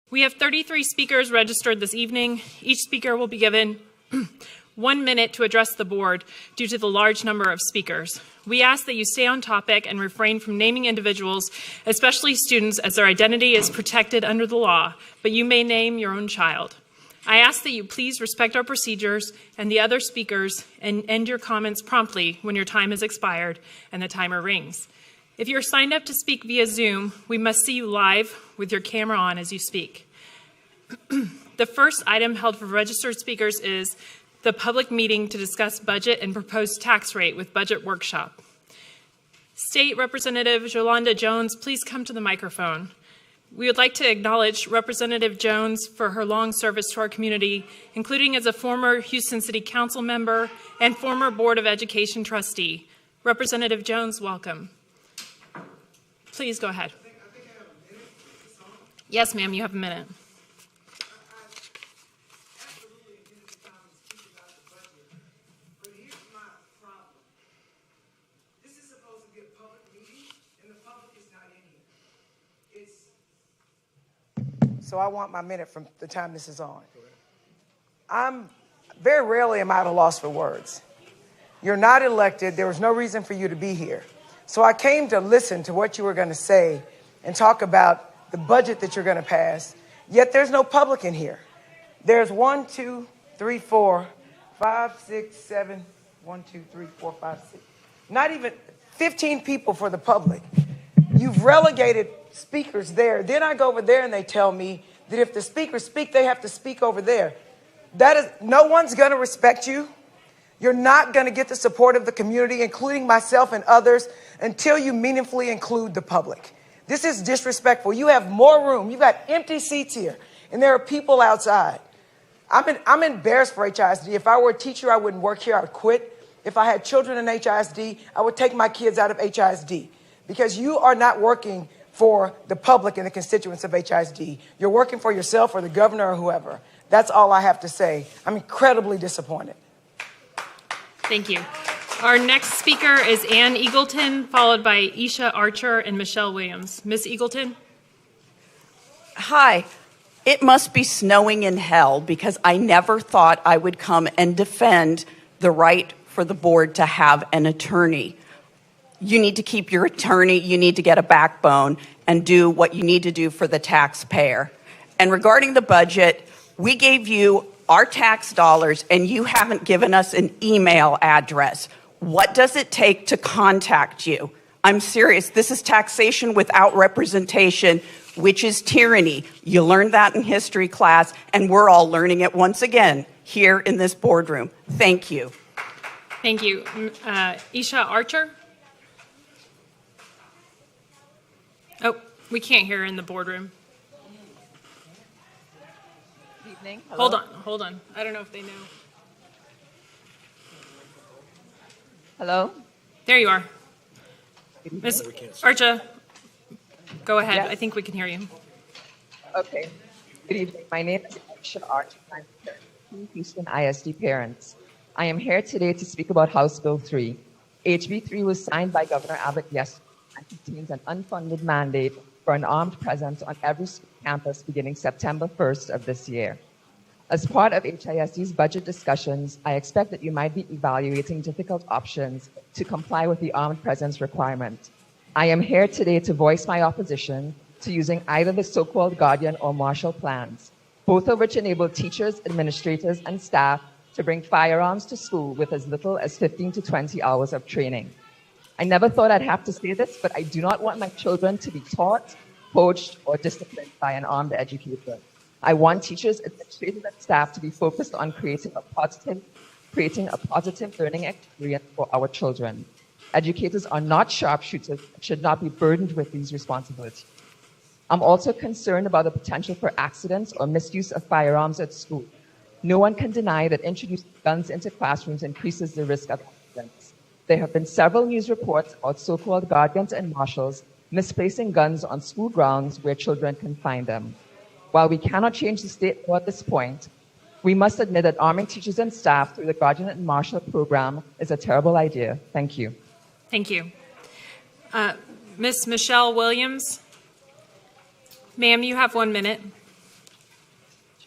We have 33 speakers registered this evening. Each speaker will be given 1 minute to address the board due to the large number of speakers. We ask that you stay on topic and refrain from naming individuals, especially students, as their identity is protected under the law, but you may name your own child. I ask that you please respect our procedures and the other speakers and end your comments promptly when your time has expired and the timer rings. If you're signed up to speak via Zoom, we must see you live with your camera on as you speak. The first item held for registered speakers is the public meeting to discuss budget and proposed tax rate with budget workshop. State Representative Yolanda Jones, please come to the microphone. We would like to acknowledge Representative Jones for her long service to our community, including as a former Houston City Council member and former Board of Education trustee. Representative Jones, welcome. Please go ahead. Yes, ma'am, you have a minute. So I want my minute from the time this is on. Very rarely am I at a loss for words. You're not elected. There was no reason for you to be here. So I came to listen to what you were going to say and talk about the budget that you're going to pass. Yet there's no public in here. There's 1, 2, 3, 4, 5, 6, 7, 1, 2, 3, 4, 5, 6. Not even 15 people for the public. You've relegated speakers there. Then I go over there and they tell me that if the speakers speak, they have to speak over there. No one's going to respect you. You're not going to get the support of the community, including myself and others, until you meaningfully include the public. This is disrespectful. You have more room. You've got empty seats here, and there are people outside. I'm embarrassed for HISD. If I were a teacher, I wouldn't work here. I would quit. If I had children in HISD, I would take my kids out of HISD, because you are not working for the public and the constituents of HISD. You're working for yourself or the governor or whoever. That's all I have to say. I'm incredibly disappointed. Thank you. Our next speaker is Ann Eagleton, followed by Isha Archer and Michelle Williams. Ms. Eagleton? Hi. It must be snowing in hell, because I never thought I would come and defend the right for the board to have an attorney. You need to keep your attorney, you need to get a backbone and do what you need to do for the taxpayer. And regarding the budget, we gave you our tax dollars and you haven't given us an email address. What does it take to contact you? I'm serious. This is taxation without representation, which is tyranny. You learned that in history class, and we're all learning it once again here in this boardroom. Thank you. Thank you. Isha Archer? Oh, we can't hear her in the boardroom. Good evening. Hello. Hold on. I don't know if they know. Hello. There you are. Ms. Archer, go ahead. Yes. I think we can hear you. Okay. Good evening. My name is Aisha Archer. I'm from Houston ISD parents. I am here today to speak about House Bill 3. HB 3 was signed by Governor Abbott yesterday and contains an unfunded mandate for an armed presence on every school campus beginning September 1st of this year. As part of HISD's budget discussions, I expect that you might be evaluating difficult options to comply with the armed presence requirement. I am here today to voice my opposition to using either the so-called Guardian or Marshall plans, both of which enable teachers, administrators, and staff to bring firearms to school with as little as 15 to 20 hours of training. I never thought I'd have to say this, but I do not want my children to be taught, coached, or disciplined by an armed educator. I want teachers, administrators, and staff to be focused on creating a positive learning experience for our children. Educators are not sharpshooters and should not be burdened with these responsibilities. I'm also concerned about the potential for accidents or misuse of firearms at school. No one can deny that introducing guns into classrooms increases the risk of accidents. There have been several news reports about so-called guardians and marshals misplacing guns on school grounds where children can find them. While we cannot change the state law at this point, we must admit that arming teachers and staff through the Guardian and Marshal program is a terrible idea. Thank you. Thank you. Ms. Michelle Williams? Ma'am, you have 1 minute.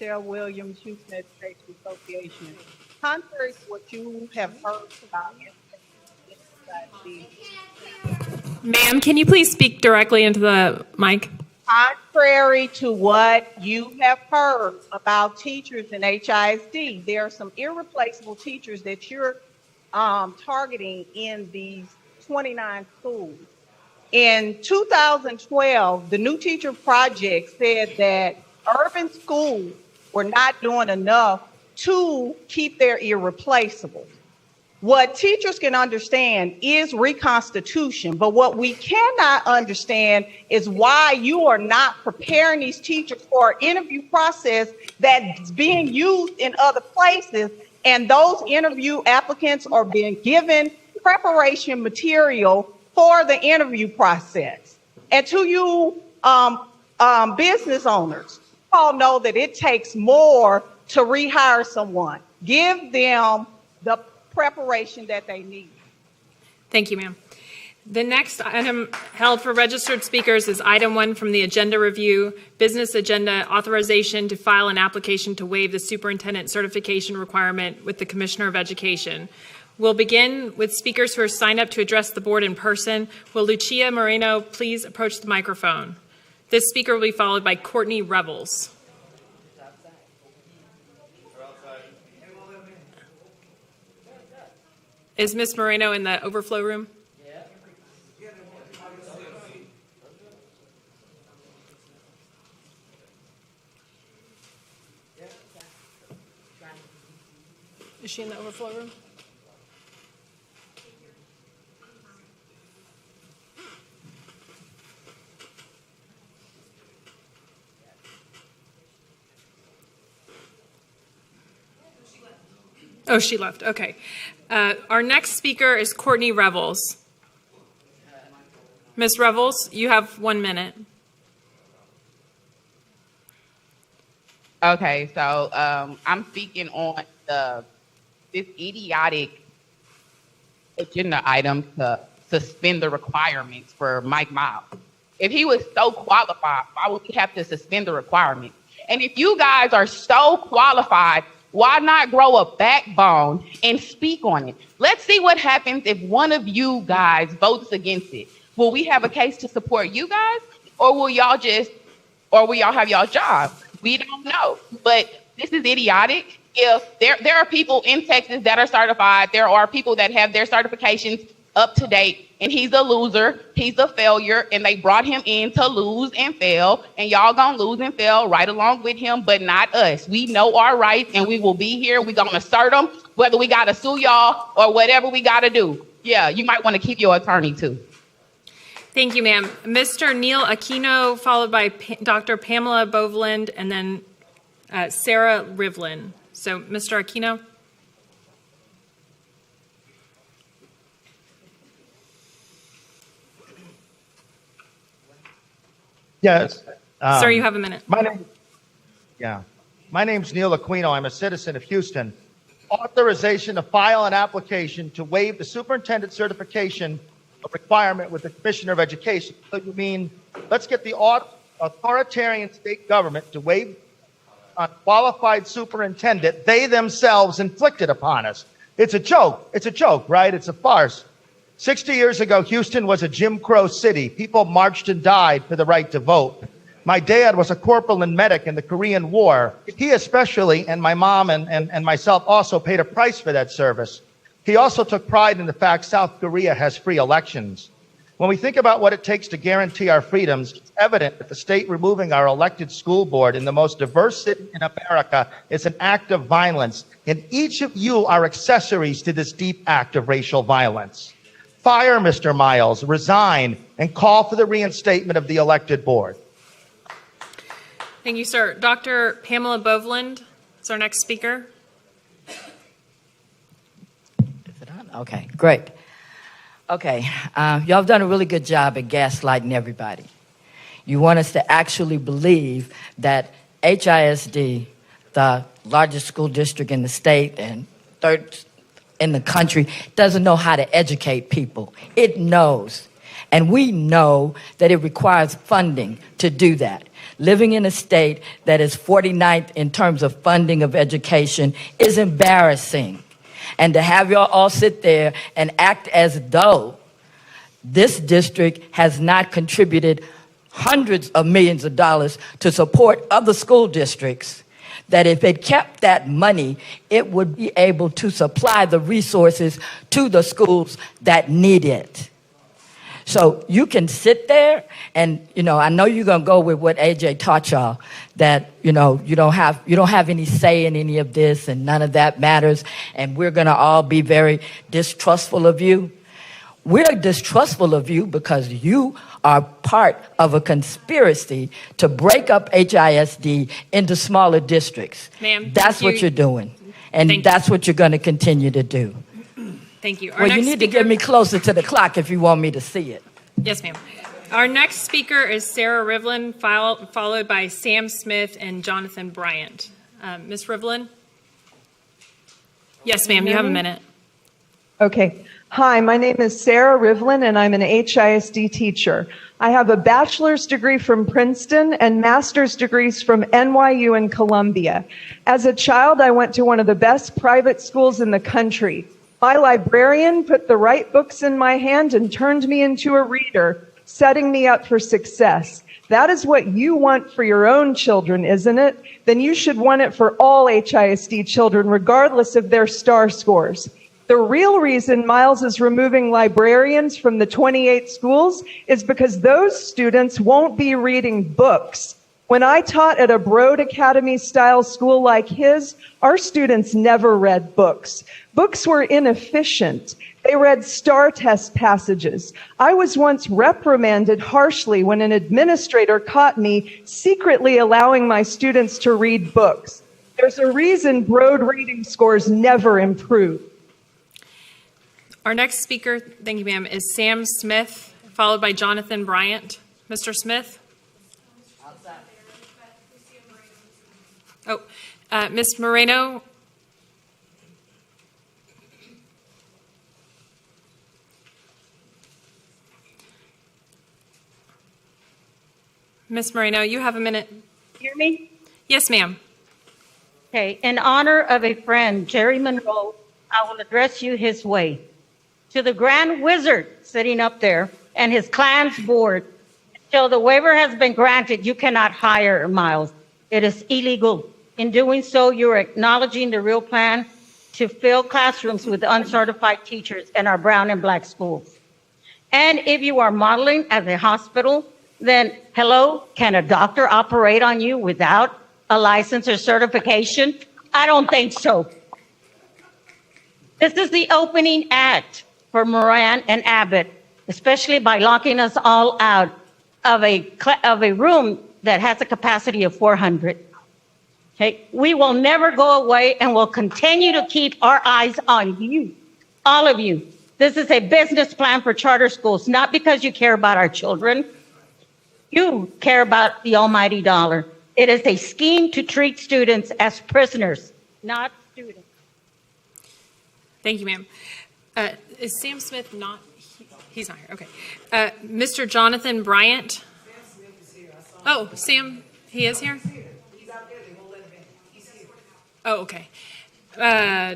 Michelle Williams, Houston Education Association. Contrary to what you have heard about the Ma'am, can you please speak directly into the mic? contrary to what you have heard about teachers in HISD, there are some irreplaceable teachers that you're targeting in these 29 schools. In 2012, the New Teacher Project said that urban schools were not doing enough to keep their irreplaceable. What teachers can understand is reconstitution, but what we cannot understand is why you are not preparing these teachers for an interview process that's being used in other places, and those interview applicants are being given preparation material for the interview process. And to you business owners, you all know that it takes more to rehire someone. Give them the preparation that they need. Thank you, ma'am. The next item held for registered speakers is item 1 from the agenda review, business agenda authorization to file an application to waive the superintendent certification requirement with the Commissioner of Education. We'll begin with speakers who are signed up to address the board in person. Will Lucia Moreno please approach the microphone? This speaker will be followed by Courtney Revels. Is Ms. Moreno in the overflow room? Is she in the overflow room? Oh, she left. Okay. Our next speaker is Courtney Revels. Ms. Revels, you have 1 minute. Okay, so I'm speaking on this idiotic agenda item to suspend the requirements for Mike Miles. If he was so qualified, why would we have to suspend the requirements? And if you guys are so qualified, why not grow a backbone and speak on it? Let's see what happens if one of you guys votes against it. Will we have a case to support you guys, or will y'all have y'all's job? We don't know, but this is idiotic. If there are people in Texas that are certified, there are people that have their certifications up to date, and he's a loser, he's a failure, and they brought him in to lose and fail, and y'all gonna lose and fail right along with him, but not us. We know our rights, and we will be here. We're gonna assert them, whether we gotta sue y'all or whatever we gotta do. Yeah, you might want to keep your attorney too. Thank you, ma'am. Mr. Neil Aquino, followed by Dr. Pamela Boveland, and then Sarah Rivlin. So, Mr. Aquino. Yes. Sir, you have a minute. My name's Neil Aquino. I'm a citizen of Houston. Authorization to file an application to waive the superintendent certification requirement with the Commissioner of Education. So you mean, let's get the authoritarian state government to waive a qualified superintendent they themselves inflicted upon us. It's a joke. It's a joke, right? It's a farce. 60 years ago, Houston was a Jim Crow city. People marched and died for the right to vote. My dad was a corporal and medic in the Korean War. He especially, and my mom and myself also paid a price for that service. He also took pride in the fact South Korea has free elections. When we think about what it takes to guarantee our freedoms, it's evident that the state removing our elected school board in the most diverse city in America is an act of violence, and each of you are accessories to this deep act of racial violence. Fire Mr. Miles, resign, and call for the reinstatement of the elected board. Thank you, sir. Dr. Pamela Boveland is our next speaker. Is it on? Okay, great. Okay, y'all have done a really good job at gaslighting everybody. You want us to actually believe that HISD, the largest school district in the state and third in the country, doesn't know how to educate people. It knows. And we know that it requires funding to do that. Living in a state that is 49th in terms of funding of education is embarrassing. And to have y'all all sit there and act as though this district has not contributed hundreds of millions of dollars to support other school districts, that if it kept that money, it would be able to supply the resources to the schools that need it. So you can sit there and, I know you're going to go with what AJ taught y'all, that, you don't have any say in any of this and none of that matters. And we're going to all be very distrustful of you. We're distrustful of you because you are part of a conspiracy to break up HISD into smaller districts. Ma'am, that's what you're doing. And that's what you're going to continue to do. Thank you. Well, you need to get me closer to the clock if you want me to see it. Yes, ma'am. Our next speaker is Sarah Rivlin, followed by Sam Smith and Jonathan Bryant. Ms. Rivlin? Yes, ma'am. You have a minute. Okay. Hi, my name is Sarah Rivlin, and I'm an HISD teacher. I have a bachelor's degree from Princeton and master's degrees from NYU and Columbia. As a child, I went to one of the best private schools in the country. My librarian put the right books in my hand and turned me into a reader, setting me up for success. That is what you want for your own children, isn't it? Then you should want it for all HISD children, regardless of their STAR scores. The real reason Miles is removing librarians from the 28 schools is because those students won't be reading books. When I taught at a Broad Academy-style school like his, our students never read books. Books were inefficient. They read STAR test passages. I was once reprimanded harshly when an administrator caught me secretly allowing my students to read books. There's a reason Broad reading scores never improve. Our next speaker, thank you, ma'am, is Sam Smith, followed by Jonathan Bryant. Mr. Smith? Oh, Ms. Moreno? Ms. Moreno, you have a minute. Hear me? Yes, ma'am. Okay. In honor of a friend, Jerry Monroe, I will address you his way. To the Grand Wizard sitting up there and his clan's board, until the waiver has been granted, you cannot hire Miles. It is illegal. In doing so, you are acknowledging the real plan to fill classrooms with uncertified teachers in our brown and black schools. And if you are modeling as a hospital, then hello, can a doctor operate on you without a license or certification? I don't think so. This is the opening act for Moran and Abbott, especially by locking us all out of a room that has a capacity of 400. Okay, we will never go away and will continue to keep our eyes on you, all of you. This is a business plan for charter schools, not because you care about our children. You care about the almighty dollar. It is a scheme to treat students as prisoners, not students. Thank you, ma'am. Is Sam Smith not? He's not here. Okay. Mr. Jonathan Bryant. Oh, Sam, he is here? Oh, okay.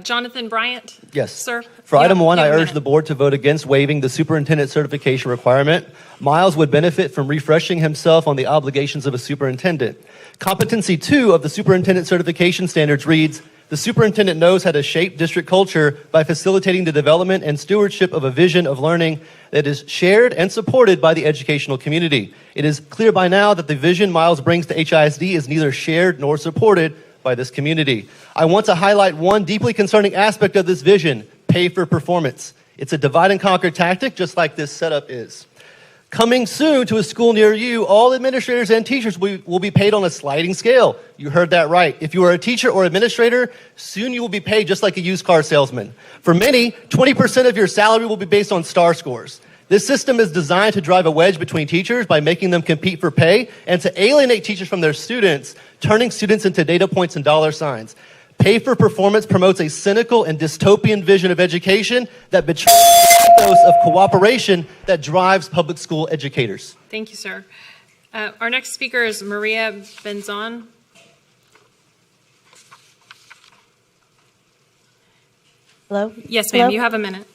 Jonathan Bryant? Yes. Sir? For item 1, I urge the board to vote against waiving the superintendent certification requirement. Miles would benefit from refreshing himself on the obligations of a superintendent. Competency 2 of the superintendent certification standards reads, the superintendent knows how to shape district culture by facilitating the development and stewardship of a vision of learning that is shared and supported by the educational community. It is clear by now that the vision Miles brings to HISD is neither shared nor supported by this community. I want to highlight one deeply concerning aspect of this vision, pay for performance. It's a divide and conquer tactic, just like this setup is. Coming soon to a school near you, all administrators and teachers will be paid on a sliding scale. You heard that right. If you are a teacher or administrator, soon you will be paid just like a used car salesman. For many, 20% of your salary will be based on STAR scores. This system is designed to drive a wedge between teachers by making them compete for pay and to alienate teachers from their students, turning students into data points and dollar signs. Pay for performance promotes a cynical and dystopian vision of education that betrays ethos of cooperation that drives public school educators. Thank you, sir. Our next speaker is Maria Benzon. Hello? Yes, ma'am, you have a minute.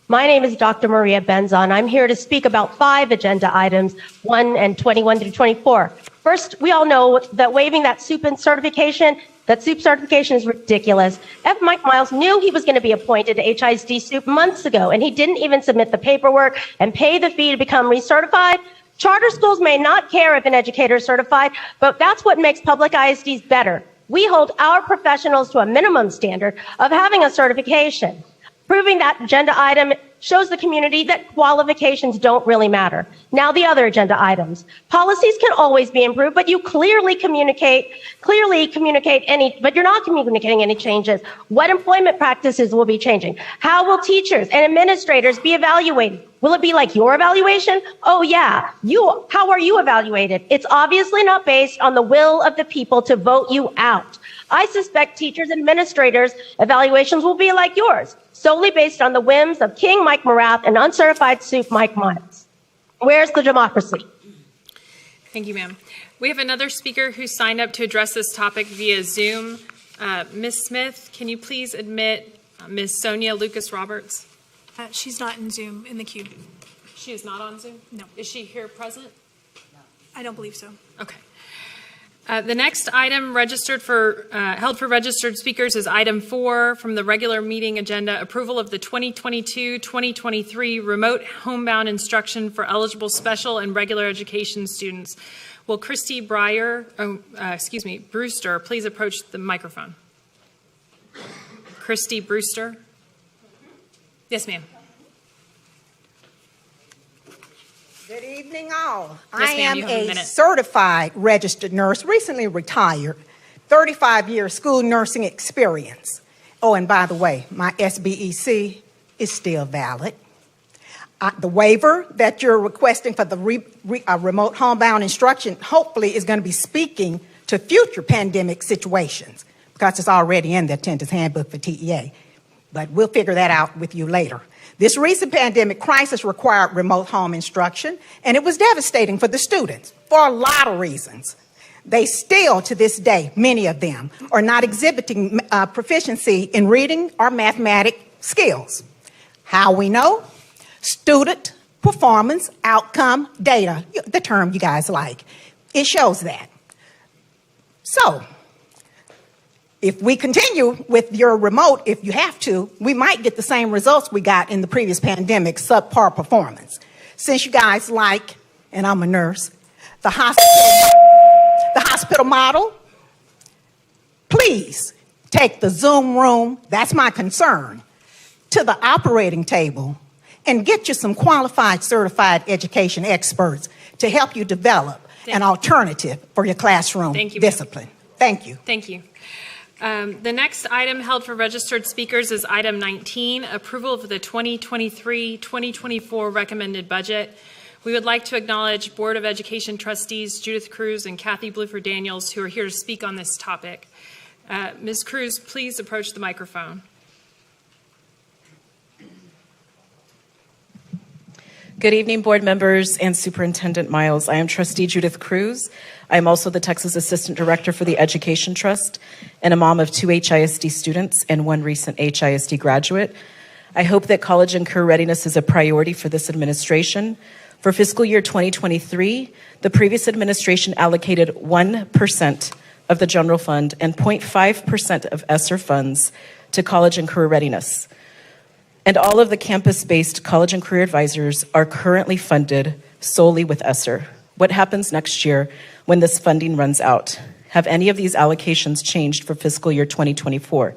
My name is Dr. Maria Benzon. I'm here to speak about 5 agenda items, 1 and 21 through 24. First, we all know that waiving that SUP certification is ridiculous. Mike Miles knew he was going to be appointed to HISD SUP months ago, and he didn't even submit the paperwork and pay the fee to become recertified. Charter schools may not care if an educator is certified, but that's what makes public ISDs better. We hold our professionals to a minimum standard of having a certification. Proving that agenda item shows the community that qualifications don't really matter. Now the other agenda items. Policies can always be improved, but you clearly communicate but you're not communicating any changes. What employment practices will be changing? How will teachers and administrators be evaluated? Will it be like your evaluation? Oh yeah, how are you evaluated? It's obviously not based on the will of the people to vote you out. I suspect teachers and administrators' evaluations will be like yours, solely based on the whims of King Mike Morath and uncertified SUP Mike Miles. Where's the democracy? Thank you, ma'am. We have another speaker who signed up to address this topic via Zoom. Ms. Smith, can you please admit Ms. Sonia Lucas-Roberts? She's not in Zoom in the queue. She is not on Zoom? No. Is she here present? No. I don't believe so. Okay. The next item held for registered speakers is item 4 from the regular meeting agenda, approval of the 2022-2023 remote homebound instruction for eligible special and regular education students. Will Christy Brewster please approach the microphone? Christy Brewster? Yes, ma'am. Good evening, all. Yes, I am you have a certified registered nurse, recently retired, 35-year school nursing experience. Oh, and by the way, my SBEC is still valid. The waiver that you're requesting for the remote homebound instruction hopefully is going to be speaking to future pandemic situations because it's already in the attendance handbook for TEA. But we'll figure that out with you later. This recent pandemic crisis required remote home instruction, and it was devastating for the students for a lot of reasons. They still, to this day, many of them, are not exhibiting proficiency in reading or mathematic skills. How we know? Student performance outcome data, the term you guys like. It shows that. So, if we continue with your remote, if you have to, we might get the same results we got in the previous pandemic, subpar performance. Since you guys like, and I'm a nurse, the hospital model, please take the Zoom room, that's my concern, to the operating table and get you some qualified certified education experts to help you develop an alternative for your classroom discipline. Thank you. Thank you. The next item held for registered speakers is item 19, approval of the 2023-2024 recommended budget. We would like to acknowledge Board of Education trustees Judith Cruz and Kathy Bluford Daniels, who are here to speak on this topic. Ms. Cruz, please approach the microphone. Good evening, board members and Superintendent Miles. I am Trustee Judith Cruz. I am also the Texas Assistant Director for the Education Trust and a mom of 2 HISD students and 1 recent HISD graduate. I hope that college and career readiness is a priority for this administration. For fiscal year 2023, the previous administration allocated 1% of the general fund and 0.5% of ESSER funds to college and career readiness. And all of the campus-based college and career advisors are currently funded solely with ESSER. What happens next year when this funding runs out? Have any of these allocations changed for fiscal year 2024?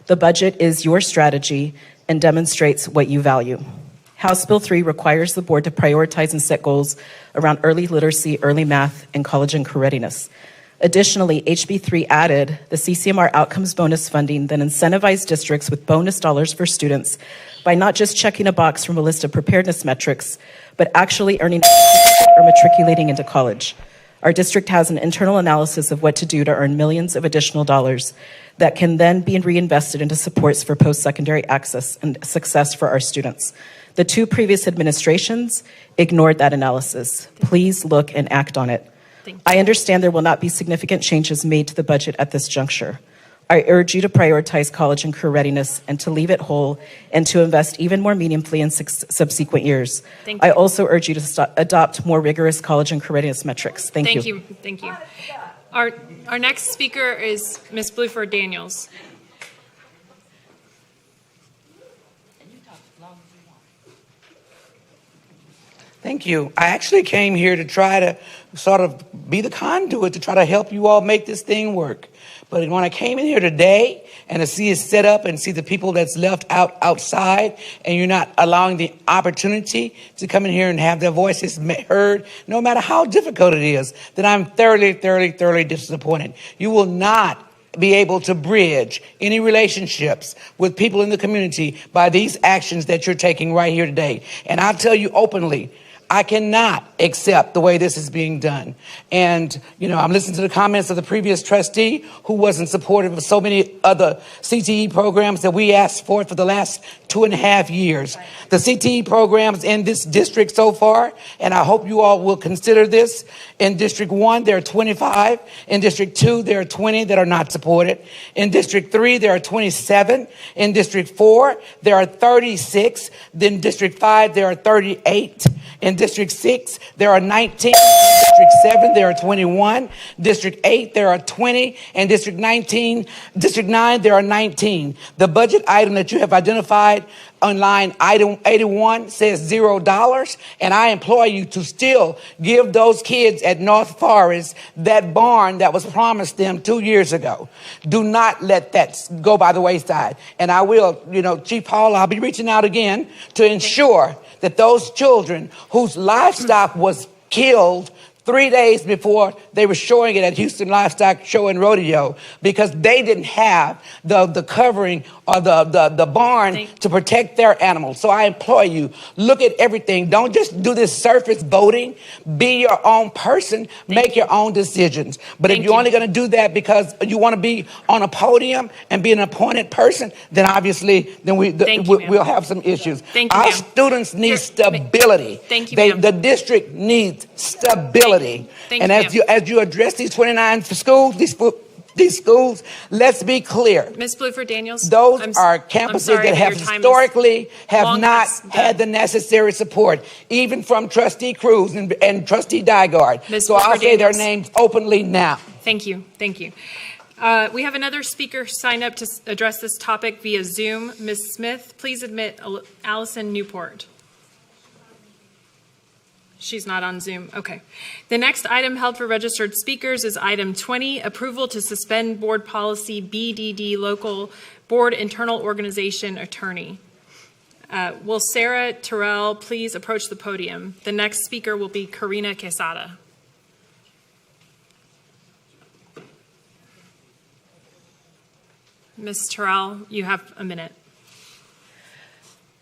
The budget is your strategy and demonstrates what you value. House Bill 3 requires the board to prioritize and set goals around early literacy, early math, and college and career readiness. Additionally, HB 3 added the CCMR outcomes bonus funding that incentivized districts with bonus dollars for students by not just checking a box from a list of preparedness metrics, but actually earning or matriculating into college. Our district has an internal analysis of what to do to earn millions of additional dollars that can then be reinvested into supports for post-secondary access and success for our students. The 2 previous administrations ignored that analysis. Please look and act on it. I understand there will not be significant changes made to the budget at this juncture. I urge you to prioritize college and career readiness and to leave it whole and to invest even more meaningfully in subsequent years. I also urge you to adopt more rigorous college and career readiness metrics. Thank you. Thank you. Our next speaker is Ms. Bluford Daniels. Thank you. I actually came here to try to sort of be the conduit to try to help you all make this thing work. But when I came in here today and to see it set up and see the people that's left outside and you're not allowing the opportunity to come in here and have their voices heard, no matter how difficult it is, then I'm thoroughly disappointed. You will not be able to bridge any relationships with people in the community by these actions that you're taking right here today. And I'll tell you openly, I cannot accept the way this is being done. And, I'm listening to the comments of the previous trustee who wasn't supportive of so many other CTE programs that we asked for the last 2.5 years. The CTE programs in this district so far, and I hope you all will consider this, in District 1, there are 25. In District 2, there are 20 that are not supported. In District 3, there are 27. In District 4, there are 36. Then District 5, there are 38. In District 6, there are 19. In District 7, there are 21. District 8, there are 20. And District 9, there are 19. The budget item that you have identified on line item 81 says $0. And I implore you to still give those kids at North Forest that barn that was promised them 2 years ago. Do not let that go by the wayside. And I will, Chief Paul, I'll be reaching out again to ensure that those children whose livestock was killed 3 days before they were showing it at Houston Livestock Show and Rodeo, because they didn't have the covering or the barn to protect their animals. So I implore you, look at everything. Don't just do this surface voting. Be your own person. Make your own decisions. But if you're only going to do that because you want to be on a podium and be an appointed person, then obviously we'll have some issues. Our students need stability. The district needs stability. And as you address these 29 schools, these schools, let's be clear. Ms. Bluford Daniels, those are campuses that have historically have not had the necessary support, even from Trustee Cruz and Trustee Dygard. So I'll say their names openly now. Thank you. We have another speaker signed up to address this topic via Zoom. Ms. Smith, please admit Allison Newport. She's not on Zoom. Okay. The next item held for registered speakers is item 20, approval to suspend board policy BDD local board internal organization attorney. Will Sarah Terrell please approach the podium? The next speaker will be Karina Quesada. Ms. Terrell, you have a minute.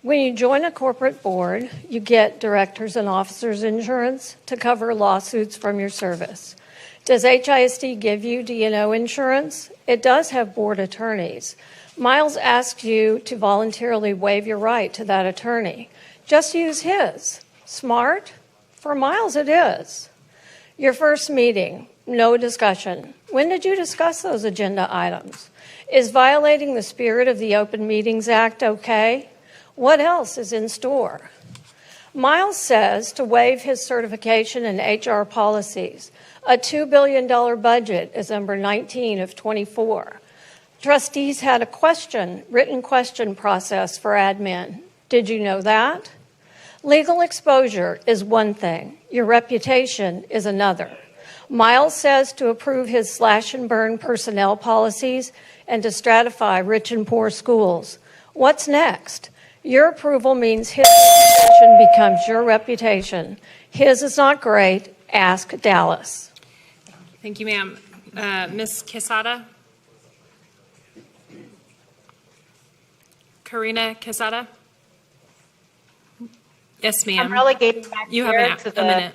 When you join a corporate board, you get directors and officers insurance to cover lawsuits from your service. Does HISD give you D&O insurance? It does have board attorneys. Miles asked you to voluntarily waive your right to that attorney. Just use his. Smart? For Miles, it is. Your first meeting, no discussion. When did you discuss those agenda items? Is violating the spirit of the Open Meetings Act okay? What else is in store? Miles says to waive his certification in HR policies. A $2 billion budget is number 19 of 24. Trustees had a written question process for admin. Did you know that? Legal exposure is one thing. Your reputation is another. Miles says to approve his slash and burn personnel policies and to stratify rich and poor schools. What's next? Your approval means his reputation becomes your reputation. His is not great. Ask Dallas. Thank you, ma'am. Ms. Quesada? Karina Quesada? Yes, ma'am. I'm relegating back you here have to a minute.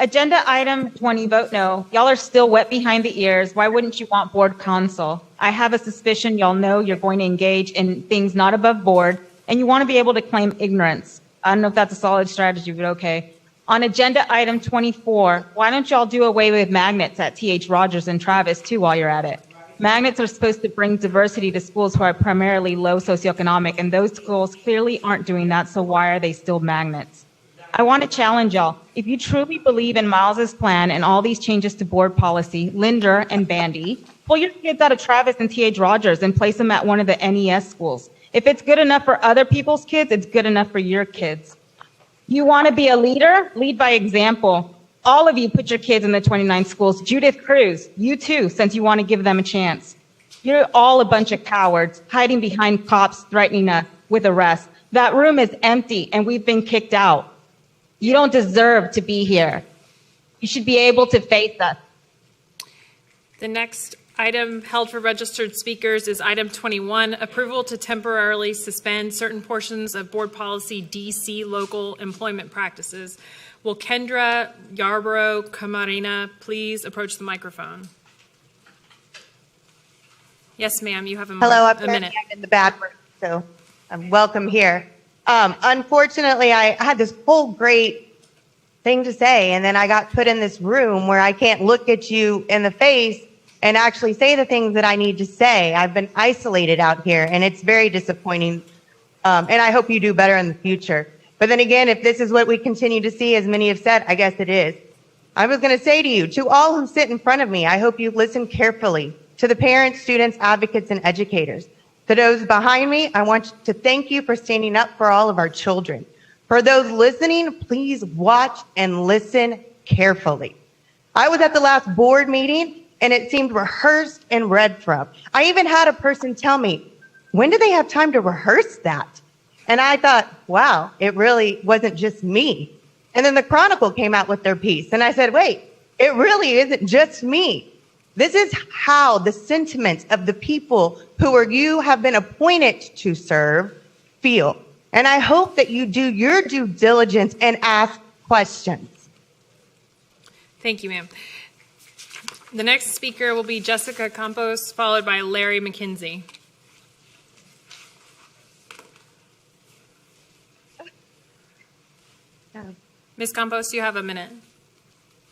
Agenda item 20, vote no. Y'all are still wet behind the ears. Why wouldn't you want board counsel? I have a suspicion y'all know you're going to engage in things not above board, and you want to be able to claim ignorance. I don't know if that's a solid strategy, but okay. On agenda item 24, why don't y'all do away with magnets at T.H. Rogers and Travis too while you're at it? Magnets are supposed to bring diversity to schools who are primarily low socioeconomic, and those schools clearly aren't doing that, so why are they still magnets? I want to challenge y'all. If you truly believe in Miles's plan and all these changes to board policy, Linder and Bandy, pull your kids out of Travis and T.H. Rogers and place them at one of the NES schools. If it's good enough for other people's kids, it's good enough for your kids. You want to be a leader? Lead by example. All of you put your kids in the 29 schools. Judith Cruz, you too, since you want to give them a chance. You're all a bunch of cowards hiding behind cops threatening us with arrest. That room is empty and we've been kicked out. You don't deserve to be here. You should be able to face us. The next item held for registered speakers is item 21, approval to temporarily suspend certain portions of board policy DC local employment practices. Will Kendra Yarborough Camarena please approach the microphone? Yes, ma'am, you have a minute. Hello, I'm in the bad room, so I'm welcome here. Unfortunately, I had this whole great thing to say, and then I got put in this room where I can't look at you in the face and actually say the things that I need to say. I've been isolated out here, and it's very disappointing, and I hope you do better in the future. But then again, if this is what we continue to see, as many have said, I guess it is. I was going to say to you, to all who sit in front of me, I hope you listen carefully to the parents, students, advocates, and educators. To those behind me, I want to thank you for standing up for all of our children. For those listening, please watch and listen carefully. I was at the last board meeting and it seemed rehearsed and read from. I even had a person tell me, when do they have time to rehearse that? And I thought, wow, it really wasn't just me. And then the Chronicle came out with their piece and I said, wait, it really isn't just me. This is how the sentiments of the people who you have been appointed to serve feel. And I hope that you do your due diligence and ask questions. Thank you, ma'am. The next speaker will be Jessica Campos, followed by Larry McKenzie. Ms. Campos, you have a minute.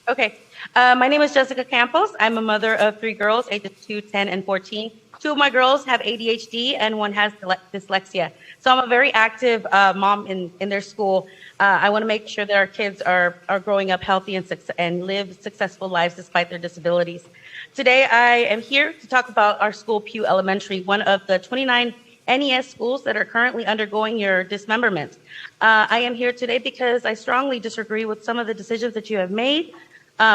Okay. My name is Jessica Campos. I'm a mother of 3 girls, ages 2, 10, and 14. 2 of my girls have ADHD and 1 has dyslexia. So I'm a very active mom in their school. I want to make sure that our kids are growing up healthy and live successful lives despite their disabilities. Today I am here to talk about our school, KHOU Elementary, one of the 29 NES schools that are currently undergoing your dismemberment. I am here today because I strongly disagree with some of the decisions that you have made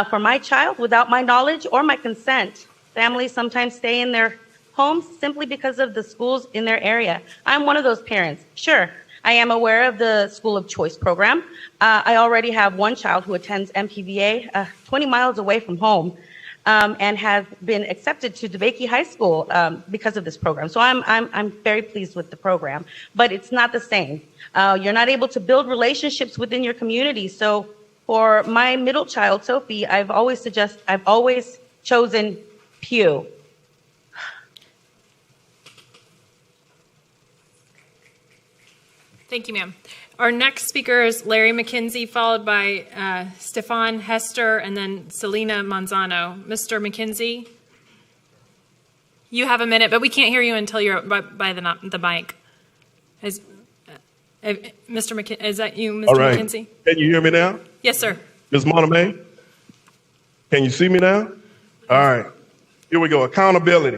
for my child without my knowledge or my consent. Families sometimes stay in their homes simply because of the schools in their area. I'm one of those parents. Sure, I am aware of the School of Choice program. I already have 1 child who attends MPVA 20 miles away from home and has been accepted to DeBakey High School because of this program. So I'm very pleased with the program, but it's not the same. You're not able to build relationships within your community. So for my middle child, Sophie, I've always chosen KHOU. Thank you, ma'am. Our next speaker is Larry McKenzie, followed by Stefan Hester and then Selena Manzano. Mr. McKenzie, you have a minute, but we can't hear you until you're by the mic. Mr. McKenzie, is that you, Mr. All right. McKenzie? Can you hear me now? Yes, sir. Ms. Monterey? Can you see me now? All right. Here we go. Accountability.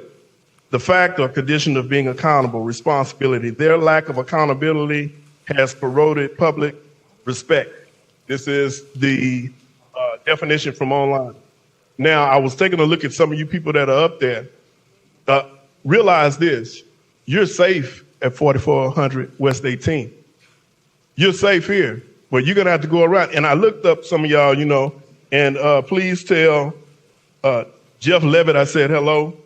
The fact or condition of being accountable, responsibility. Their lack of accountability has corroded public respect. This is the definition from online. Now, I was taking a look at some of you people that are up there. Realize this. You're safe at 4400 West 18. You're safe here, but you're going to have to go around. And I looked up some of y'all, and please tell Jeff Levitt I said hello.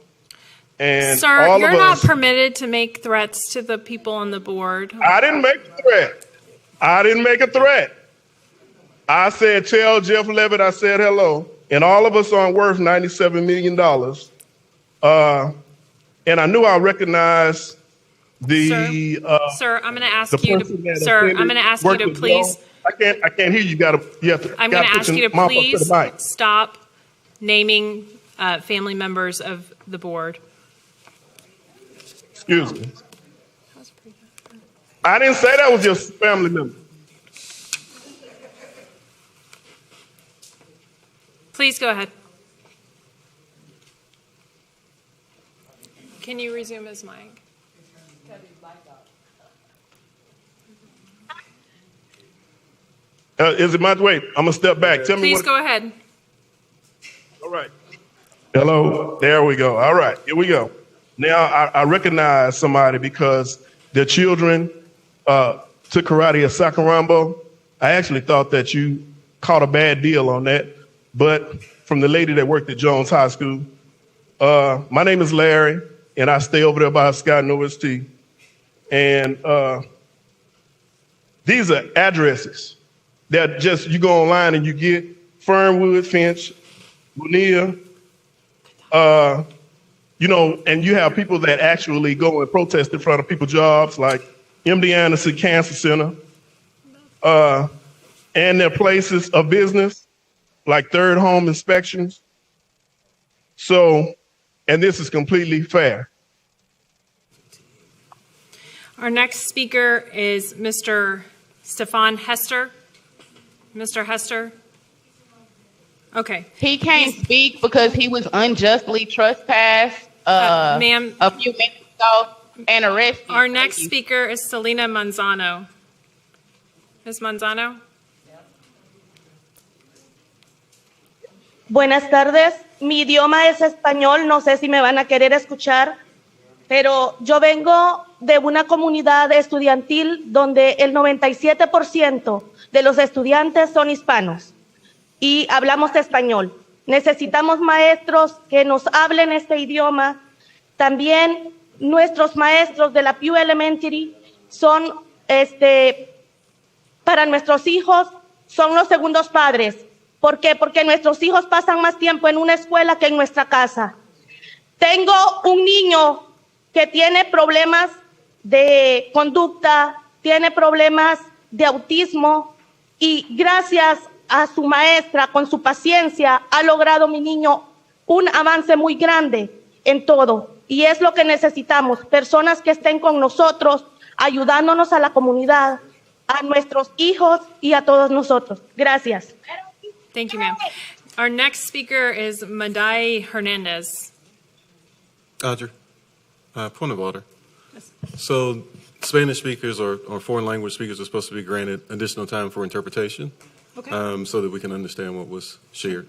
And sir, all you're of not us, permitted to make threats to the people on the board. I didn't make a threat. I didn't make a threat. I said, tell Jeff Levitt I said hello. And all of us aren't worth $97 million. And I knew I recognized the Sir, I'm going to ask the you person that to, sir, I'm going to ask you worked to with please, Joe. I can't hear you. You have to. I'm going to ask you to put your mouth up please the mic. stop naming family members of the board. Excuse me. I didn't say that was your family member. Please go ahead. Can you resume his mic? Is it my wait? I'm gonna step back. Tell me Please what. go ahead. All right. Hello. There we go. All right. Here we go. Now I recognize somebody because their children took karate at Sakurambo. I actually thought that you caught a bad deal on that, but from the lady that worked at Jones High School. My name is Larry, and I stay over there by Scott and OST. And these are addresses that just you go online and you get Fernwood, Finch, Bonilla, you know, and you have people that actually go and protest in front of people's jobs, like MD Anderson Cancer Center, and their places of business, like Third Home Inspections. So, and this is completely fair. Our next speaker is Mr. Stefan Hester. Mr. Hester? Okay. He can't speak because he was unjustly trespassed ma'am, a few minutes ago and arrested. Our next speaker is Selena Manzano. Ms. Manzano? Buenas tardes, mi idioma es español, no sé si me van a querer escuchar, pero yo vengo de una comunidad estudiantil donde el 97% de los estudiantes son hispanos y hablamos español. Necesitamos maestros que nos hablen este idioma. También nuestros maestros de la Pew Elementary son, para nuestros hijos, son los segundos padres. ¿Por qué? Porque nuestros hijos pasan más tiempo en una escuela que en nuestra casa. Tengo un niño que tiene problemas de conducta, tiene problemas de autismo y gracias a su maestra, con su paciencia, ha logrado mi niño un avance muy grande en todo. Y es lo que necesitamos, personas que estén con nosotros, ayudándonos a la comunidad, a nuestros hijos y a todos nosotros. Gracias. Thank you, ma'am. Our next speaker is Madai Hernandez. Audrey, point of order. So Spanish speakers or foreign language speakers are supposed to be granted additional time for interpretation, Okay. so that we can understand what was shared.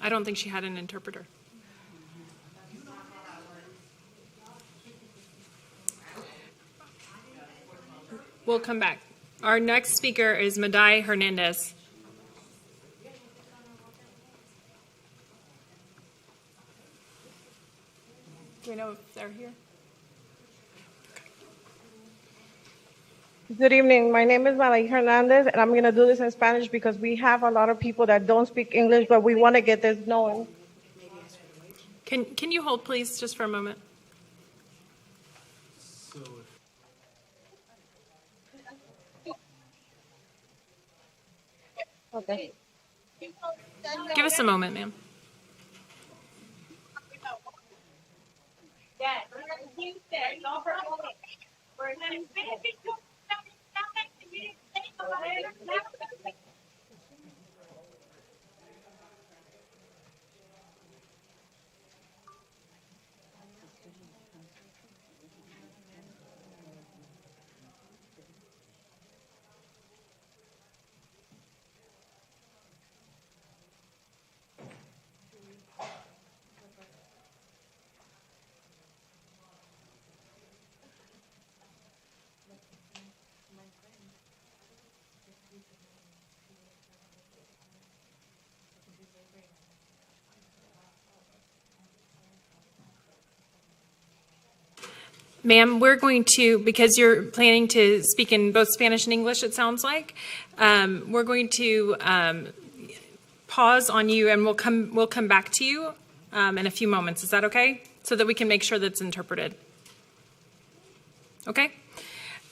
I don't think she had an interpreter. We'll come back. Our next speaker is Madai Hernandez. Do we know if they're here? Good evening. My name is Malay Hernandez, and I'm going to do this in Spanish because we have a lot of people that don't speak English, but we want to get this known. Can you hold, please, just for a moment? Okay. Give us a moment, ma'am. Ma'am, we're going to, because you're planning to speak in both Spanish and English, it sounds like, we're going to pause on you, and we'll come back to you in a few moments. Is that okay? So that we can make sure that's interpreted. Okay.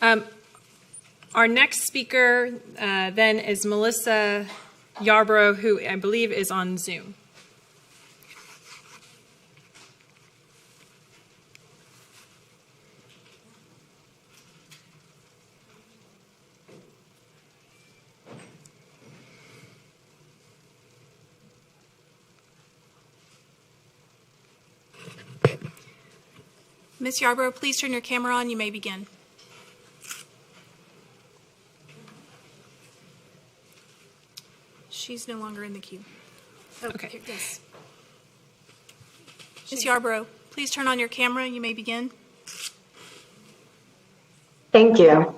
Our next speaker then is Melissa Yarbrough, who I believe is on Zoom. Ms. Yarbrough, please turn your camera on. You may begin. She's no longer in the queue. Oh, okay. Yes. Ms. Yarbrough, please turn on your camera. You may begin. Thank you.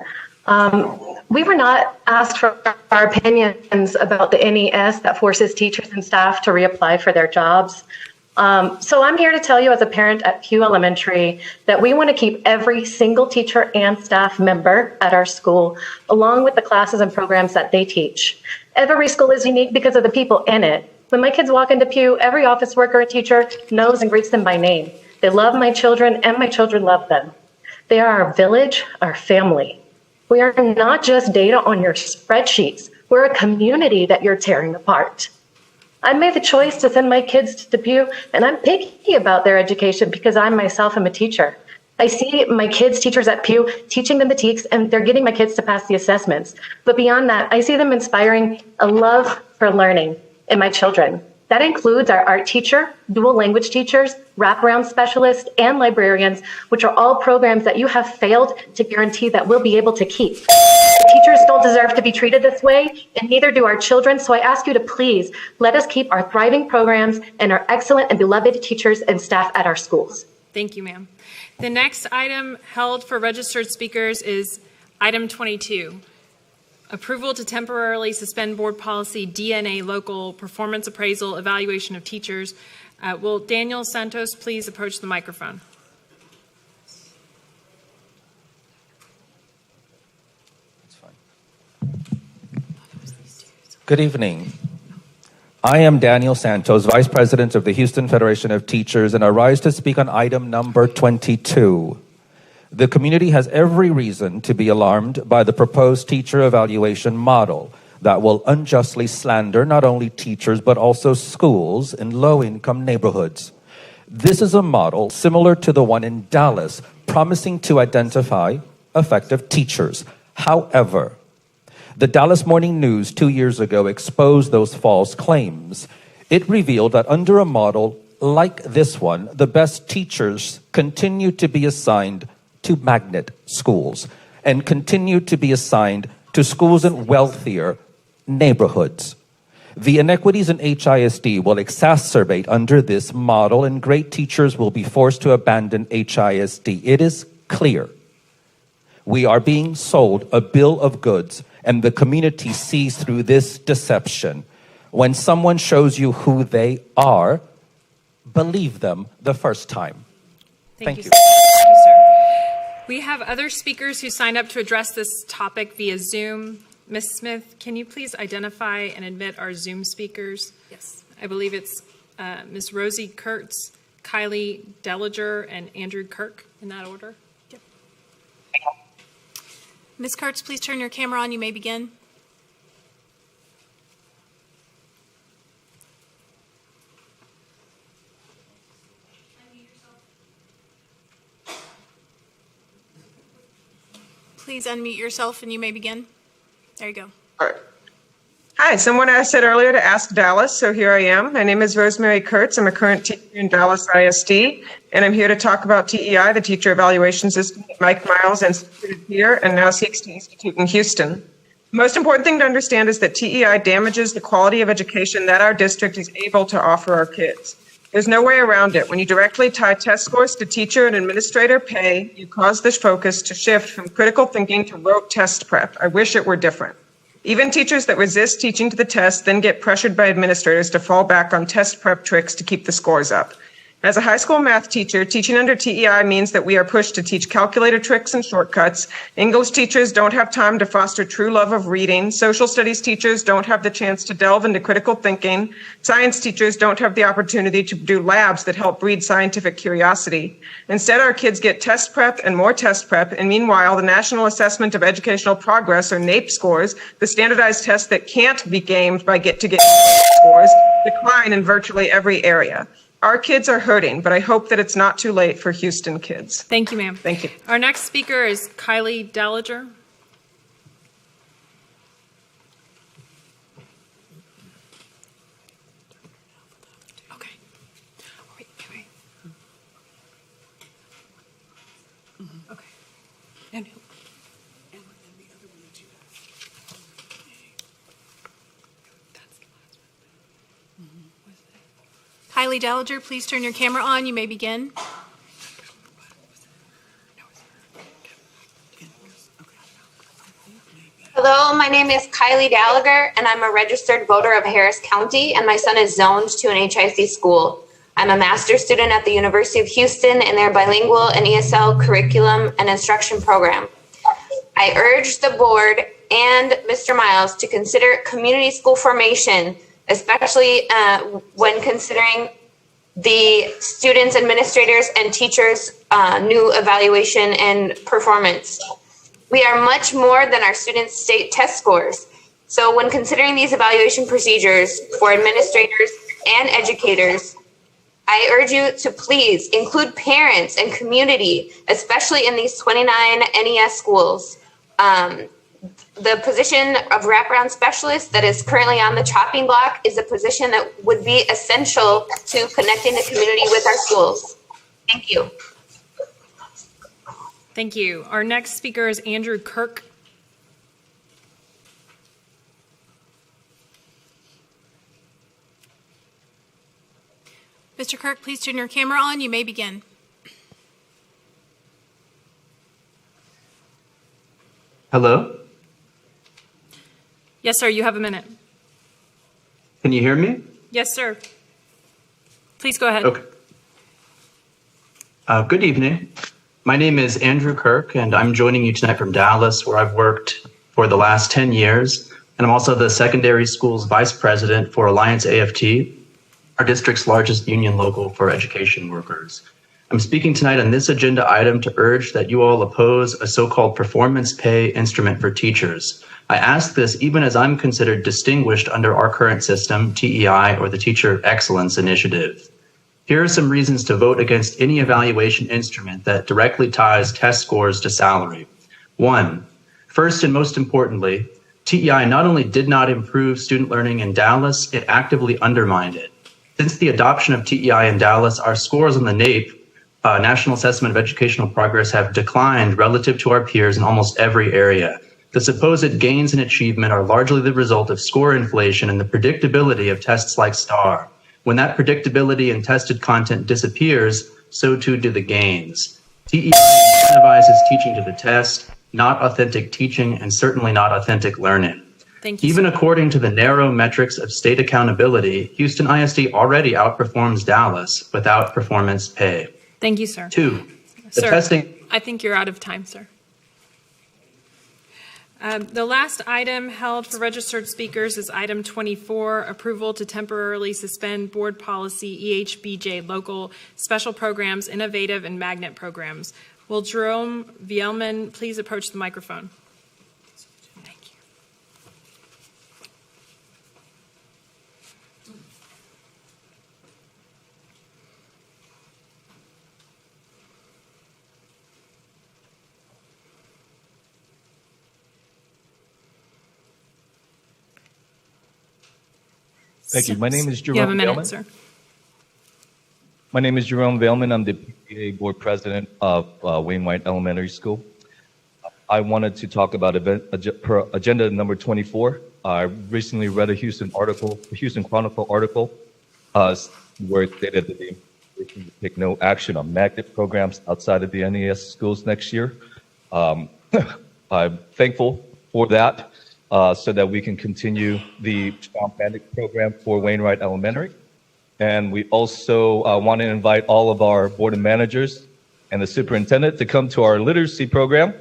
We were not asked for our opinions about the NES that forces teachers and staff to reapply for their jobs. So I'm here to tell you as a parent at KHOU Elementary that we want to keep every single teacher and staff member at our school, along with the classes and programs that they teach. Every school is unique because of the people in it. When my kids walk into PEW, every office worker or teacher knows and greets them by name. They love my children, and my children love them. They are our village, our family. We are not just data on your spreadsheets. We're a community that you're tearing apart. I made the choice to send my kids to PEW, and I'm picky about their education because I myself am a teacher. I see my kids' teachers at PEW teaching them the TEKS, and they're getting my kids to pass the assessments. But beyond that, I see them inspiring a love for learning in my children. That includes our art teacher, dual language teachers, wraparound specialists, and librarians, which are all programs that you have failed to guarantee that we'll be able to keep. Teachers don't deserve to be treated this way, and neither do our children, so I ask you to please let us keep our thriving programs and our excellent and beloved teachers and staff at our schools. Thank you, ma'am. The next item held for registered speakers is item 22. Approval to temporarily suspend board policy DNA local performance appraisal evaluation of teachers. Will Daniel Santos please approach the microphone? Good evening. I am Daniel Santos, Vice President of the Houston Federation of Teachers, and I rise to speak on item number 22. The community has every reason to be alarmed by the proposed teacher evaluation model that will unjustly slander not only teachers but also schools in low-income neighborhoods. This is a model similar to the one in Dallas, promising to identify effective teachers. However, the Dallas Morning News 2 years ago exposed those false claims. It revealed that under a model like this one, the best teachers continue to be assigned to magnet schools and continue to be assigned to schools in wealthier neighborhoods. The inequities in HISD will exacerbate under this model, and great teachers will be forced to abandon HISD. It is clear we are being sold a bill of goods, and the community sees through this deception. When someone shows you who they are, believe them the first time. Thank you. Thank you, sir. We have other speakers who signed up to address this topic via Zoom. Ms. Smith, can you please identify and admit our Zoom speakers? Yes. I believe it's Ms. Rosie Kurtz, Kylie Dellinger, and Andrew Kirk, in that order. Yep. Ms. Kurtz, please turn your camera on. You may begin. Please unmute yourself and you may begin. There you go. All right. Hi, someone asked said earlier to ask Dallas, so here I am. My name is Rosemary Kurtz. I'm a current teacher in Dallas ISD, and I'm here to talk about TEI, the Teacher Evaluation System that Mike Miles instituted here and now seeks to institute in Houston. The most important thing to understand is that TEI damages the quality of education that our district is able to offer our kids. There's no way around it. When you directly tie test scores to teacher and administrator pay, you cause this focus to shift from critical thinking to rote test prep. I wish it were different. Even teachers that resist teaching to the test then get pressured by administrators to fall back on test prep tricks to keep the scores up. As a high school math teacher, teaching under TEI means that we are pushed to teach calculator tricks and shortcuts. English teachers don't have time to foster true love of reading. Social studies teachers don't have the chance to delve into critical thinking. Science teachers don't have the opportunity to do labs that help breed scientific curiosity. Instead, our kids get test prep and more test prep, and meanwhile, the National Assessment of Educational Progress, or NAEP scores, the standardized tests that can't be gamed by get scores, decline in virtually every area. Our kids are hurting, but I hope that it's not too late for Houston kids. Thank you, ma'am. Thank you. Our next speaker is Kylie Dalliger. Okay. Wait. Okay. And who? Kylie Dalliger, please turn your camera on. You may begin. Hello, my name is Kylie Dalliger, and I'm a registered voter of Harris County, and my son is zoned to an HIC school. I'm a master's student at the University of Houston in their bilingual and ESL curriculum and instruction program. I urge the board and Mr. Miles to consider community school formation, especially when considering the students, administrators, and teachers' new evaluation and performance. We are much more than our students' state test scores. So when considering these evaluation procedures for administrators and educators, I urge you to please include parents and community, especially in these 29 NES schools. The position of wraparound specialist that is currently on the chopping block is a position that would be essential to connecting the community with our schools. Thank you. Thank you. Our next speaker is Andrew Kirk. Mr. Kirk, please turn your camera on. You may begin. Hello? Yes, sir. You have a minute. Can you hear me? Yes, sir. Please go ahead. Okay. Good evening. My name is Andrew Kirk, and I'm joining you tonight from Dallas, where I've worked for the last 10 years. And I'm also the secondary schools vice president for Alliance AFT, our district's largest union local for education workers. I'm speaking tonight on this agenda item to urge that you all oppose a so-called performance pay instrument for teachers. I ask this even as I'm considered distinguished under our current system, TEI, or the Teacher Excellence Initiative. Here are some reasons to vote against any evaluation instrument that directly ties test scores to salary. 1, first and most importantly, TEI not only did not improve student learning in Dallas, it actively undermined it. Since the adoption of TEI in Dallas, our scores on the NAEP, National Assessment of Educational Progress, have declined relative to our peers in almost every area. The supposed gains in achievement are largely the result of score inflation and the predictability of tests like STAR. When that predictability and tested content disappears, so too do the gains. TEI incentivizes teaching to the test, not authentic teaching, and certainly not authentic learning. Thank you, Even sir. according to the narrow metrics of state accountability, Houston ISD already outperforms Dallas without performance pay. Thank you, sir. 2, the Sir, testing. I think you're out of time, sir. The last item held for registered speakers is item 24, approval to temporarily suspend board policy EHBJ local special programs, innovative and magnet programs. Will Jerome Vielman please approach the microphone? Thank you. Thank you. My name is Jerome You have a minute, Vailman. sir. My name is Jerome Vailman. I'm the PTA board president of Wainwright Elementary School. I wanted to talk about agenda number 24. I recently read a Houston Chronicle article where it stated that they take no action on magnet programs outside of the NES schools next year. I'm thankful for that so that we can continue the strong magnet program for Wainwright Elementary. And we also want to invite all of our board of managers and the superintendent to come to our literacy program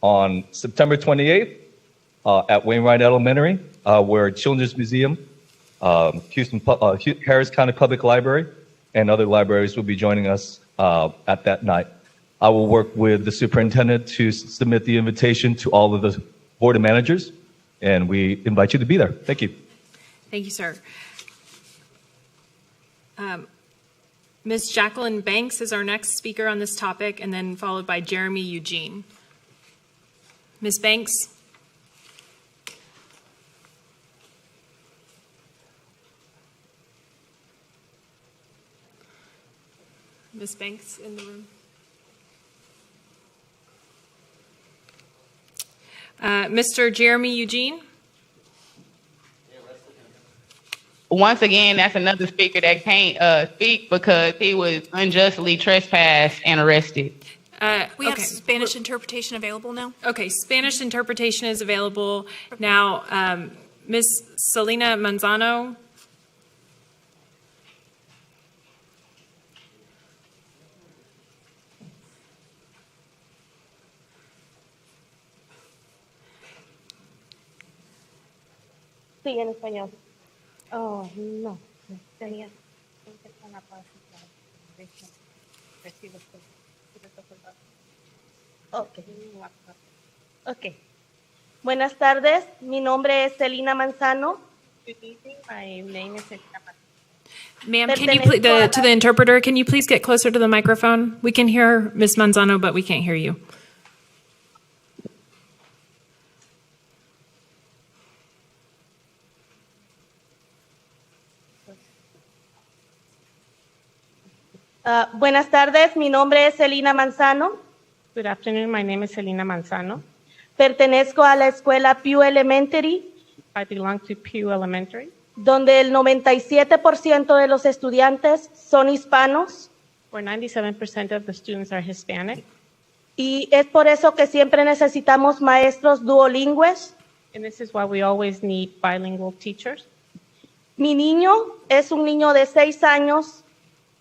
on September 28th at Wainwright Elementary, where Children's Museum, Harris County Public Library, and other libraries will be joining us at that night. I will work with the superintendent to submit the invitation to all of the board of managers, and we invite you to be there. Thank you. Thank you, sir. Ms. Jacqueline Banks is our next speaker on this topic, and then followed by Jeremy Eugene. Ms. Banks. Ms. Banks in the room. Mr. Jeremy Eugene. Once again, that's another speaker that can't speak because he was unjustly trespassed and arrested. We have Spanish interpretation available now. Okay, Spanish interpretation is available now. Ms. Selena Manzano. Sí, en español. Oh, no. Tenía. Okay. Okay. Buenas tardes. Mi nombre es Selena Manzano. My name is Selena Manzano. Ma'am, can you please, to the interpreter, can you please get closer to the microphone? We can hear Ms. Manzano, but we can't hear you. Buenas tardes, mi nombre es Selena Manzano. Good afternoon, my name is Selena Manzano. Pertenezco a la escuela KHOU Elementary, I belong to KHOU Elementary, donde el 97% de los estudiantes son hispanos. where 97% of the students are Hispanic. Y es por eso que siempre necesitamos maestros duolingües. And this is why we always need bilingual teachers. Mi niño es un niño de 6 años,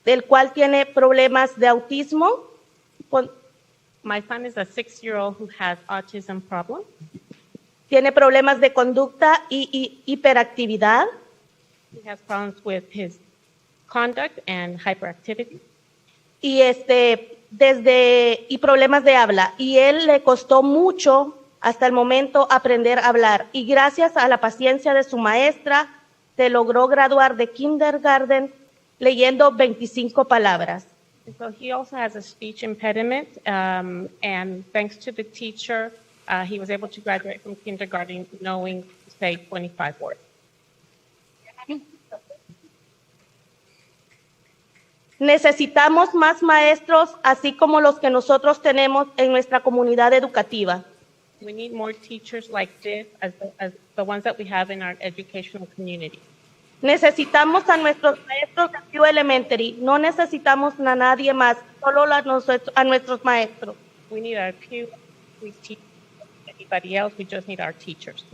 del cual tiene problemas de autismo. My son is a 6-year-old who has autism problem. Tiene problemas de conducta y hiperactividad. He has problems with his conduct and hyperactivity. Y problemas de habla. Y él le costó mucho hasta el momento aprender a hablar. Y gracias a la paciencia de su maestra, se logró graduar de kindergarten leyendo 25 palabras. So he also has a speech impediment, and thanks to the teacher, he was able to graduate from kindergarten knowing to say 25 words. Necesitamos más maestros, así como los que nosotros tenemos en nuestra comunidad educativa. We need more teachers like this as the ones that we have in our educational community. Necesitamos a nuestros maestros de KHOU Elementary, no necesitamos a nadie más, solo a nuestros maestros. We need our KHOU, we teach anybody else, we just need our teachers.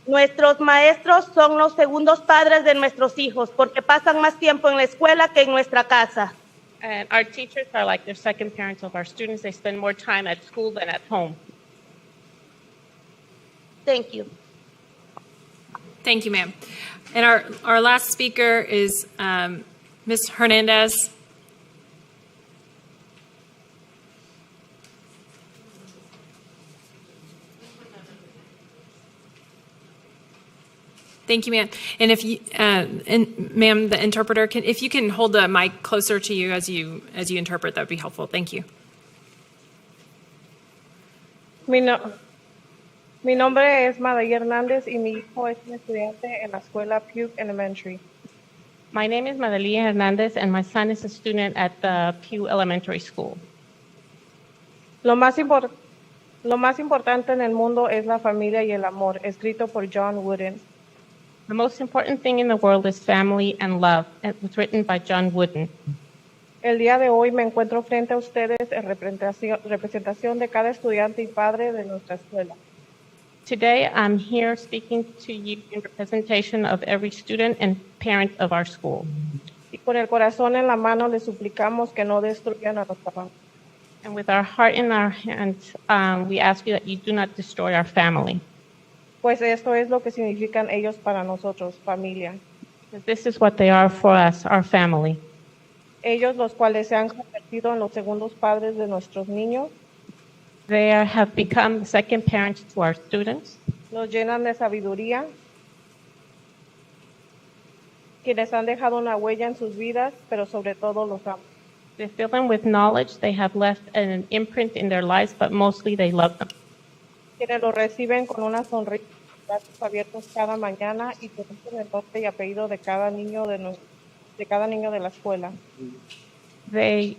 Nuestros maestros son los segundos padres de nuestros hijos, porque pasan más tiempo en la escuela que en nuestra casa. And our teachers are like the second parents of our students. They spend more time at school than at home. Thank you. Thank you, ma'am. And our last speaker is Ms. Hernandez. Thank you, ma'am. And if you, ma'am, the interpreter, if you can hold the mic closer to you as you interpret, that would be helpful. Thank you. Mi nombre es Madalia Hernández y mi hijo es un estudiante en la escuela KHOU Elementary. My name is Madalia Hernández and my son is a student at the KHOU Elementary School. Lo más importante en el mundo es la familia y el amor, escrito por John Wooden. The most important thing in the world is family and love. It was written by John Wooden. El día de hoy me encuentro frente a ustedes en representación de cada estudiante y padre de nuestra escuela. Today, I'm here speaking to you in representation of every student and parent of our school. Y con el corazón en la mano le suplicamos que no destruyan a los papás. And with our heart in our hands, we ask you that you do not destroy our family. Pues esto es lo que significan ellos para nosotros, familia. Because this is what they are for us, our family. Ellos, los cuales se han convertido en los segundos padres de nuestros niños, They have become second parents to our students. nos llenan de sabiduría, quienes han dejado una huella en sus vidas, pero sobre todo los aman. They fill them with knowledge. They have left an imprint in their lives, but mostly they love them. Quienes los reciben con una sonrisa, brazos abiertos cada mañana y conocen el nombre y apellido de cada niño de la escuela. They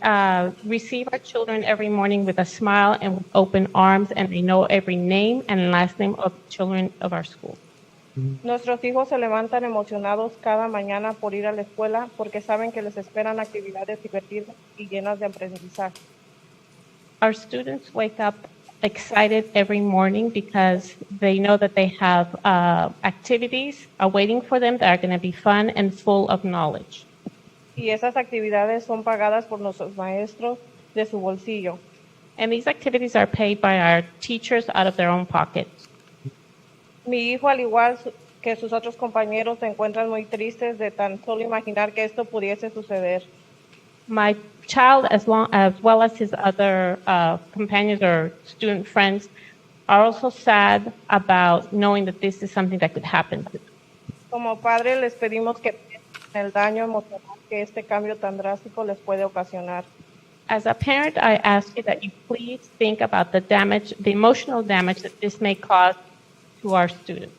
receive our children every morning with a smile and with open arms, and they know every name and last name of the children of our school. Nuestros hijos se levantan emocionados cada mañana por ir a la escuela porque saben que les esperan actividades divertidas y llenas de aprendizaje. Our students wake up excited every morning because they know that they have activities awaiting for them that are going to be fun and full of knowledge. Y esas actividades son pagadas por nuestros maestros de su bolsillo. And these activities are paid by our teachers out of their own pockets. Mi hijo, al igual que sus otros compañeros, se encuentran muy tristes de tan solo imaginar que esto pudiese suceder. My child, as well as his other companions or student friends, are also sad about knowing that this is something that could happen. Como padre, les pedimos que piensen en el daño emocional que este cambio tan drástico les puede ocasionar. As a parent, I ask you that you please think about the damage, the emotional damage that this may cause to our students.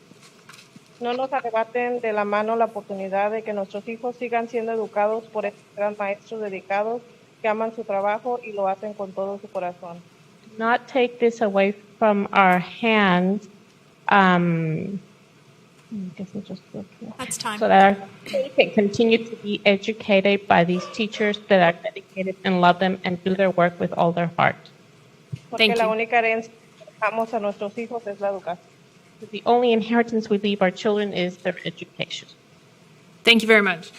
No nos arrebaten de la mano la oportunidad de que nuestros hijos sigan siendo educados por estos gran maestros dedicados que aman su trabajo y lo hacen con todo su corazón. Do not take this away from our hands. That's time. So that our kids can continue to be educated by these teachers that are dedicated and love them and do their work with all their heart. Porque la única herencia que dejamos a nuestros hijos es la educación. The only inheritance we leave our children is their education. Thank you very much.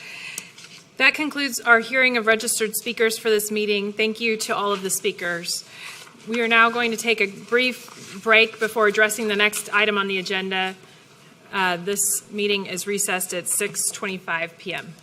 That concludes our hearing of registered speakers for this meeting. Thank you to all of the speakers. We are now going to take a brief break before addressing the next item on the agenda. This meeting is recessed at 6:25 p.m.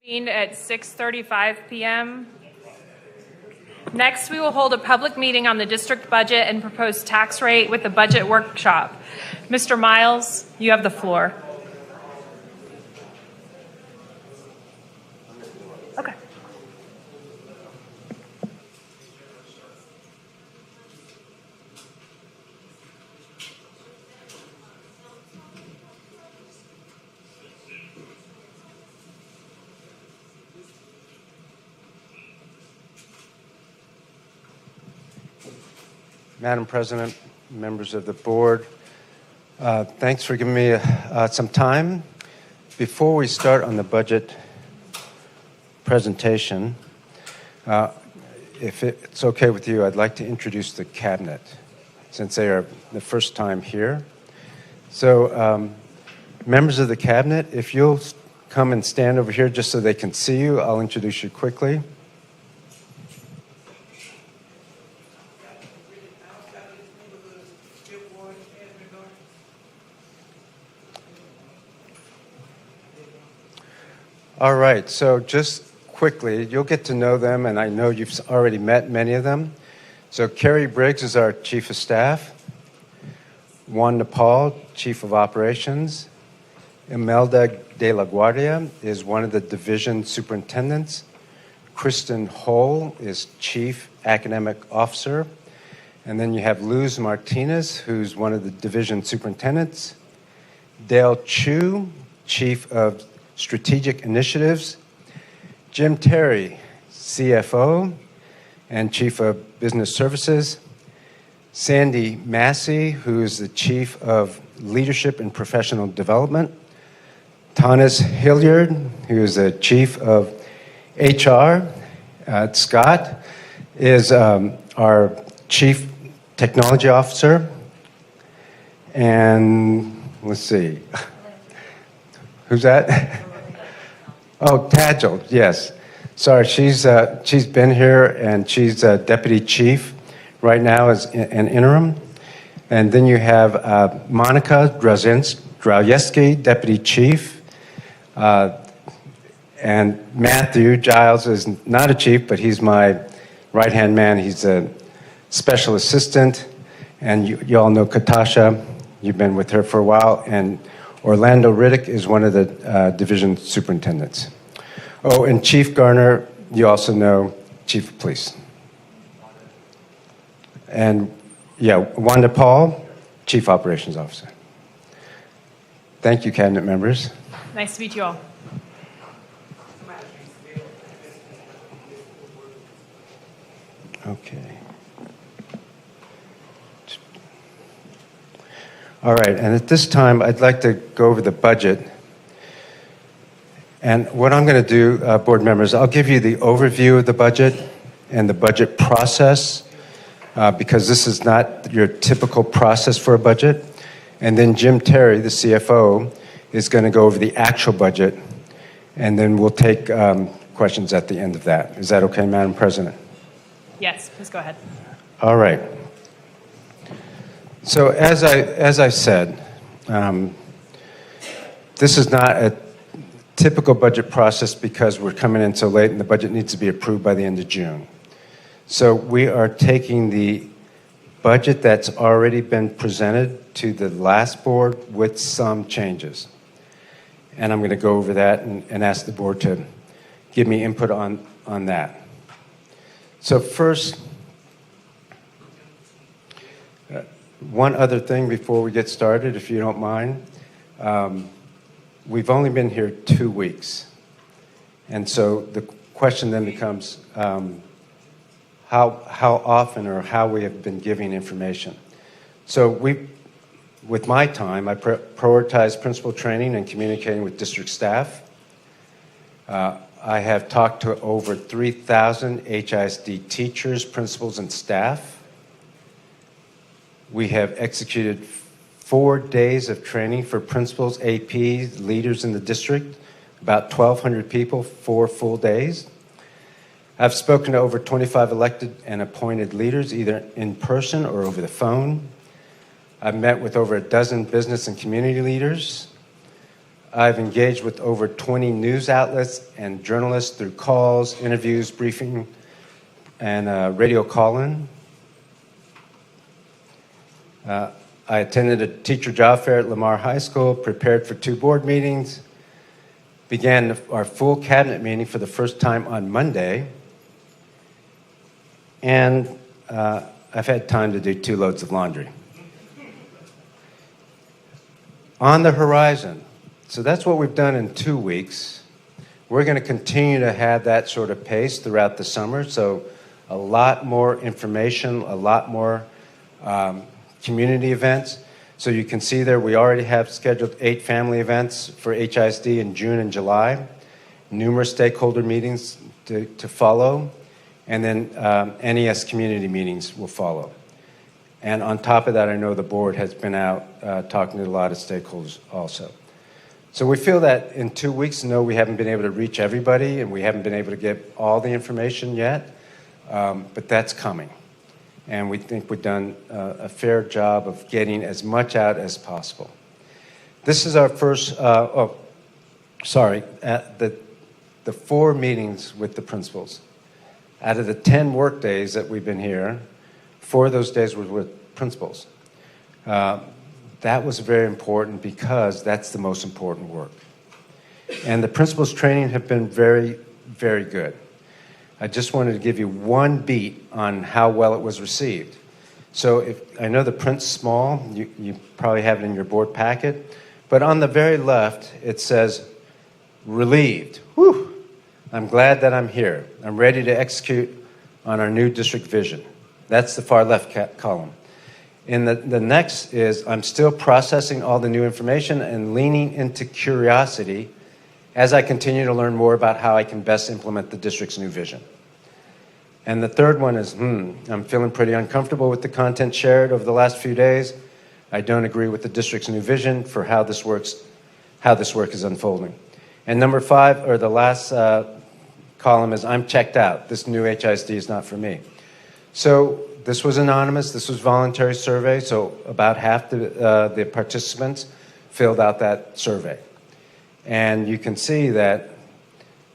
Convened at 6:35 p.m. Next, we will hold a public meeting on the district budget and proposed tax rate with the budget workshop. Mr. Miles, you have the floor. Okay. Madam President, members of the board, thanks for giving me some time. Before we start on the budget presentation, if it's okay with you, I'd like to introduce the cabinet since they are the first time here. So, members of the cabinet, if you'll come and stand over here just so they can see you, I'll introduce you quickly. All right, so just quickly, you'll get to know them, and I know you've already met many of them. So Carrie Briggs is our Chief of Staff. Juan Nepal, Chief of Operations. Imelda de la Guardia is one of the division superintendents. Kristen Hole is Chief Academic Officer. And then you have Luz Martinez, who's one of the division superintendents. Dale Chu, Chief of Strategic Initiatives. Jim Terry, CFO and Chief of Business Services. Sandy Massey, who is the Chief of Leadership and Professional Development. Tanis Hilliard, who is the Chief of HR. Scott is our Chief Technology Officer. And let's see, who's that? Oh, Tadjil, yes. Sorry, she's been here and she's Deputy Chief right now as an interim. And then you have Monica Drajewski, Deputy Chief. And Matthew Giles is not a chief, but he's my right-hand man. He's a special assistant. And you all know Katasha. You've been with her for a while. And Orlando Riddick is one of the division superintendents. Oh, and Chief Garner, you also know, Chief of Police. And yeah, Wanda Paul, Chief Operations Officer. Thank you, cabinet members. Nice to meet you all. Okay. All right, and at this time, I'd like to go over the budget. And what I'm going to do, board members, I'll give you the overview of the budget and the budget process, because this is not your typical process for a budget. And then Jim Terry, the CFO, is going to go over the actual budget, and then we'll take questions at the end of that. Is that okay, Madam President? Yes, please go ahead. All right. So as I said, this is not a typical budget process because we're coming in so late and the budget needs to be approved by the end of June. So we are taking the budget that's already been presented to the last board with some changes. And I'm going to go over that and ask the board to give me input on that. So first, one other thing before we get started, if you don't mind. We've only been here 2 weeks. And so the question then becomes how often or how we have been giving information. So with my time, I prioritize principal training and communicating with district staff. I have talked to over 3,000 HISD teachers, principals, and staff. We have executed 4 days of training for principals, APs, leaders in the district, about 1,200 people, 4 full days. I've spoken to over 25 elected and appointed leaders, either in person or over the phone. I've met with over a dozen business and community leaders. I've engaged with over 20 news outlets and journalists through calls, interviews, briefing, and radio call-in. I attended a teacher job fair at Lamar High School, prepared for 2 board meetings, began our full cabinet meeting for the first time on Monday, and I've had time to do 2 loads of laundry. On the horizon, so that's what we've done in 2 weeks. We're going to continue to have that sort of pace throughout the summer, so a lot more information, a lot more community events. So you can see there we already have scheduled 8 family events for HISD in June and July, numerous stakeholder meetings to follow, and then NES community meetings will follow. And on top of that, I know the board has been out talking to a lot of stakeholders also. So we feel that in 2 weeks, no, we haven't been able to reach everybody and we haven't been able to get all the information yet, but that's coming. And we think we've done a fair job of getting as much out as possible. This is our first, the 4 meetings with the principals. Out of the 10 work days that we've been here, 4 of those days were with principals. That was very important because that's the most important work. And the principals' training have been very, very good. I just wanted to give you one beat on how well it was received. So I know the print's small, you probably have it in your board packet, but on the very left, it says, relieved. Whew! I'm glad that I'm here. I'm ready to execute on our new district vision. That's the far left column. And the next is, I'm still processing all the new information and leaning into curiosity as I continue to learn more about how I can best implement the district's new vision. And the third one is, I'm feeling pretty uncomfortable with the content shared over the last few days. I don't agree with the district's new vision for how this work is unfolding. And number 5, or the last column, is I'm checked out. This new HISD is not for me. So this was anonymous. This was voluntary survey. So about half the participants filled out that survey. And you can see that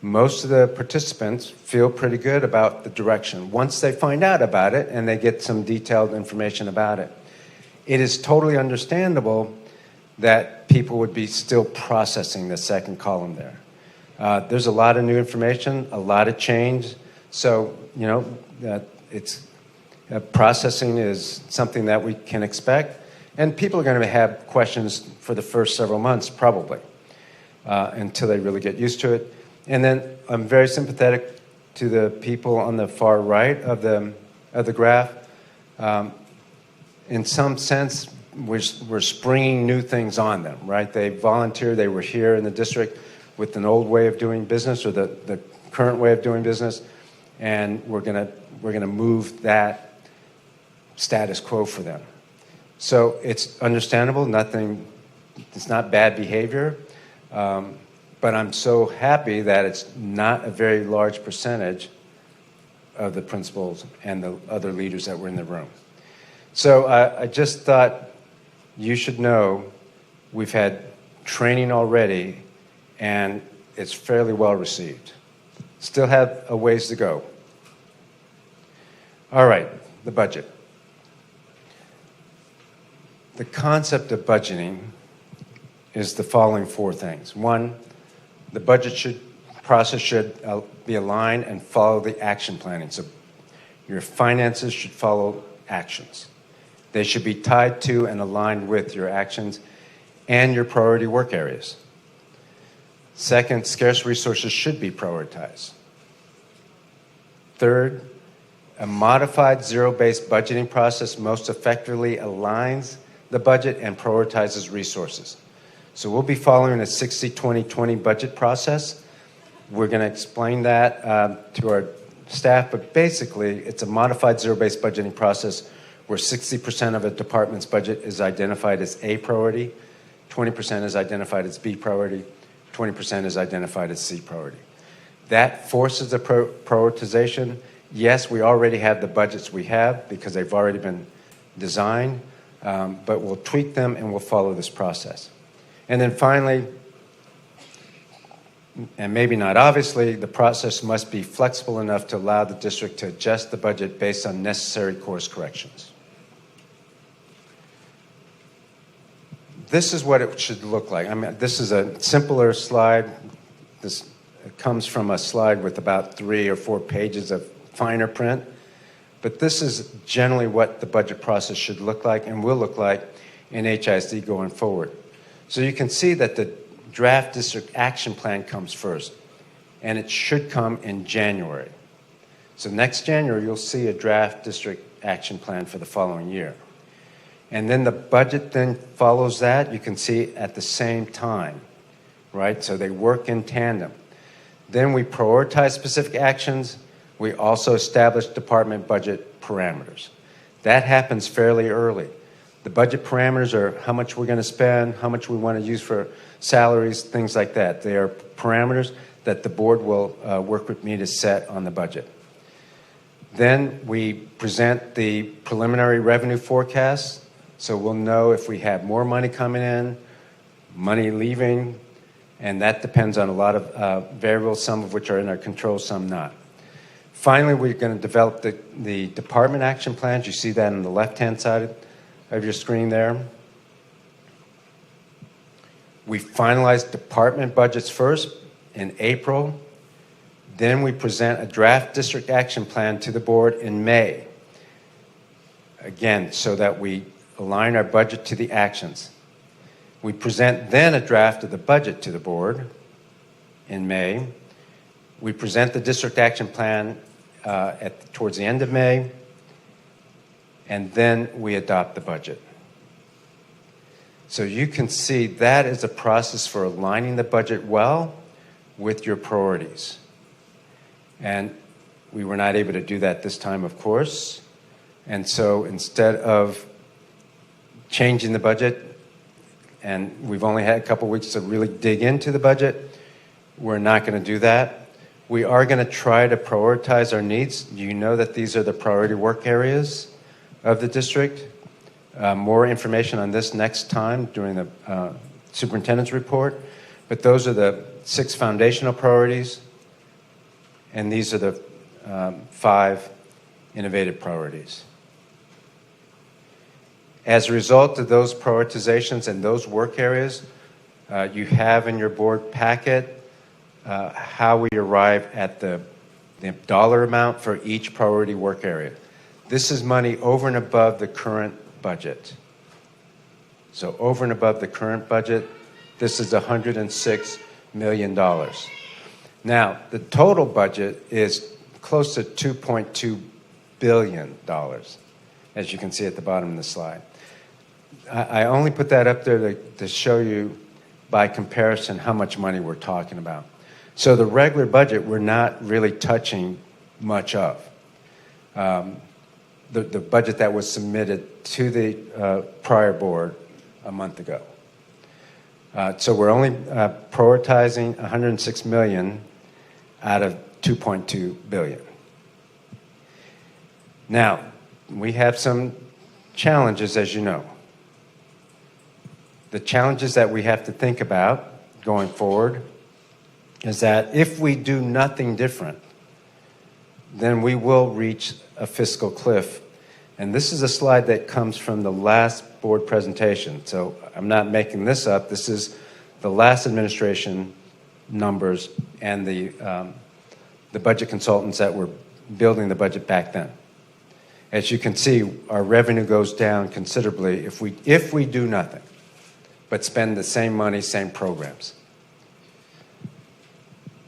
most of the participants feel pretty good about the direction once they find out about it and they get some detailed information about it. It is totally understandable that people would be still processing the second column there. There's a lot of new information, a lot of change. So, processing is something that we can expect. And people are going to have questions for the first several months, probably, until they really get used to it. And then I'm very sympathetic to the people on the far right of the graph. In some sense, we're springing new things on them, right? They volunteered, they were here in the district with an old way of doing business or the current way of doing business, and we're gonna move that status quo for them. So it's understandable, it's not bad behavior, but I'm so happy that it's not a very large percentage of the principals and the other leaders that were in the room. So I just thought you should know we've had training already and it's fairly well received. Still have a ways to go. All right, the budget. The concept of budgeting is the following 4 things. 1, the budget process should be aligned and follow the action planning. So your finances should follow actions. They should be tied to and aligned with your actions and your priority work areas. 2nd, scarce resources should be prioritized. 3rd, a modified zero-based budgeting process most effectively aligns the budget and prioritizes resources. So we'll be following a 60-20-20 budget process. We're going to explain that to our staff, but basically it's a modified zero-based budgeting process where 60% of a department's budget is identified as A priority, 20% is identified as B priority, 20% is identified as C priority. That forces a prioritization. Yes, we already have the budgets we have because they've already been designed, but we'll tweak them and we'll follow this process. And then finally, and maybe not obviously, the process must be flexible enough to allow the district to adjust the budget based on necessary course corrections. This is what it should look like. I mean, this is a simpler slide. This comes from a slide with about 3 or 4 pages of finer print. But this is generally what the budget process should look like and will look like in HISD going forward. So you can see that the draft district action plan comes first, and it should come in January. So next January, you'll see a draft district action plan for the following year. And then the budget then follows that, you can see at the same time, right? So they work in tandem. Then we prioritize specific actions. We also establish department budget parameters. That happens fairly early. The budget parameters are how much we're going to spend, how much we want to use for salaries, things like that. They are parameters that the board will work with me to set on the budget. Then we present the preliminary revenue forecast, so we'll know if we have more money coming in, money leaving, and that depends on a lot of variables, some of which are in our control, some not. Finally, we're going to develop the department action plans. You see that on the left-hand side of your screen there. We finalize department budgets first in April. Then we present a draft district action plan to the board in May. Again, so that we align our budget to the actions. We present then a draft of the budget to the board in May. We present the district action plan towards the end of May, and then we adopt the budget. So you can see that is a process for aligning the budget well with your priorities. And we were not able to do that this time, of course. And so instead of changing the budget, and we've only had a couple weeks to really dig into the budget, we're not going to do that. We are going to try to prioritize our needs. You know that these are the priority work areas of the district. More information on this next time during the superintendent's report. But those are the 6 foundational priorities, and these are the 5 innovative priorities. As a result of those prioritizations and those work areas, you have in your board packet how we arrive at the dollar amount for each priority work area. This is money over and above the current budget. So over and above the current budget, this is $106 million. Now, the total budget is close to $2.2 billion, as you can see at the bottom of the slide. I only put that up there to show you by comparison how much money we're talking about. So the regular budget, we're not really touching much of. The budget that was submitted to the prior board a month ago. So we're only prioritizing $106 million out of $2.2 billion. Now, we have some challenges, as you know. The challenges that we have to think about going forward is that if we do nothing different, then we will reach a fiscal cliff. And this is a slide that comes from the last board presentation. So I'm not making this up. This is the last administration numbers and the budget consultants that were building the budget back then. As you can see, our revenue goes down considerably if we do nothing, but spend the same money, same programs.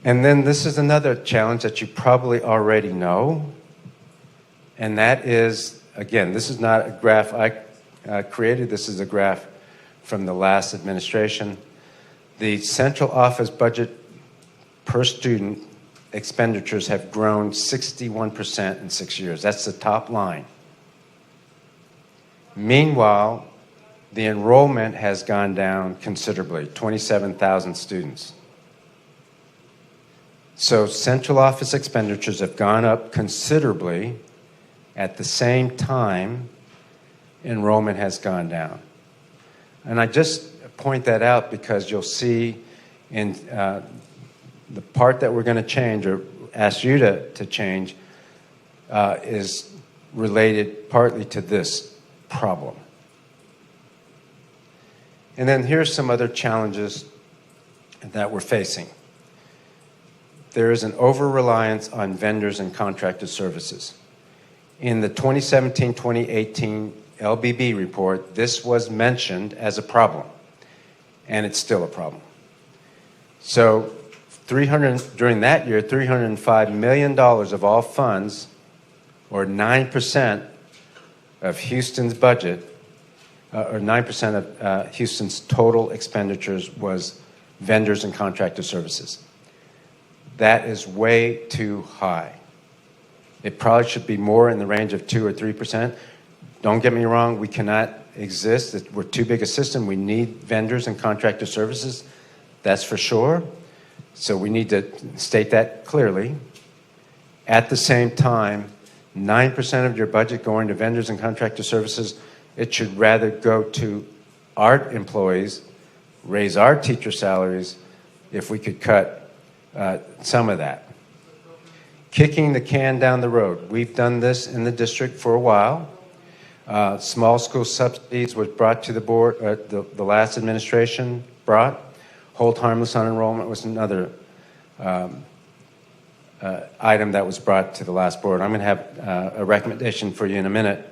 And then this is another challenge that you probably already know, and that is, again, this is not a graph I created. This is a graph from the last administration. The central office budget per student expenditures have grown 61% in 6 years. That's the top line. Meanwhile, the enrollment has gone down considerably, 27,000 students. So central office expenditures have gone up considerably. At the same time, enrollment has gone down. And I just point that out because you'll see in The part that we're going to change or ask you to change is related partly to this problem. And then here's some other challenges that we're facing. There is an over-reliance on vendors and contracted services. In the 2017-2018 LBB report, this was mentioned as a problem, and it's still a problem. So during that year, $305 million of all funds, or 9% of Houston's budget, or 9% of Houston's total expenditures was vendors and contractor services. That is way too high. It probably should be more in the range of 2 or 3%. Don't get me wrong, we cannot exist. We're too big a system. We need vendors and contractor services, that's for sure. So we need to state that clearly. At the same time, 9% of your budget going to vendors and contractor services, it should rather go to our employees, raise our teacher salaries, if we could cut some of that. Kicking the can down the road. We've done this in the district for a while. Small school subsidies was brought to the board, the last administration brought. Hold harmless on enrollment was another item that was brought to the last board. I'm going to have a recommendation for you in a minute.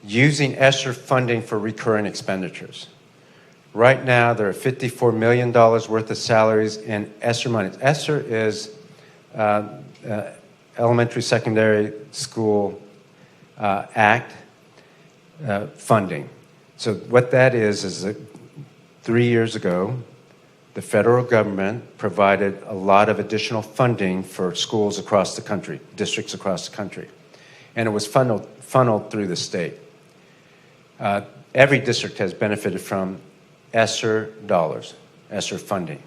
Using ESSER funding for recurring expenditures. Right now, there are $54 million worth of salaries in ESSER money. ESSER is Elementary Secondary School Act funding. So what that is that 3 years ago, the federal government provided a lot of additional funding for schools across the country, districts across the country. And it was funneled through the state. Every district has benefited from ESSER dollars, ESSER funding.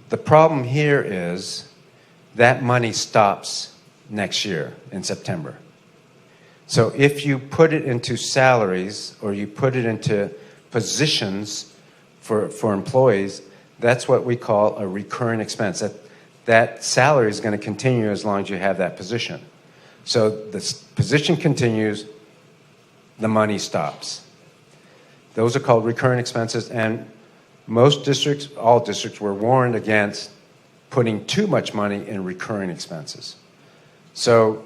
The problem here is that money stops next year in September. So if you put it into salaries or you put it into positions for employees, that's what we call a recurring expense. That salary is going to continue as long as you have that position. So the position continues, the money stops. Those are called recurring expenses, and most districts, all districts, were warned against putting too much money in recurring expenses. So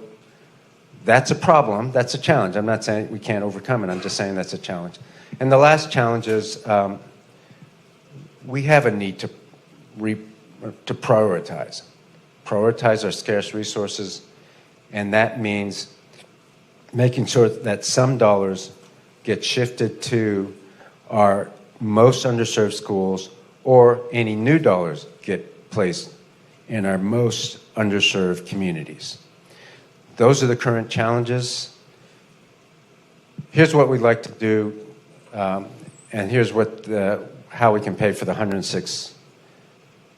that's a problem, that's a challenge. I'm not saying we can't overcome it, I'm just saying that's a challenge. And the last challenge is we have a need to prioritize our scarce resources, and that means making sure that some dollars get shifted to our most underserved schools, or any new dollars get placed in our most underserved communities. Those are the current challenges. Here's what we'd like to do, and here's how we can pay for the $106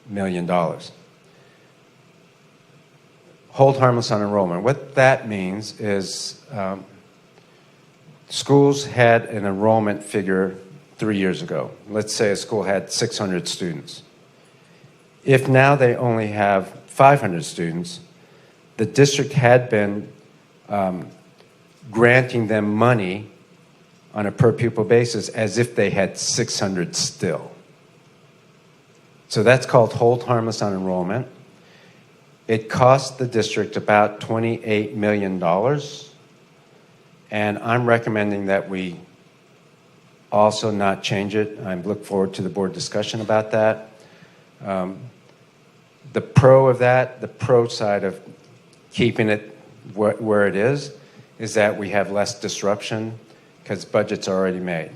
million. Hold harmless on enrollment. What that means is schools had an enrollment figure 3 years ago. Let's say a school had 600 students. If now they only have 500 students, the district had been granting them money on a per pupil basis as if they had 600 still. So that's called hold harmless on enrollment. It cost the district about $28 million, and I'm recommending that we also not change it. I look forward to the board discussion about that. The pro side of keeping it where it is that we have less disruption because budgets are already made.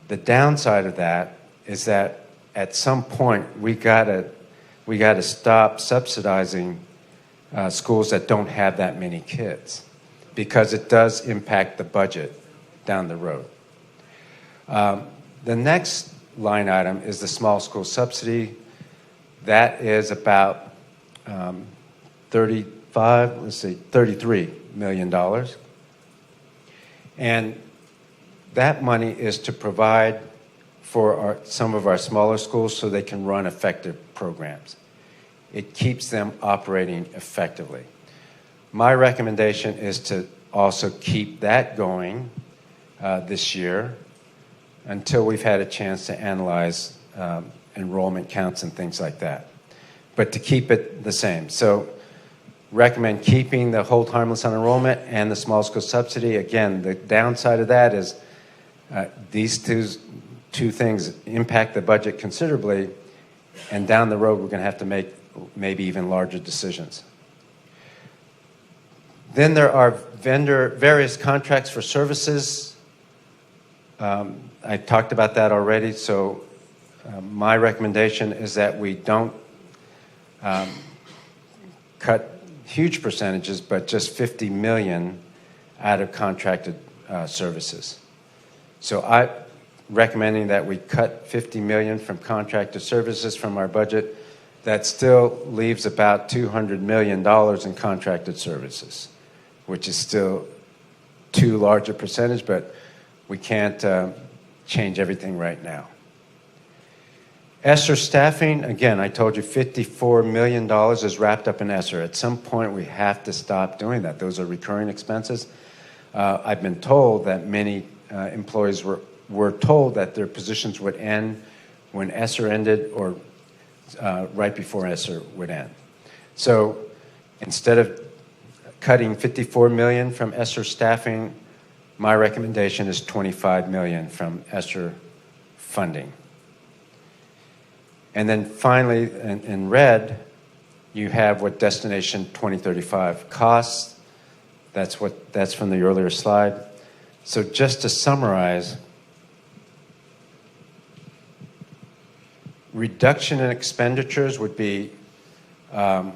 The downside of that is that at some point we gotta stop subsidizing schools that don't have that many kids, because it does impact the budget down the road. The next line item is the small school subsidy. That is about $33 million. And that money is to provide for some of our smaller schools so they can run effective programs. It keeps them operating effectively. My recommendation is to also keep that going this year until we've had a chance to analyze enrollment counts and things like that, but to keep it the same. So recommend keeping the hold harmless on enrollment and the small school subsidy. Again, the downside of that is these two things impact the budget considerably, and down the road we're going to have to make maybe even larger decisions. Then there are various contracts for services. I talked about that already, so my recommendation is that we don't cut huge percentages, but just $50 million out of contracted services. So I'm recommending that we cut $50 million from contracted services from our budget. That still leaves about $200 million in contracted services, which is still too large a percentage, but we can't change everything right now. ESSER staffing, again, I told you $54 million is wrapped up in ESSER. At some point, we have to stop doing that. Those are recurring expenses. I've been told that many employees were told that their positions would end when ESSER ended or right before ESSER would end. So instead of cutting $54 million from ESSER staffing, my recommendation is $25 million from ESSER funding. And then finally, in red, you have what Destination 2035 costs. That's from the earlier slide. So just to summarize, reduction in expenditures would be the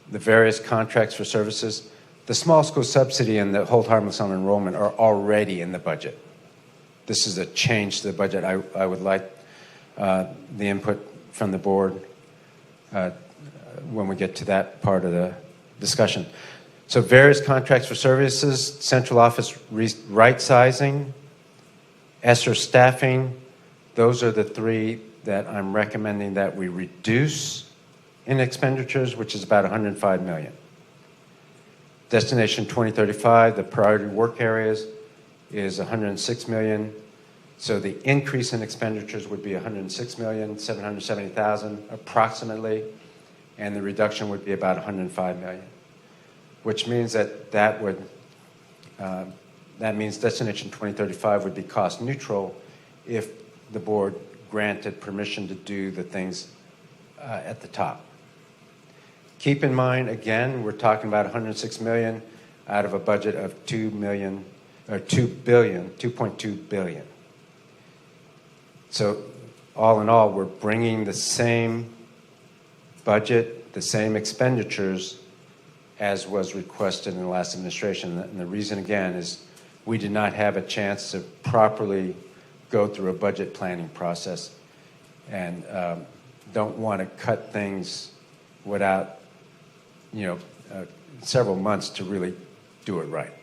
various contracts for services. The small school subsidy and the hold harmless on enrollment are already in the budget. This is a change to the budget. I would like the input from the board when we get to that part of the discussion. So various contracts for services, central office right sizing, ESSER staffing, those are the three that I'm recommending that we reduce in expenditures, which is about $105 million. Destination 2035, the priority work areas, is $106 million. So the increase in expenditures would be $106,770,000 approximately, and the reduction would be about $105 million, which means that means Destination 2035 would be cost neutral if the board granted permission to do the things at the top. Keep in mind, again, we're talking about $106 million out of a budget of $2.2 billion. So all in all, we're bringing the same budget, the same expenditures as was requested in the last administration. And the reason, again, is we did not have a chance to properly go through a budget planning process and don't want to cut things without, several months to really do it right.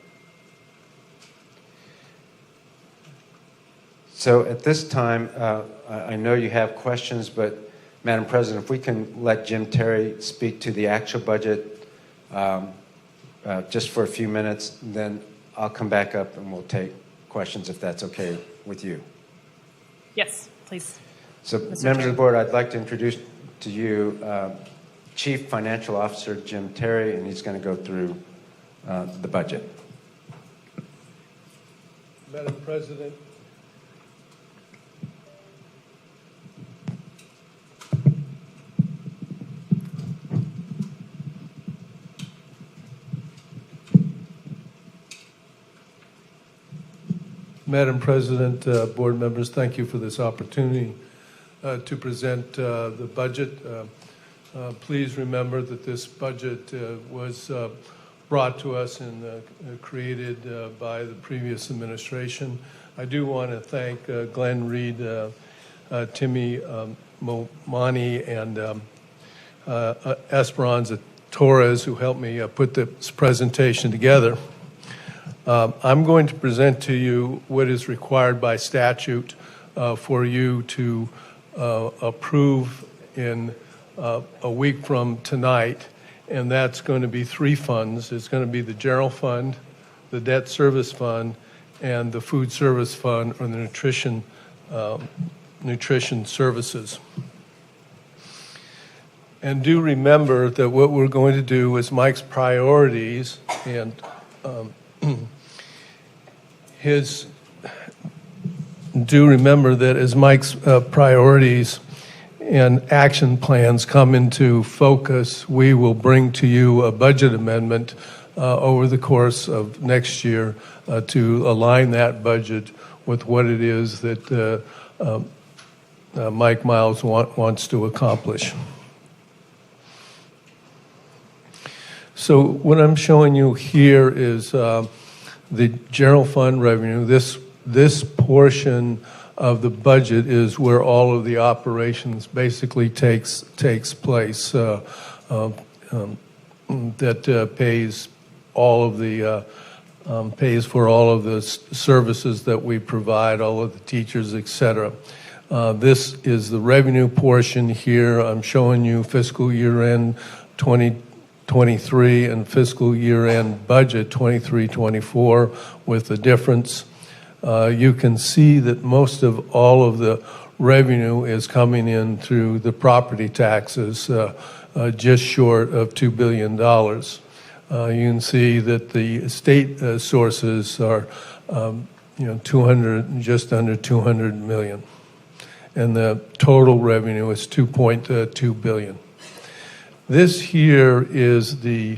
So at this time, I know you have questions, but Madam President, if we can let Jim Terry speak to the actual budget just for a few minutes, then I'll come back up and we'll take questions if that's okay with you. Yes, please. So members of the board, I'd like to introduce to you Chief Financial Officer Jim Terry, and he's going to go through the budget. Madam President, Madam President, board members, thank you for this opportunity to present the budget. Please remember that this budget was brought to us and created by the previous administration. I do want to thank Glenn Reed, Timmy Momani, and Esperanza Torres, who helped me put this presentation together. I'm going to present to you what is required by statute for you to approve in a week from tonight, and that's going to be three funds. It's going to be the general fund, the debt service fund, and the food service fund, or the nutrition services. And do remember that what we're going to do is Mike's priorities and do remember that as Mike's priorities and action plans come into focus, we will bring to you a budget amendment over the course of next year to align that budget with what it is that Mike Miles wants to accomplish. So what I'm showing you here is the general fund revenue. This portion of the budget is where all of the operations basically takes place. That pays all of the pays for all of the services that we provide, all of the teachers, etc. This is the revenue portion here. I'm showing you fiscal year end 2023 and fiscal year end budget 23-24 with the difference. You can see that most of all of the revenue is coming in through the property taxes, just short of $2 billion. You can see that the state sources are, just under 200 million, and the total revenue is 2.2 billion. This here is the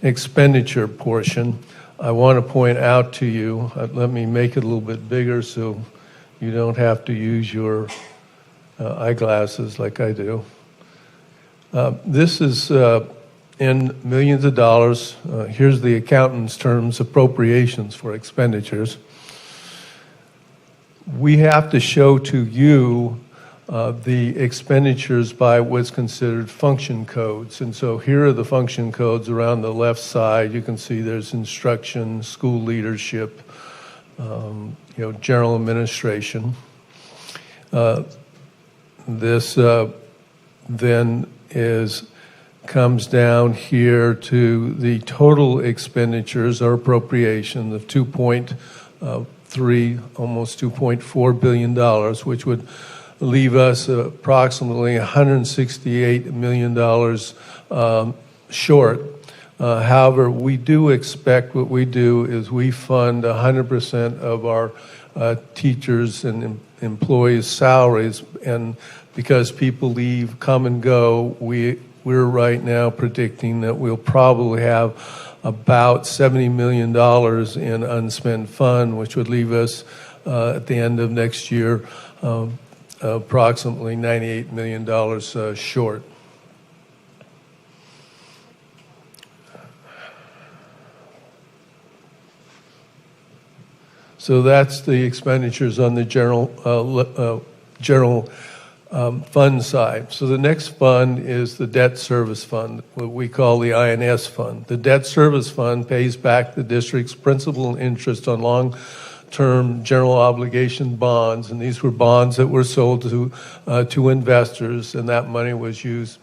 expenditure portion. I want to point out to you, let me make it a little bit bigger so you don't have to use your eyeglasses like I do. This is in millions of dollars. Here's the accountant's terms, appropriations for expenditures. We have to show to you the expenditures by what's considered function codes. And so here are the function codes around the left side. You can see there's instruction, school leadership, general administration. This then comes down here to the total expenditures or appropriation of 2.3, almost $2.4 billion, which would leave us approximately $168 million short. However, we do expect what we do is we fund 100% of our teachers and employees' salaries, and because people leave, come and go, we're right now predicting that we'll probably have about $70 million in unspent fund, which would leave us at the end of next year approximately $98 million short. So that's the expenditures on the general fund side. So the next fund is the debt service fund, what we call the INS fund. The debt service fund pays back the district's principal and interest on long-term general obligation bonds, and these were bonds that were sold to investors, and that money was used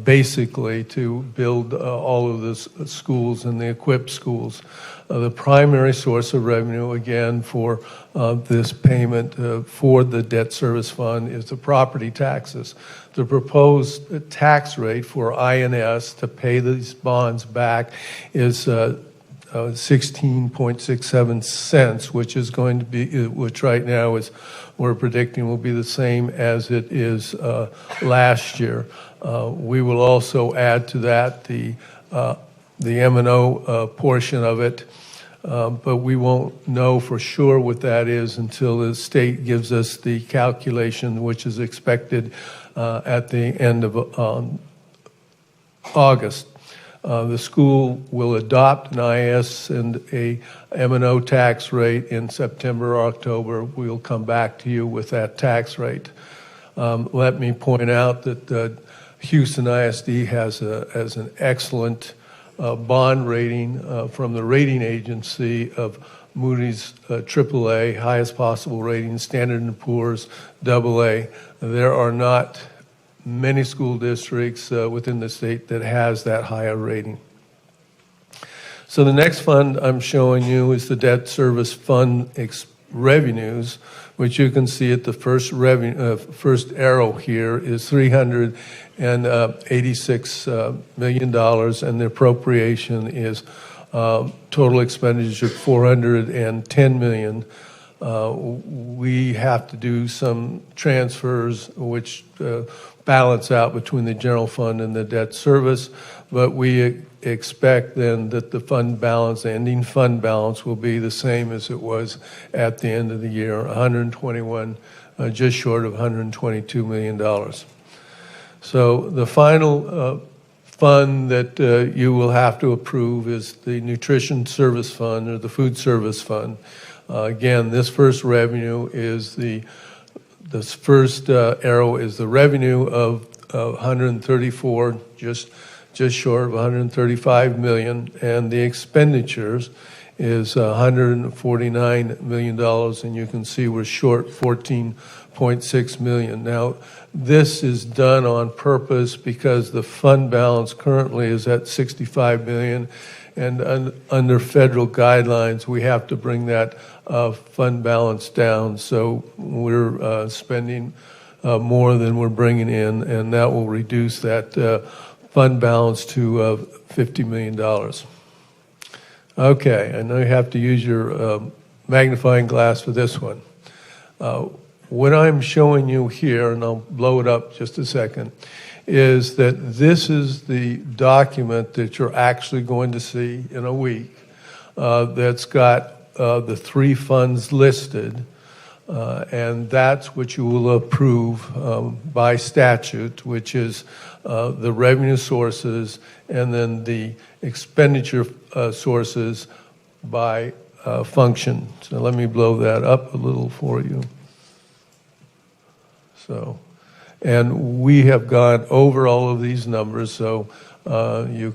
basically to build all of the schools and the equipped schools. The primary source of revenue, again, for this payment for the debt service fund is the property taxes. The proposed tax rate for INS to pay these bonds back is 16.67 cents, which is going to be, which right now is, we're predicting will be the same as it is last year. We will also add to that the M&O portion of it, but we won't know for sure what that is until the state gives us the calculation, which is expected at the end of August. The school will adopt an IS and a M&O tax rate in September or October. We'll come back to you with that tax rate. Let me point out that Houston ISD has an excellent bond rating from the rating agency of Moody's AAA, highest possible rating, Standard & Poor's AA. There are not many school districts within the state that has that higher rating. So the next fund I'm showing you is the debt service fund revenues, which you can see at the first arrow here is $386 million, and the appropriation is total expenditure $410 million. We have to do some transfers which balance out between the general fund and the debt service, but we expect then that the fund balance, the ending fund balance, will be the same as it was at the end of the year, 121, just short of $122 million. So the final fund that you will have to approve is the Nutrition Service Fund, or the Food Service Fund. Again, this first revenue is this first arrow is the revenue of 134, just short of 135 million, and the expenditures is $149 million, and you can see we're short 14.6 million. Now, this is done on purpose because the fund balance currently is at 65 million, and under federal guidelines, we have to bring that fund balance down. So we're spending more than we're bringing in, and that will reduce that fund balance to $50 million. Okay, I know you have to use your magnifying glass for this one. What I'm showing you here, and I'll blow it up just a second, is that this is the document that you're actually going to see in a week that's got the three funds listed, and that's what you will approve by statute, which is the revenue sources and then the expenditure sources by function. So let me blow that up a little for you. So, and we have gone over all of these numbers, so you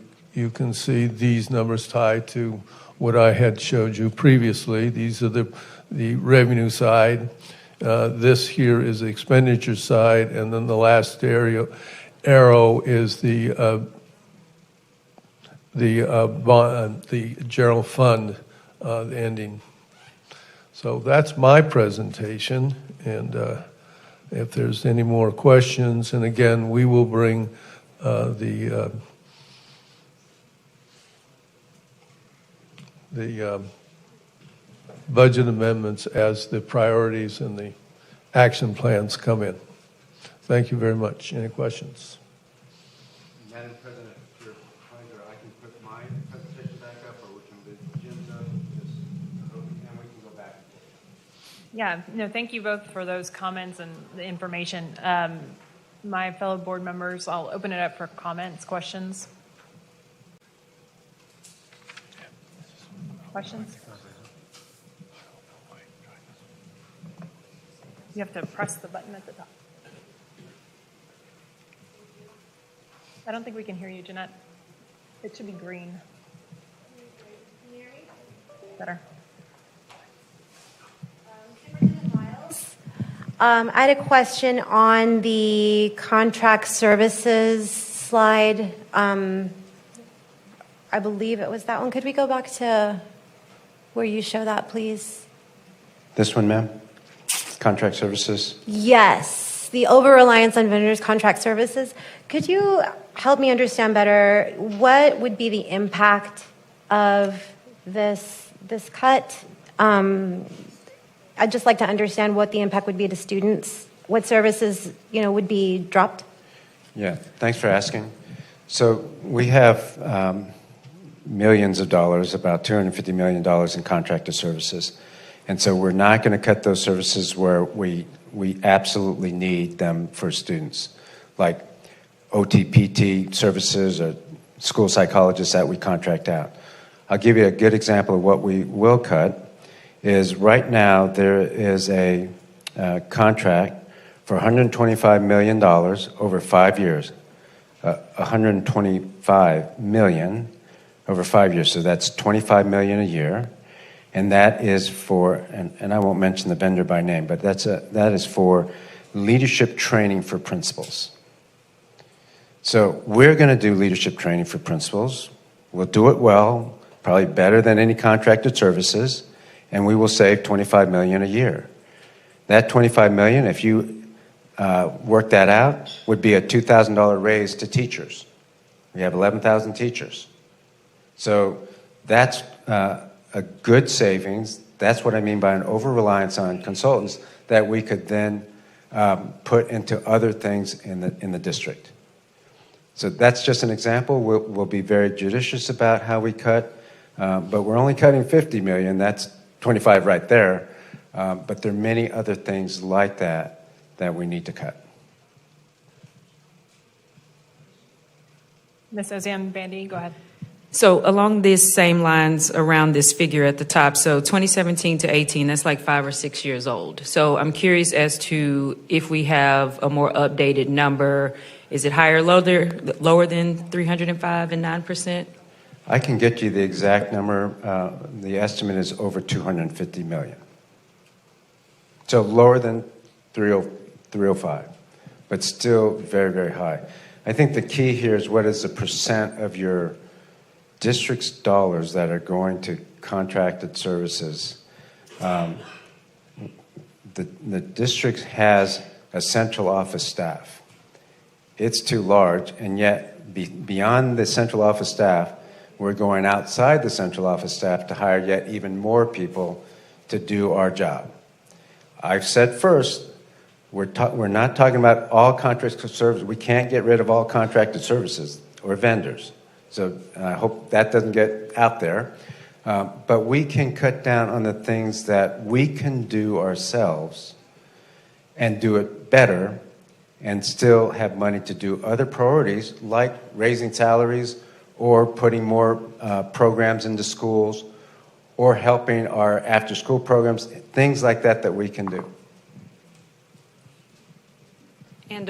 can see these numbers tied to what I had showed you previously. These are the revenue side. This here is the expenditure side, and then the last arrow is the general fund ending. So that's my presentation, and if there's any more questions, and again, we will bring the budget amendments as the priorities and the action plans come in. Thank you very much. Any questions? Madam President, if you're pleasure, I can put my presentation back up, or we can do Jim's up, and we can go back. Yeah, no, thank you both for those comments and the information. My fellow board members, I'll open it up for comments, questions. Questions? You have to press the button at the top. I don't think we can hear you, Jeanette. It should be green. Better. I had a question on the contract services slide. I believe it was that one. Could we go back to where you show that, please? This one, ma'am? Contract services? Yes, the over-reliance on vendors' contract services. Could you help me understand better what would be the impact of this cut? I'd just like to understand what the impact would be to students. What services, would be dropped? Yeah, thanks for asking. So we have millions of dollars, about $250 million in contracted services. And so we're not going to cut those services where we absolutely need them for students, like OT-PT services or school psychologists that we contract out. I'll give you a good example of what we will cut. Is right now there is a contract for $125 million over 5 years, $125 million over 5 years, so that's $25 million a year. And that is for, and I won't mention the vendor by name, but that is for leadership training for principals. So we're going to do leadership training for principals. We'll do it well, probably better than any contracted services, and we will save $25 million a year. That $25 million, if you work that out, would be a $2,000 raise to teachers. We have 11,000 teachers. So that's a good savings. That's what I mean by an over-reliance on consultants that we could then put into other things in the district. So that's just an example. We'll be very judicious about how we cut, but we're only cutting $50 million. That's 25 right there. But there are many other things like that we need to cut. Ms. Ozanne Bandy, go ahead. So along these same lines around this figure at the top, so 2017 to 18, that's like 5 or 6 years old. So I'm curious as to if we have a more updated number. Is it higher, lower than 305 and 9%? I can get you the exact number. The estimate is over 250 million. So lower than 305, but still very, very high. I think the key here is what is the percent of your district's dollars that are going to contracted services. The district has a central office staff. It's too large, and yet beyond the central office staff, we're going outside the central office staff to hire yet even more people to do our job. I've said first, we're not talking about all contracted services. We can't get rid of all contracted services or vendors. So I hope that doesn't get out there. But we can cut down on the things that we can do ourselves and do it better and still have money to do other priorities like raising salaries or putting more programs into schools or helping our after-school programs, things like that that we can do. And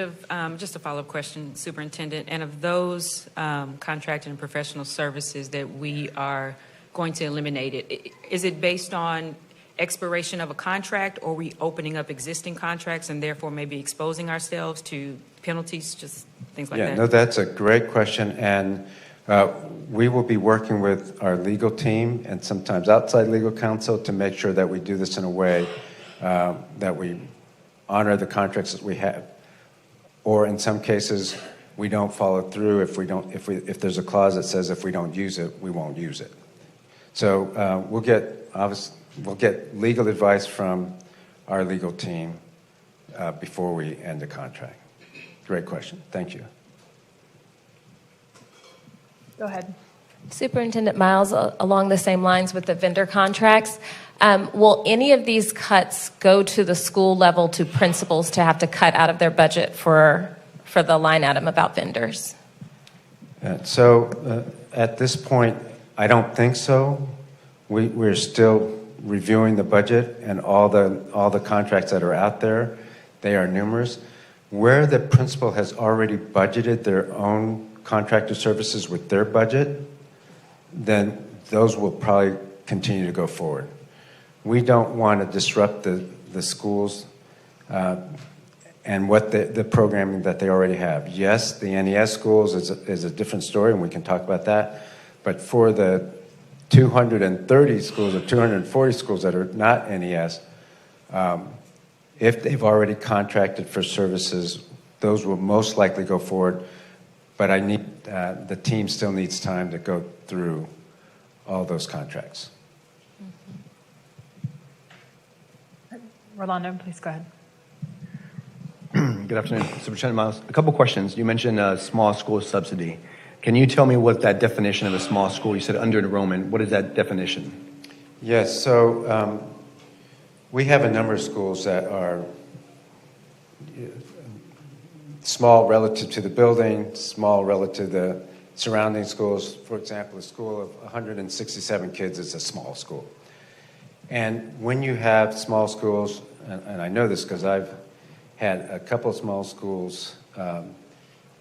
just a follow-up question, Superintendent, and of those contracted and professional services that we are going to eliminate, is it based on expiration of a contract, or are we opening up existing contracts and therefore maybe exposing ourselves to penalties, just things like that? Yeah, no, that's a great question, and we will be working with our legal team and sometimes outside legal counsel to make sure that we do this in a way that we honor the contracts that we have. Or in some cases, we don't follow through if there's a clause that says if we don't use it, we won't use it. So we'll get legal advice from our legal team before we end the contract. Great question. Thank you. Go ahead. Superintendent Miles, along the same lines with the vendor contracts, will any of these cuts go to the school level to principals to have to cut out of their budget for the line item about vendors? So at this point, I don't think so. We're still reviewing the budget and all the contracts that are out there. They are numerous. Where the principal has already budgeted their own contractor services with their budget, then those will probably continue to go forward. We don't want to disrupt the schools and what the programming that they already have. Yes, the NES schools is a different story, and we can talk about that. But for the 230 schools or 240 schools that are not NES, if they've already contracted for services, those will most likely go forward. But the team still needs time to go through all those contracts. Rolando, please go ahead. Good afternoon, Superintendent Miles. A couple questions. You mentioned a small school subsidy. Can you tell me what that definition of a small school? You said under enrollment. What is that definition? Yes. So we have a number of schools that are small relative to the building, small relative to the surrounding schools. For example, a school of 167 kids is a small school. And when you have small schools, and I know this because I've had a couple of small schools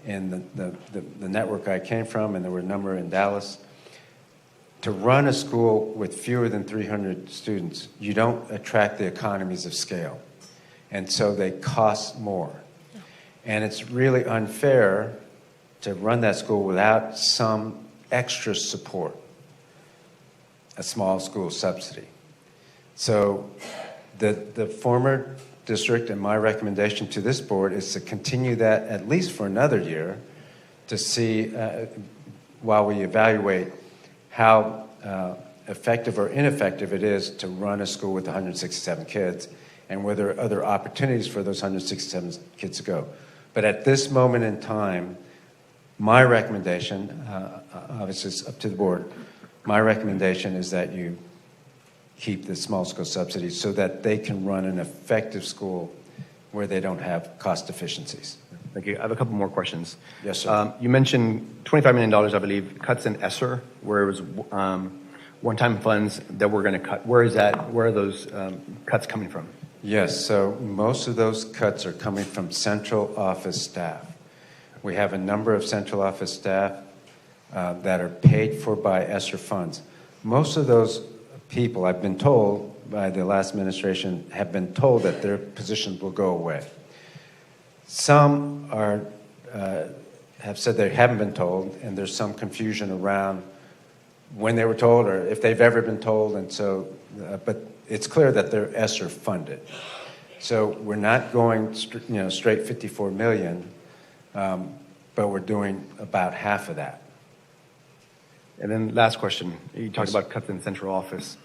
in the network I came from, and there were a number in Dallas. To run a school with fewer than 300 students, you don't attract the economies of scale. And so they cost more. And it's really unfair to run that school without some extra support, a small school subsidy. So the former district and my recommendation to this board is to continue that at least for another year to see, while we evaluate how effective or ineffective it is to run a school with 167 kids and whether there are other opportunities for those 167 kids to go. But at this moment in time, my recommendation, obviously it's up to the board, my recommendation is that you keep the small school subsidies so that they can run an effective school where they don't have cost deficiencies. Thank you. I have a couple more questions. Yes, sir. You mentioned $25 million, I believe, cuts in ESSER, where it was one-time funds that we're going to cut. Where is that? Where are those cuts coming from? Yes, so most of those cuts are coming from central office staff. We have a number of central office staff that are paid for by ESSER funds. Most of those people, I've been told by the last administration, have been told that their positions will go away. Some are, have said they haven't been told, and there's some confusion around when they were told or if they've ever been told, and so, but it's clear that they're ESSER funded. So we're not going straight 54 million, but we're doing about half of that. And then last question, you talked about cuts in central office.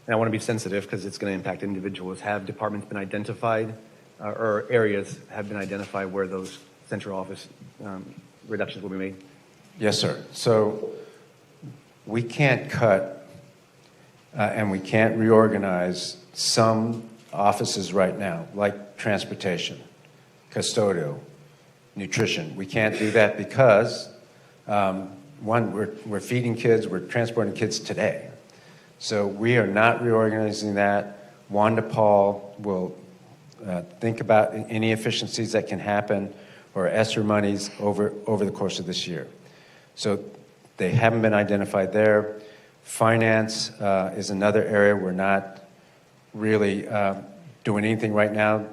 And I want to be sensitive because it's going to impact individuals. Have departments been identified or areas have been identified where those central office reductions will be made? Yes, sir. So we can't cut and we can't reorganize some offices right now, like transportation, custodial, nutrition. We can't do that because one, we're feeding kids, we're transporting kids today. So we are not reorganizing that. Wanda Paul will think about any efficiencies that can happen or ESSER monies over the course of this year. So they haven't been identified there. Finance is another area we're not really doing anything right now.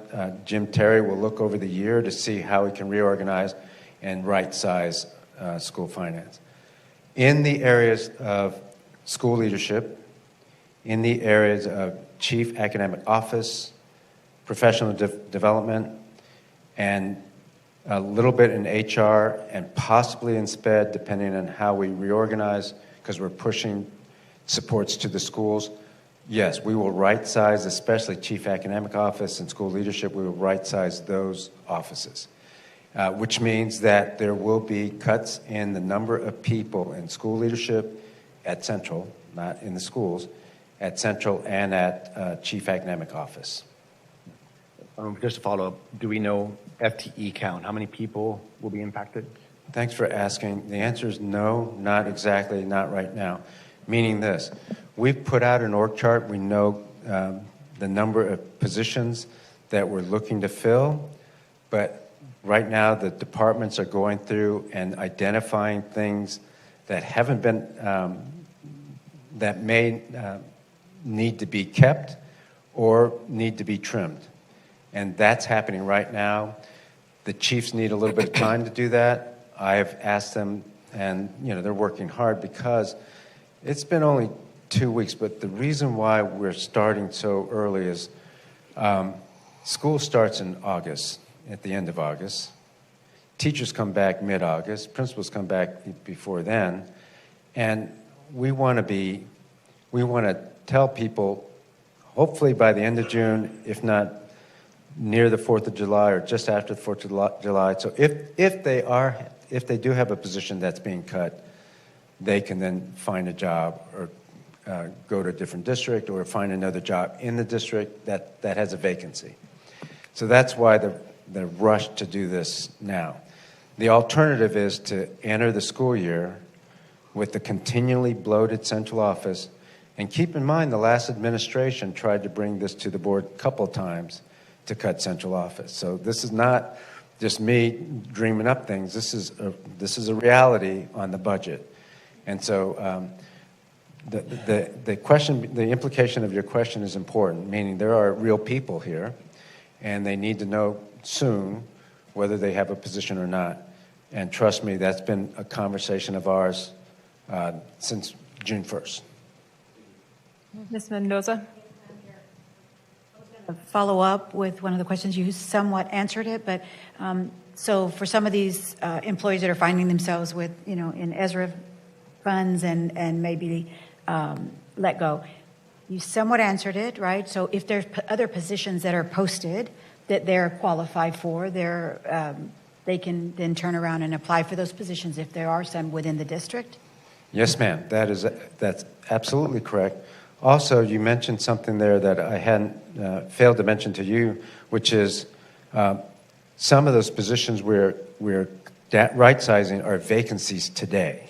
Jim Terry will look over the year to see how we can reorganize and right-size school finance. In the areas of school leadership, in the areas of chief academic office, professional development, and a little bit in HR and possibly in SPED, depending on how we reorganize, because we're pushing supports to the schools. Yes, we will right-size, especially chief academic office and school leadership, we will right-size those offices. Which means that there will be cuts in the number of people in school leadership at Central, not in the schools, at Central and at Chief Academic Office. Just to follow up, do we know FTE count? How many people will be impacted? Thanks for asking. The answer is no, not exactly, not right now. Meaning this, we've put out an org chart. We know the number of positions that we're looking to fill, but right now, the departments are going through and identifying things that haven't been, that may need to be kept or need to be trimmed. And that's happening right now. The chiefs need a little bit of time to do that. I've asked them, and they're working hard because it's been only 2 weeks, but the reason why we're starting so early is school starts in August. At the end of August. Teachers come back mid-August, principals come back before then, and we want to tell people, hopefully by the end of June, if not near the 4th of July or just after the 4th of July. So if they do have a position that's being cut, they can then find a job or go to a different district or find another job in the district that has a vacancy. So that's why the rush to do this now. The alternative is to enter the school year with the continually bloated central office, and keep in mind the last administration tried to bring this to the board a couple of times to cut central office. So this is not just me dreaming up things. This is a reality on the budget. And so The question, the implication of your question is important, meaning there are real people here, and they need to know soon whether they have a position or not. And trust me, that's been a conversation of ours since June 1st. Ms. Mendoza? Follow up with one of the questions. You somewhat answered it, but so for some of these employees that are finding themselves with, in ESRA funds and maybe let go, you somewhat answered it, right? So if there's other positions that are posted that they're qualified for, they can then turn around and apply for those positions if there are some within the district? Yes, ma'am. That's absolutely correct. Also, you mentioned something there that I hadn't failed to mention to you, which is some of those positions we're right-sizing are vacancies today.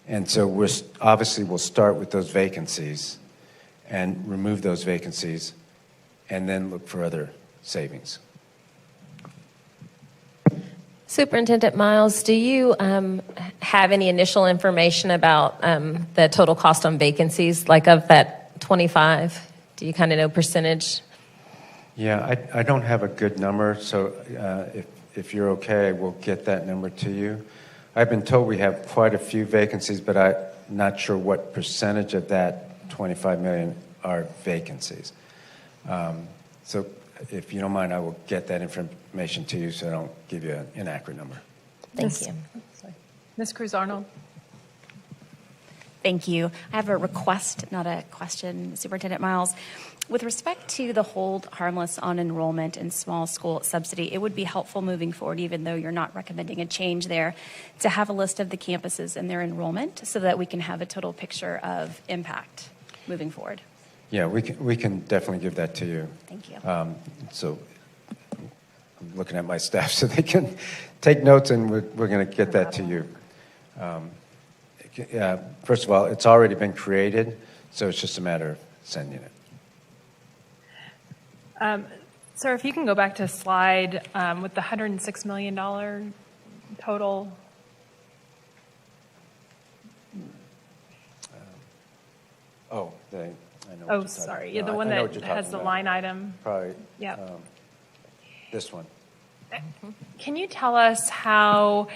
And so we'll start with those vacancies and remove those vacancies and then look for other savings. Superintendent Miles, do you have any initial information about the total cost on vacancies, like of that 25? Do you kind of know percentage? Yeah, I don't have a good number, so if you're okay, we'll get that number to you. I've been told we have quite a few vacancies, but I'm not sure what percentage of that 25 million are vacancies. So if you don't mind, I will get that information to you so I don't give you an inaccurate number. Thank you. Ms. Cruz-Arnold? Thank you. I have a request, not a question, Superintendent Miles. With respect to the hold harmless on enrollment in small school subsidy, it would be helpful moving forward, even though you're not recommending a change there, to have a list of the campuses and their enrollment so that we can have a total picture of impact moving forward. Yeah, we can definitely give that to you. Thank you. So I'm looking at my staff so they can take notes, and we're going to get that to you. First of all, it's already been created, so it's just a matter of sending it. Sir, if you can go back to a slide with the $106 million total. I know what Oh, sorry. Yeah, the one that has the line item. Probably. Yeah. This one. Can you tell us how,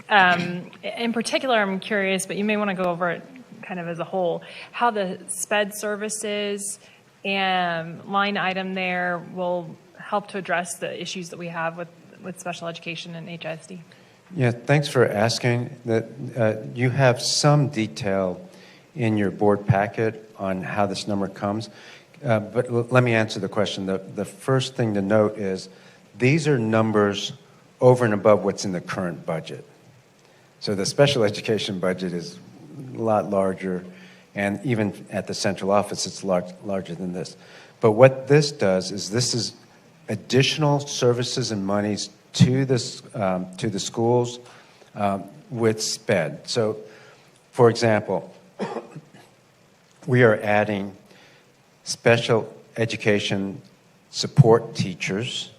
in particular, I'm curious, but you may want to go over it kind of as a whole, how the SPED services and line item there will help to address the issues that we have with special education and HISD? Yeah, thanks for asking. That you have some detail in your board packet on how this number comes, but let me answer the question. The first thing to note is these are numbers over and above what's in the current budget. So the special education budget is a lot larger, and even at the central office, it's larger than this. But what this does is this is additional services and monies to the schools with SPED. So, for example, we are adding special education support teachers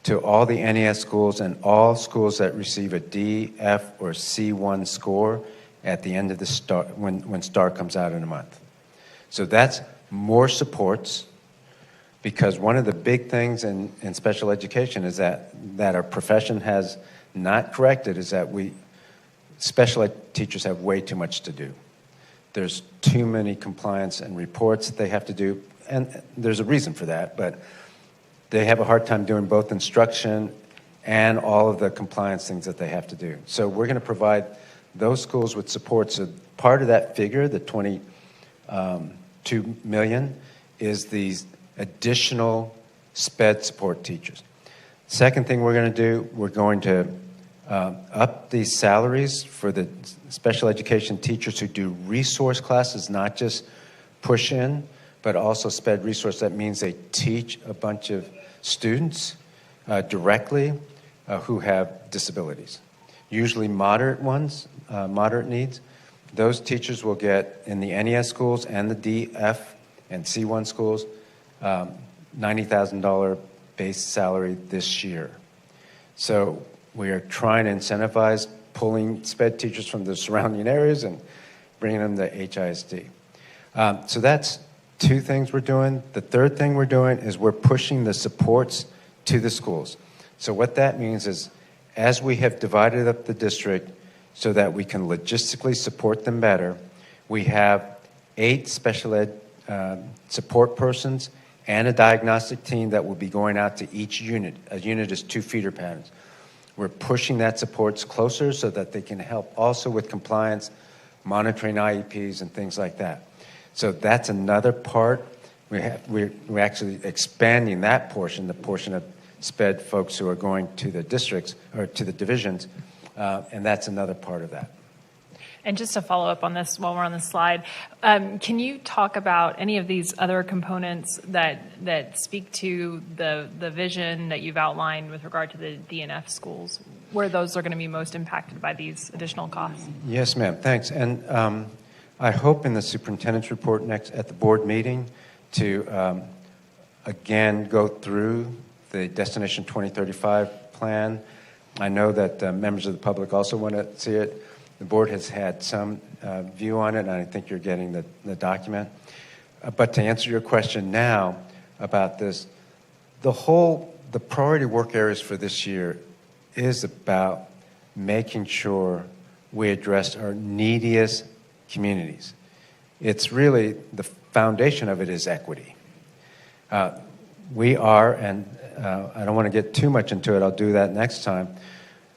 to all the NES schools and all schools that receive a D, F, or C1 score at the end of the STAR, when STAR comes out in a month. So that's more supports, because one of the big things in special education is that our profession has not corrected is that special ed teachers have way too much to do. There's too many compliance and reports that they have to do, and there's a reason for that, but they have a hard time doing both instruction and all of the compliance things that they have to do. So we're going to provide those schools with support. So part of that figure, the $22 million, is these additional SPED support teachers. Second thing we're going to do, we're going to up the salaries for the special education teachers who do resource classes, not just push in, but also SPED resource. That means they teach a bunch of students directly who have disabilities, usually moderate ones, moderate needs. Those teachers will get, in the NES schools and the D, F, and C1 schools, $90,000 base salary this year. So we are trying to incentivize pulling SPED teachers from the surrounding areas and bringing them to HISD. So that's two things we're doing. The third thing we're doing is we're pushing the supports to the schools. So what that means is, as we have divided up the district so that we can logistically support them better, we have 8 special ed support persons and a diagnostic team that will be going out to each unit. A unit is 2 feeder patterns. We're pushing that supports closer so that they can help also with compliance, monitoring IEPs and things like that. So that's another part. We're actually expanding that portion, the portion of SPED folks who are going to the districts or to the divisions, and that's another part of that. And just to follow up on this while we're on the slide, can you talk about any of these other components that speak to the vision that you've outlined with regard to the DNF schools, where those are going to be most impacted by these additional costs? Yes, ma'am. Thanks. And I hope in the superintendent's report next at the board meeting to again go through the Destination 2035 plan. I know that members of the public also want to see it. The board has had some view on it, and I think you're getting the document. But to answer your question now about this, the priority work areas for this year is about making sure we address our neediest communities. It's really, the foundation of it is equity. We are, and I don't want to get too much into it, I'll do that next time.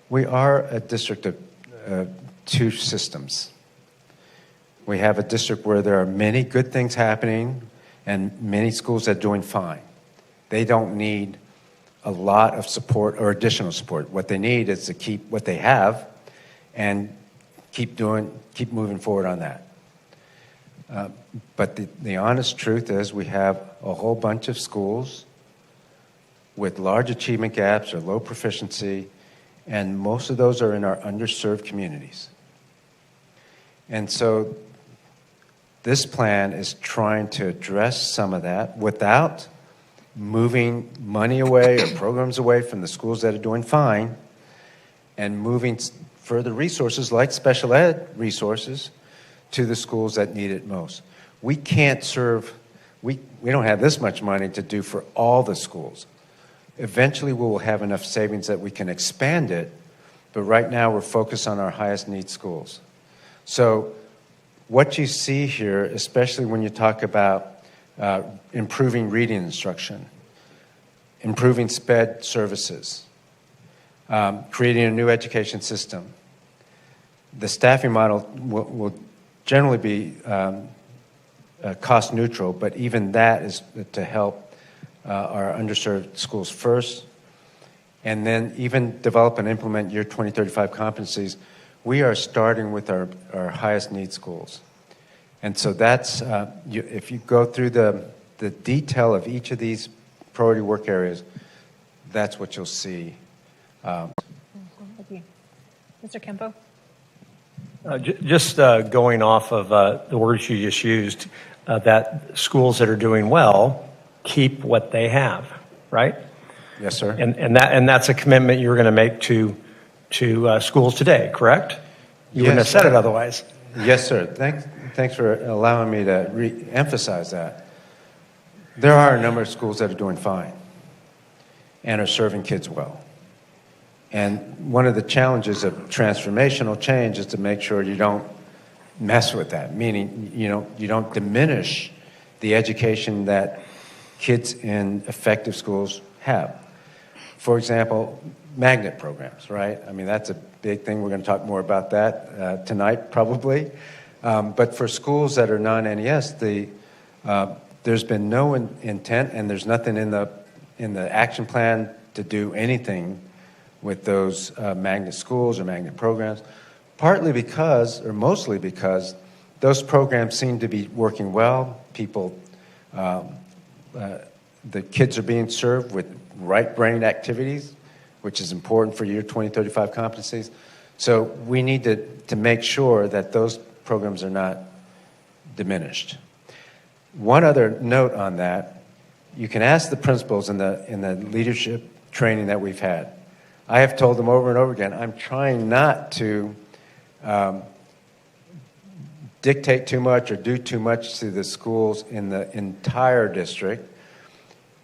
We are a district of 2 systems. We have a district where there are many good things happening and many schools that are doing fine. They don't need a lot of support or additional support. What they need is to keep what they have and keep moving forward on that. But the honest truth is we have a whole bunch of schools with large achievement gaps or low proficiency, and most of those are in our underserved communities. And so this plan is trying to address some of that without moving money away or programs away from the schools that are doing fine and moving further resources like special ed resources to the schools that need it most. We can't serve, we don't have this much money to do for all the schools. Eventually we will have enough savings that we can expand it, but right now we're focused on our highest need schools. So what you see here, especially when you talk about improving reading instruction, improving SPED services, creating a new education system, the staffing model will generally be cost neutral, but even that is to help our underserved schools first, and then even develop and implement Year 2035 competencies. We are starting with our highest need schools. And so that's, if you go through the detail of each of these priority work areas, that's what you'll see. Thank you. Mr. Kempo? Just going off of the words you just used, that schools that are doing well keep what they have, right? Yes, sir. And that's a commitment you're going to make to schools today, correct? You wouldn't have said it otherwise. Yes, sir. Thanks for allowing me to re-emphasize that. There are a number of schools that are doing fine and are serving kids well. And one of the challenges of transformational change is to make sure you don't mess with that, meaning you don't diminish the education that kids in effective schools have. For example, magnet programs, right? I mean, that's a big thing. We're going to talk more about that tonight, probably. But for schools that are non-NES, there's been no intent, and there's nothing in the action plan to do anything with those magnet schools or magnet programs, partly because, or mostly because, those programs seem to be working well. People, the kids are being served with right brain activities, which is important for Year 2035 competencies. So we need to make sure that those programs are not diminished. One other note on that, you can ask the principals in the leadership training that we've had. I have told them over and over again, I'm trying not to dictate too much or do too much to the schools in the entire district.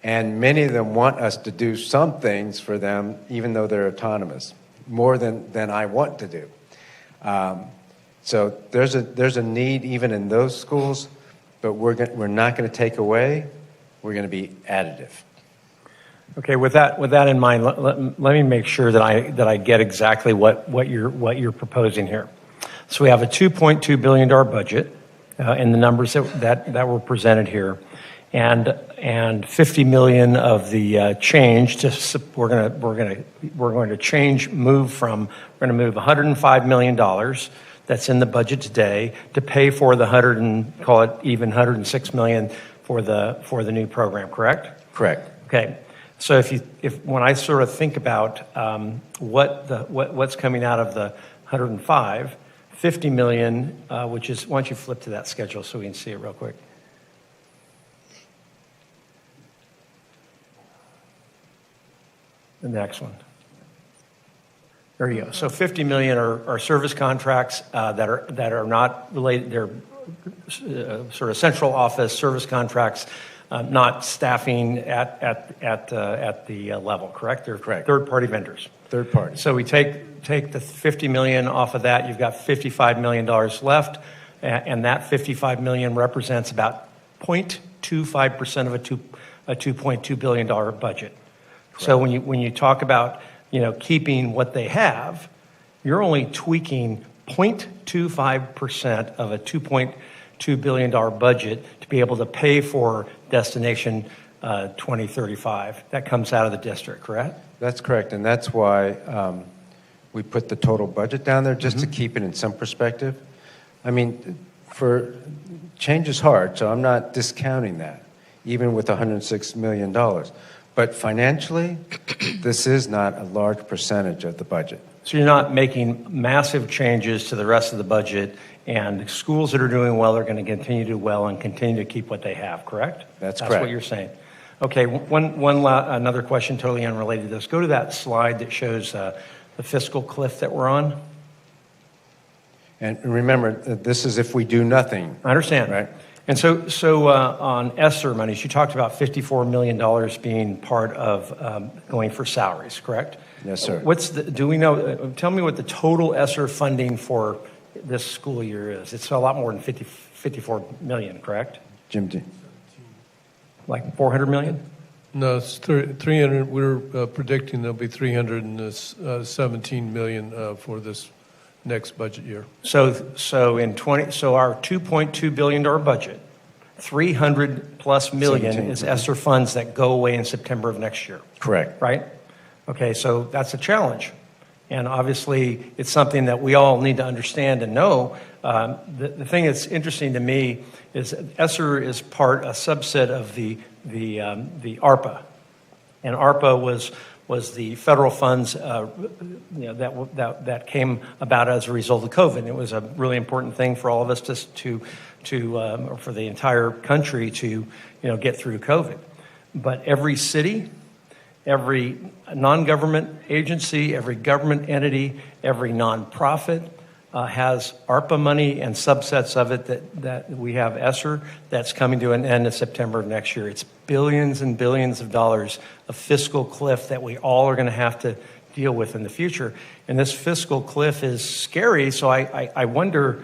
And many of them want us to do some things for them, even though they're autonomous, more than I want to do. So there's a need even in those schools, but we're not going to take away. We're going to be additive. Okay, with that in mind, let me make sure that I get exactly what you're proposing here. So we have a $2.2 billion budget in the numbers that were presented here, and $50 million of the change. We're going to move $105 million that's in the budget today to pay for the $106 million for the new program. Correct? Correct. Okay. So when I sort of think about what's coming out of the 105, 50 million, which is, why don't you flip to that schedule so we can see it real quick. The next one. There you go. So 50 million are service contracts that are not related. They're sort of central office service contracts, not staffing at the level. Correct? They're correct. Third-party vendors. Third party. So we take the 50 million off of that. You've got $55 million left, and that 55 million represents about 0.25% of a $2.2 billion budget. Correct. So when you talk about keeping what they have, you're only tweaking 0.25% of a $2.2 billion budget to be able to pay for Destination 2035. That comes out of the district, correct? That's correct, and that's why we put the total budget down there, just to keep it in some perspective. I mean, change is hard, so I'm not discounting that, even with $106 million. But financially, this is not a large percentage of the budget. So you're not making massive changes to the rest of the budget, and schools that are doing well are going to continue to do well and continue to keep what they have, correct? That's correct. That's what you're saying. Okay, another question totally unrelated to this. Go to that slide that shows the fiscal cliff that we're on. And remember, this is if we do nothing. I understand. Right? And so on ESSER monies, you talked about $54 million being part of going for salaries, correct? Yes, sir. Do we know, tell me what the total ESSER funding for this school year is. It's a lot more than 54 million, correct? Jim, like 400 million? No, it's 300. We're predicting there'll be 317 million for this next budget year. So our $2.2 billion budget, 300 plus million is ESSER funds that go away in September of next year. Correct. Right? Okay, so that's a challenge. And obviously, it's something that we all need to understand and know. The thing that's interesting to me is ESSER is a subset of the ARPA, and ARPA was the federal funds that came about as a result of COVID. And it was a really important thing for all of us or for the entire country to get through COVID. But every city, every non-government agency, every government entity, every nonprofit has ARPA money and subsets of it that we have ESSER that's coming to an end in September of next year. It's billions and billions of dollars of fiscal cliff that we all are going to have to deal with in the future. And this fiscal cliff is scary, so I wonder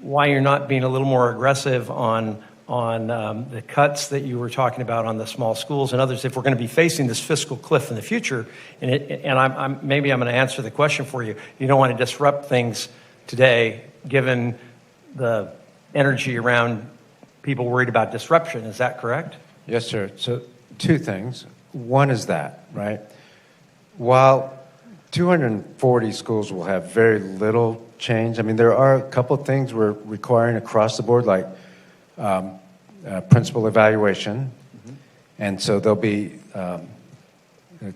why you're not being a little more aggressive on the cuts that you were talking about on the small schools and others. If we're going to be facing this fiscal cliff in the future, and maybe I'm going to answer the question for you. You don't want to disrupt things today, given the energy around people worried about disruption. Is that correct? Yes, sir. So two things. One is that, right? While 240 schools will have very little change, I mean, there are a couple of things we're requiring across the board, like principal evaluation, and so they'll be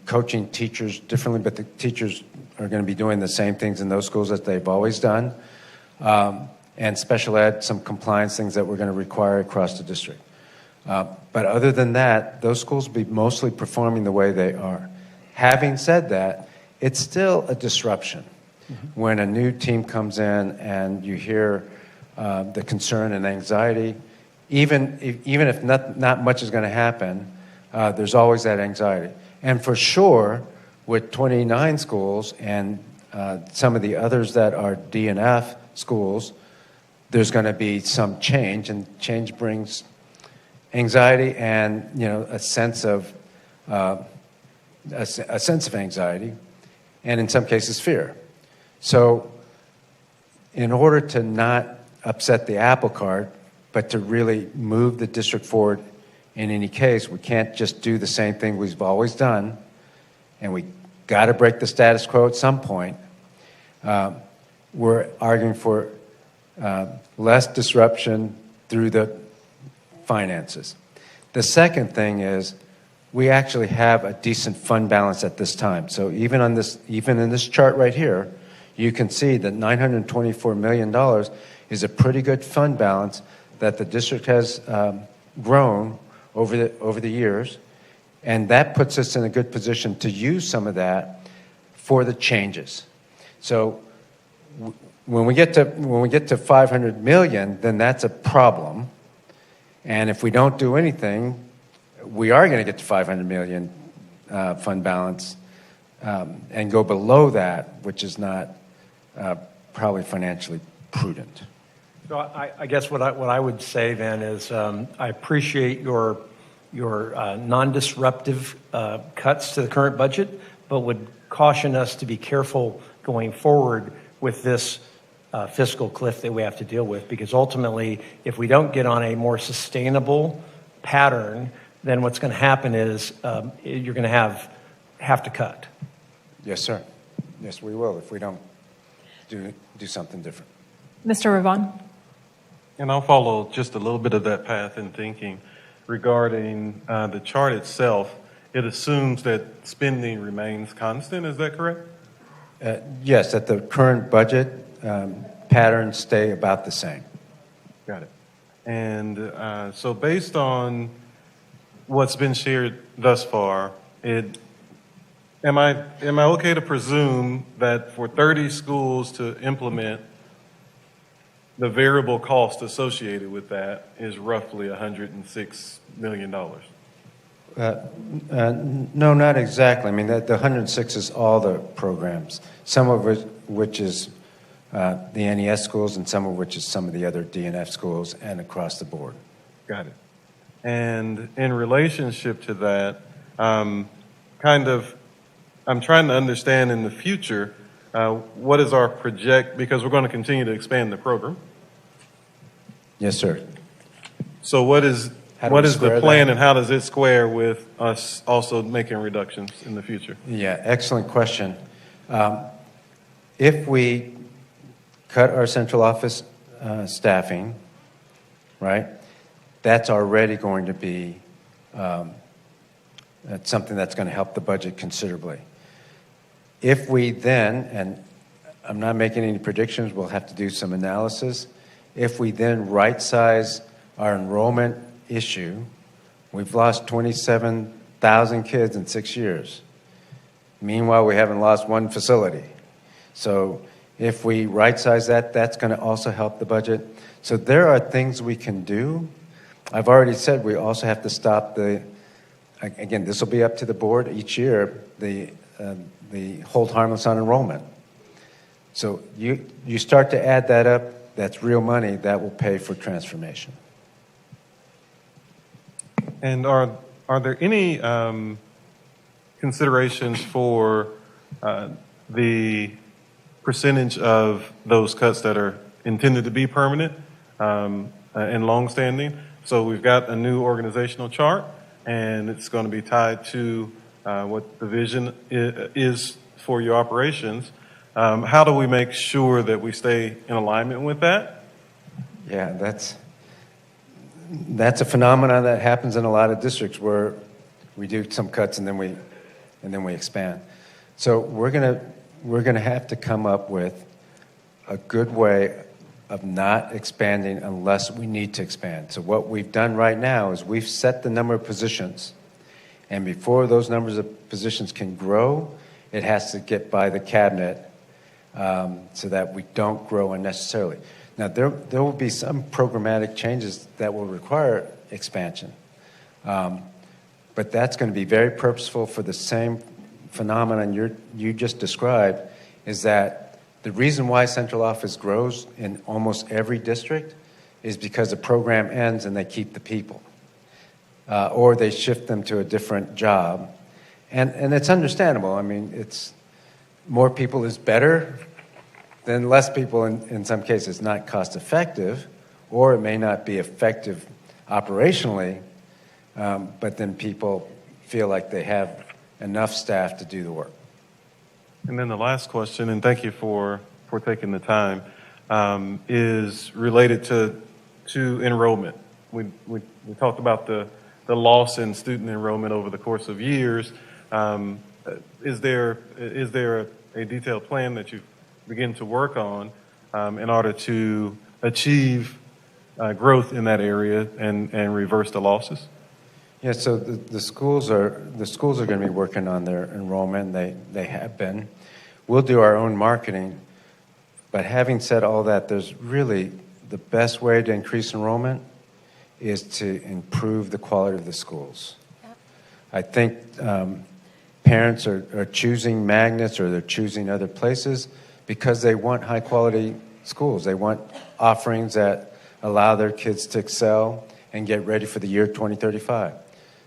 coaching teachers differently, but the teachers are going to be doing the same things in those schools that they've always done, and special ed, some compliance things that we're going to require across the district. But other than that, those schools will be mostly performing the way they are. Having said that, it's still a disruption when a new team comes in and you hear the concern and anxiety. Even if not much is going to happen, there's always that anxiety. And for sure, with 29 schools and some of the others that are D&F schools, there's going to be some change, and change brings anxiety and a sense of anxiety, and in some cases fear. So, in order to not upset the apple cart, but to really move the district forward in any case, we can't just do the same thing we've always done, and we got to break the status quo at some point. We're arguing for less disruption through the finances. The second thing is we actually have a decent fund balance at this time. So even in this chart right here, you can see that $924 million is a pretty good fund balance that the district has grown over the years, and that puts us in a good position to use some of that for the changes. So when we get to 500 million, then that's a problem. And if we don't do anything, we are going to get to 500 million fund balance and go below that, which is not probably financially prudent. So I guess what I would say then is I appreciate your non-disruptive cuts to the current budget, but would caution us to be careful going forward with this fiscal cliff that we have to deal with, because ultimately, if we don't get on a more sustainable pattern, then what's going to happen is you're going to have to cut. Yes, sir. Yes, we will if we don't do something different. Mr. Ravon. And I'll follow just a little bit of that path in thinking regarding the chart itself. It assumes that spending remains constant. Is that correct? Yes, that the current budget patterns stay about the same. Got it. And so based on what's been shared thus far, am I okay to presume that for 30 schools to implement, the variable cost associated with that is roughly $106 million? No, not exactly. I mean, the 106 is all the programs, some of which is the NES schools and some of which is some of the other D&F schools and across the board. Got it. And in relationship to that, I'm trying to understand in the future, what is our because we're going to continue to expand the program. Yes, sir. So what is the plan and how does it square with us also making reductions in the future? Yeah, excellent question. If we cut our central office staffing, right, that's already going to be that's something that's going to help the budget considerably. If we then, and I'm not making any predictions, we'll have to do some analysis. If we then right-size our enrollment issue, we've lost 27,000 kids in 6 years. Meanwhile, we haven't lost one facility. So if we right-size that, that's going to also help the budget. So there are things we can do. I've already said we also have to stop again, this will be up to the board each year, the hold harmless on enrollment. So you start to add that up, that's real money, that will pay for transformation. And are there any considerations for the percentage of those cuts that are intended to be permanent and longstanding? So we've got a new organizational chart, and it's going to be tied to what the vision is for your operations. How do we make sure that we stay in alignment with that? Yeah, that's a phenomenon that happens in a lot of districts where we do some cuts and then we expand. So we're gonna have to come up with a good way of not expanding unless we need to expand. So what we've done right now is we've set the number of positions, and before those numbers of positions can grow, it has to get by the cabinet so that we don't grow unnecessarily. Now, there will be some programmatic changes that will require expansion, but that's going to be very purposeful for the same phenomenon you just described, is that the reason why central office grows in almost every district is because the program ends and they keep the people, or they shift them to a different job. And it's understandable. I mean, it's more people is better than less people in some cases. Not cost effective, or it may not be effective operationally, but then people feel like they have enough staff to do the work. And then the last question, and thank you for taking the time, is related to enrollment. We talked about the loss in student enrollment over the course of years. Is there a detailed plan that you begin to work on in order to achieve growth in that area and reverse the losses? Yeah, so the schools are going to be working on their enrollment. They have been. We'll do our own marketing, but having said all that, there's really the best way to increase enrollment is to improve the quality of the schools. I think parents are choosing magnets, or they're choosing other places because they want high quality schools. They want offerings that allow their kids to excel and get ready for the year 2035.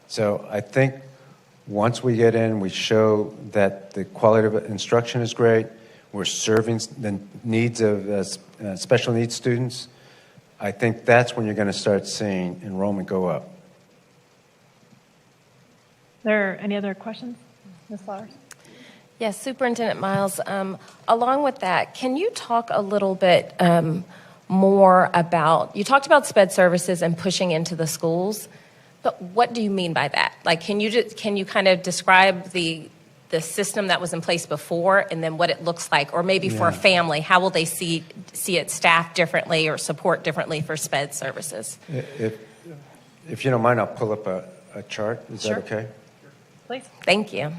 So I think once we get in, we show that the quality of instruction is great, we're serving the needs of special needs students, I think that's when you're going to start seeing enrollment go up. There any other questions? Ms. Flowers? Yes, Superintendent Miles, along with that, can you talk a little bit more about, you talked about SPED services and pushing into the schools, but what do you mean by that? Like, can you kind of describe the system that was in place before and then what it looks like, or maybe for a family, how will they see it staffed differently or support differently for SPED services? If you don't mind, I'll pull up a chart. Is Sure. that okay? Please. Thank you.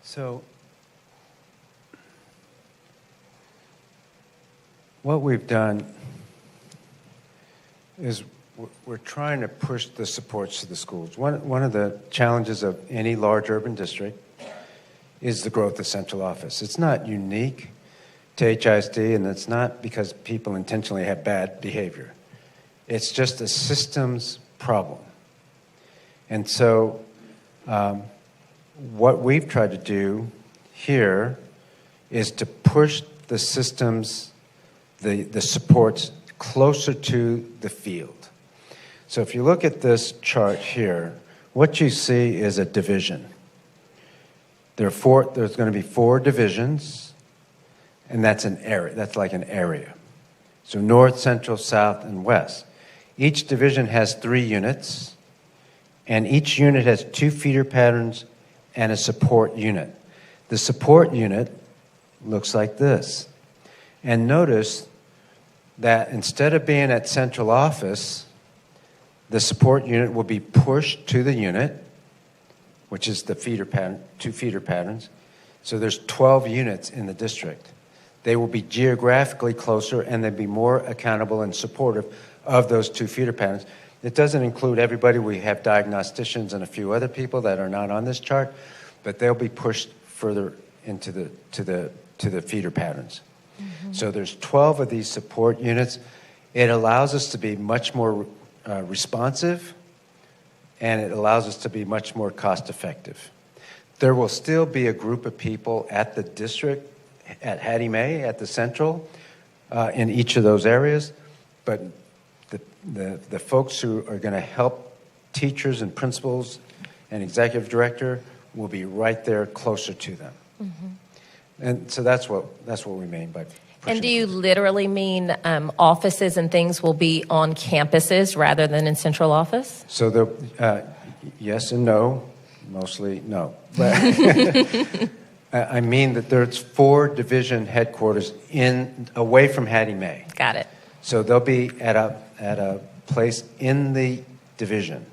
So what we've done is we're trying to push the supports to the schools. One of the challenges of any large urban district is the growth of central office. It's not unique to HISD, and it's not because people intentionally have bad behavior. It's just a systems problem. And so what we've tried to do here is to push the systems, the supports closer to the field. So if you look at this chart here, what you see is a division. There's going to be 4 divisions, and that's an area. That's like an area. So north, central, south, and west. Each division has 3 units, and each unit has 2 feeder patterns and a support unit. The support unit looks like this. And notice that instead of being at central office, the support unit will be pushed to the unit, which is the feeder pattern, 2 feeder patterns. So there's 12 units in the district. They will be geographically closer, and they'll be more accountable and supportive of those 2 feeder patterns. It doesn't include everybody. We have diagnosticians and a few other people that are not on this chart, but they'll be pushed further into the feeder patterns. Mm-hmm. So there's 12 of these support units. It allows us to be much more responsive, and it allows us to be much more cost effective. There will still be a group of people at the district, at Hattie Mae, at the Central, in each of those areas, but the folks who are going to help teachers and principals and executive director will be right there closer to them. And so that's what we mean by pushing. And do you literally mean offices and things will be on campuses rather than in central office? So yes and no, mostly no. But I mean that there's 4 division headquarters away from Hattie Mae. Got it. So they'll be at a place in the division.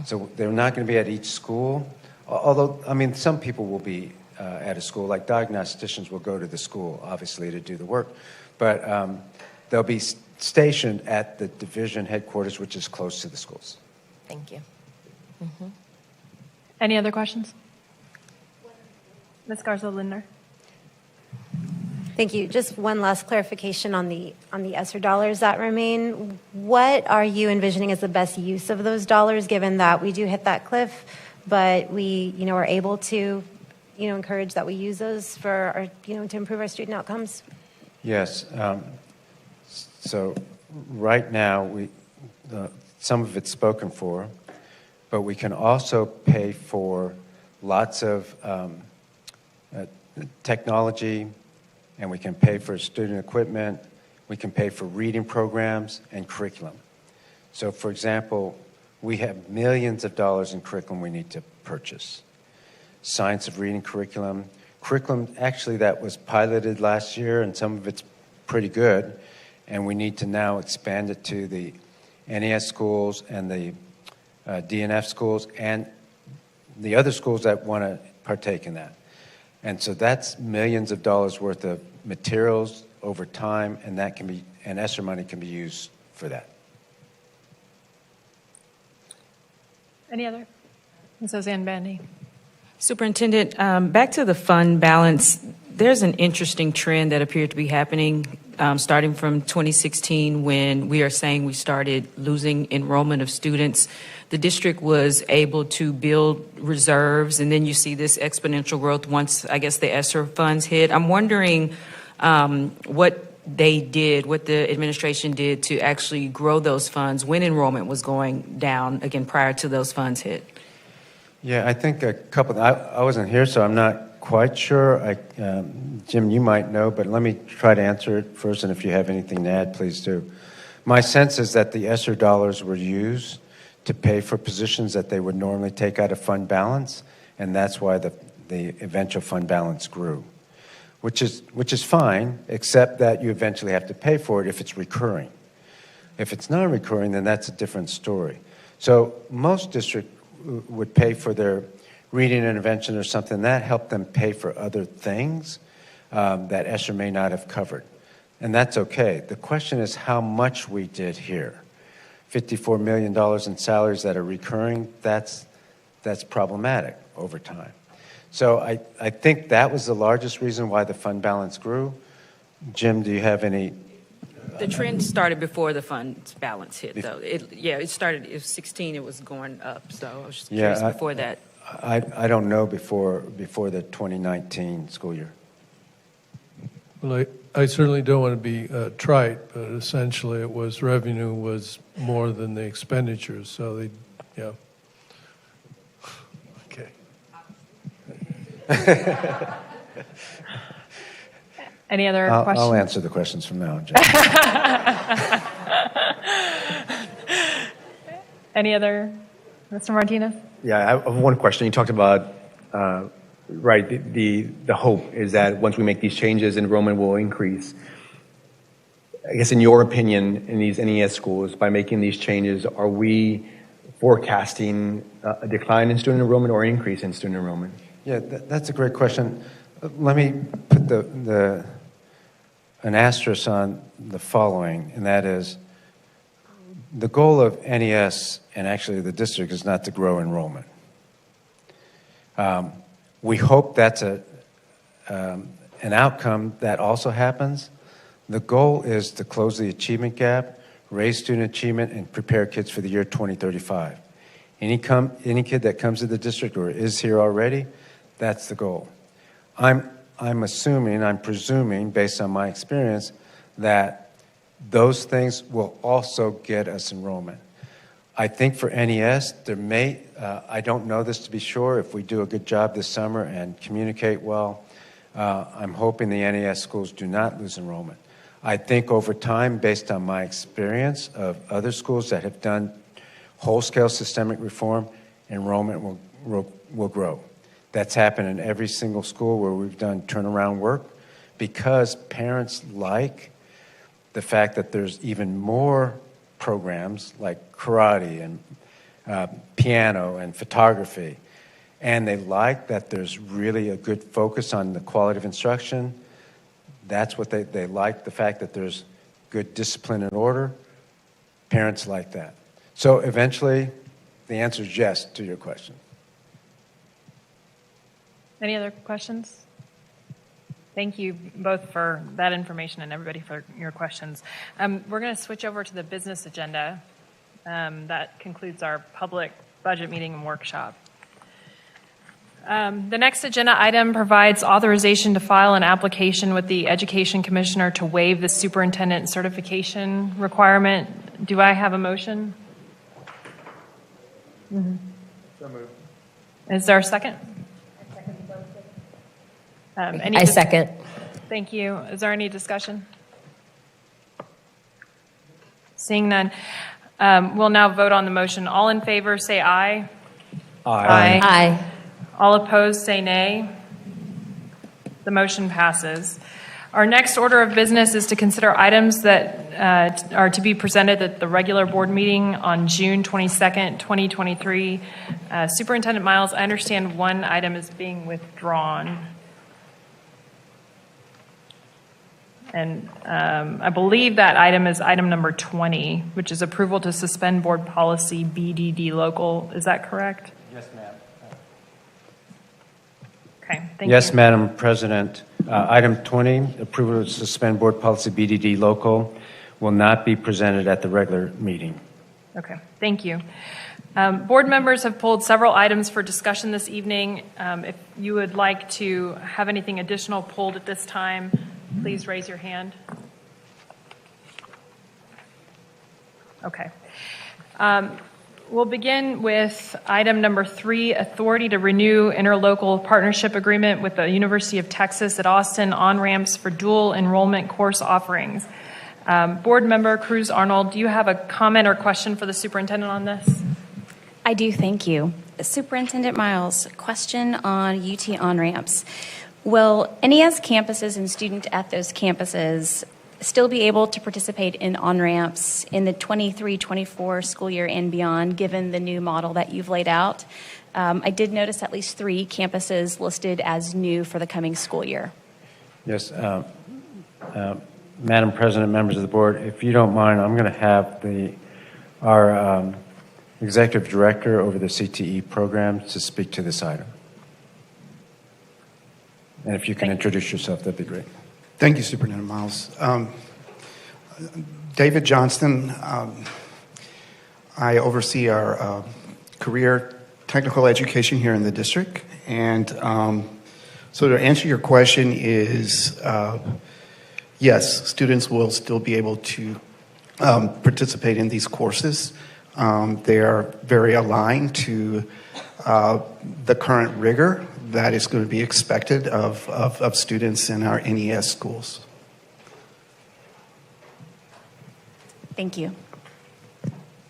So they're not going to be at each school. Although, I mean, some people will be at a school, like diagnosticians will go to the school, obviously, to do the work. But they'll be stationed at the division headquarters, which is close to the schools. Thank you. Any other questions? Ms. Garza-Lindner. Thank you. Just one last clarification on the ESSER dollars that remain. What are you envisioning as the best use of those dollars, given that we do hit that cliff, but we, are able to, encourage that we use those for our, to improve our student outcomes? Yes. So right now, some of it's spoken for, but we can also pay for lots of technology, and we can pay for student equipment, we can pay for reading programs and curriculum. So for example, we have millions of dollars in curriculum we need to purchase. Science of reading curriculum actually that was piloted last year, and some of it's pretty good, and we need to now expand it to the NES schools and the DNF schools and the other schools that want to partake in that. And so that's millions of dollars worth of materials over time, and that can be, and ESSER money can be used for that. Any other? Ms. Ozanne Bandy. Superintendent, back to the fund balance, there's an interesting trend that appeared to be happening starting from 2016 when we are saying we started losing enrollment of students. The district was able to build reserves, and then you see this exponential growth once, I guess, the ESSER funds hit. I'm wondering what they did, what the administration did to actually grow those funds when enrollment was going down, again, prior to those funds hit. Yeah, I think a couple, I wasn't here, so I'm not quite sure. Jim, you might know, but let me try to answer it first, and if you have anything to add, please do. My sense is that the ESSER dollars were used to pay for positions that they would normally take out of fund balance, and that's why the eventual fund balance grew, which is fine, except that you eventually have to pay for it if it's recurring. If it's not recurring, then that's a different story. So most districts would pay for their reading intervention or something that helped them pay for other things that ESSER may not have covered, and that's okay. The question is how much we did here. $54 million in salaries that are recurring, that's problematic over time. So I think that was the largest reason why the fund balance grew. Jim, do you have any? The trend started before the fund balance hit, though. It started, it was 16, it was going up, so I was just curious before that. I don't know before the 2019 school year. Well, I certainly don't want to be trite, but essentially it was revenue was more than the expenditures, so they, yeah. Okay. Any other questions? I'll answer the questions from now on, Jim. Any other? Mr. Martinez? Yeah, I have one question. You talked about, right, the hope is that once we make these changes, enrollment will increase. I guess in your opinion, in these NES schools, by making these changes, are we forecasting a decline in student enrollment or increase in student enrollment? Yeah, that's a great question. Let me put an asterisk on the following, and that is the goal of NES and actually the district is not to grow enrollment. We hope that's an outcome that also happens. The goal is to close the achievement gap, raise student achievement, and prepare kids for the year 2035. Any kid that comes to the district or is here already, that's the goal. I'm presuming, based on my experience, that those things will also get us enrollment. I think for NES, I don't know this to be sure, if we do a good job this summer and communicate well, I'm hoping the NES schools do not lose enrollment. I think over time, based on my experience of other schools that have done whole-scale systemic reform, enrollment will grow. That's happened in every single school where we've done turnaround work, because parents like the fact that there's even more programs like karate and piano and photography. And they like that there's really a good focus on the quality of instruction. That's what they like, the fact that there's good discipline and order. Parents like that. So eventually, the answer is yes to your question. Any other questions? Thank you both for that information and everybody for your questions. We're going to switch over to the business agenda. That concludes our public budget meeting and workshop. The next agenda item provides authorization to file an application with the Education Commissioner to waive the superintendent certification requirement. Do I have a motion? Mm-hmm. So moved. Is there a second? I second. Thank you. Is there any discussion? Seeing none, we'll now vote on the motion. All in favor, say aye. Aye. Aye. All opposed, say nay. The motion passes. Our next order of business is to consider items that are to be presented at the regular board meeting on June 22nd, 2023. Superintendent Miles, I understand one item is being withdrawn. And I believe that item is item number 20, which is approval to suspend board policy BDD local. Is that correct? Yes, ma'am. Okay, thank Yes, you. Madam President. Item 20, approval to suspend board policy BDD local, will not be presented at the regular meeting. Okay, thank you. Board members have pulled several items for discussion this evening. If you would like to have anything additional pulled at this time, please raise your hand. Okay. We'll begin with item number 3, authority to renew interlocal partnership agreement with the University of Texas at Austin on-ramps for dual enrollment course offerings. Board member Cruz Arnold, do you have a comment or question for the superintendent on this? I do, thank you. Superintendent Miles, question on UT on-ramps. Will NES campuses and students at those campuses still be able to participate in on-ramps in the 23-24 school year and beyond, given the new model that you've laid out? I did notice at least 3 campuses listed as new for the coming school year. Yes, Madam President, members of the board, if you don't mind, I'm going to have our executive director over the CTE program to speak to this item. And if you can introduce yourself, that'd be great. Thank you, Superintendent Miles. David Johnston. I oversee our career technical education here in the district. And so to answer your question is, yes, students will still be able to participate in these courses. They are very aligned to the current rigor that is going to be expected of students in our NES schools. Thank you.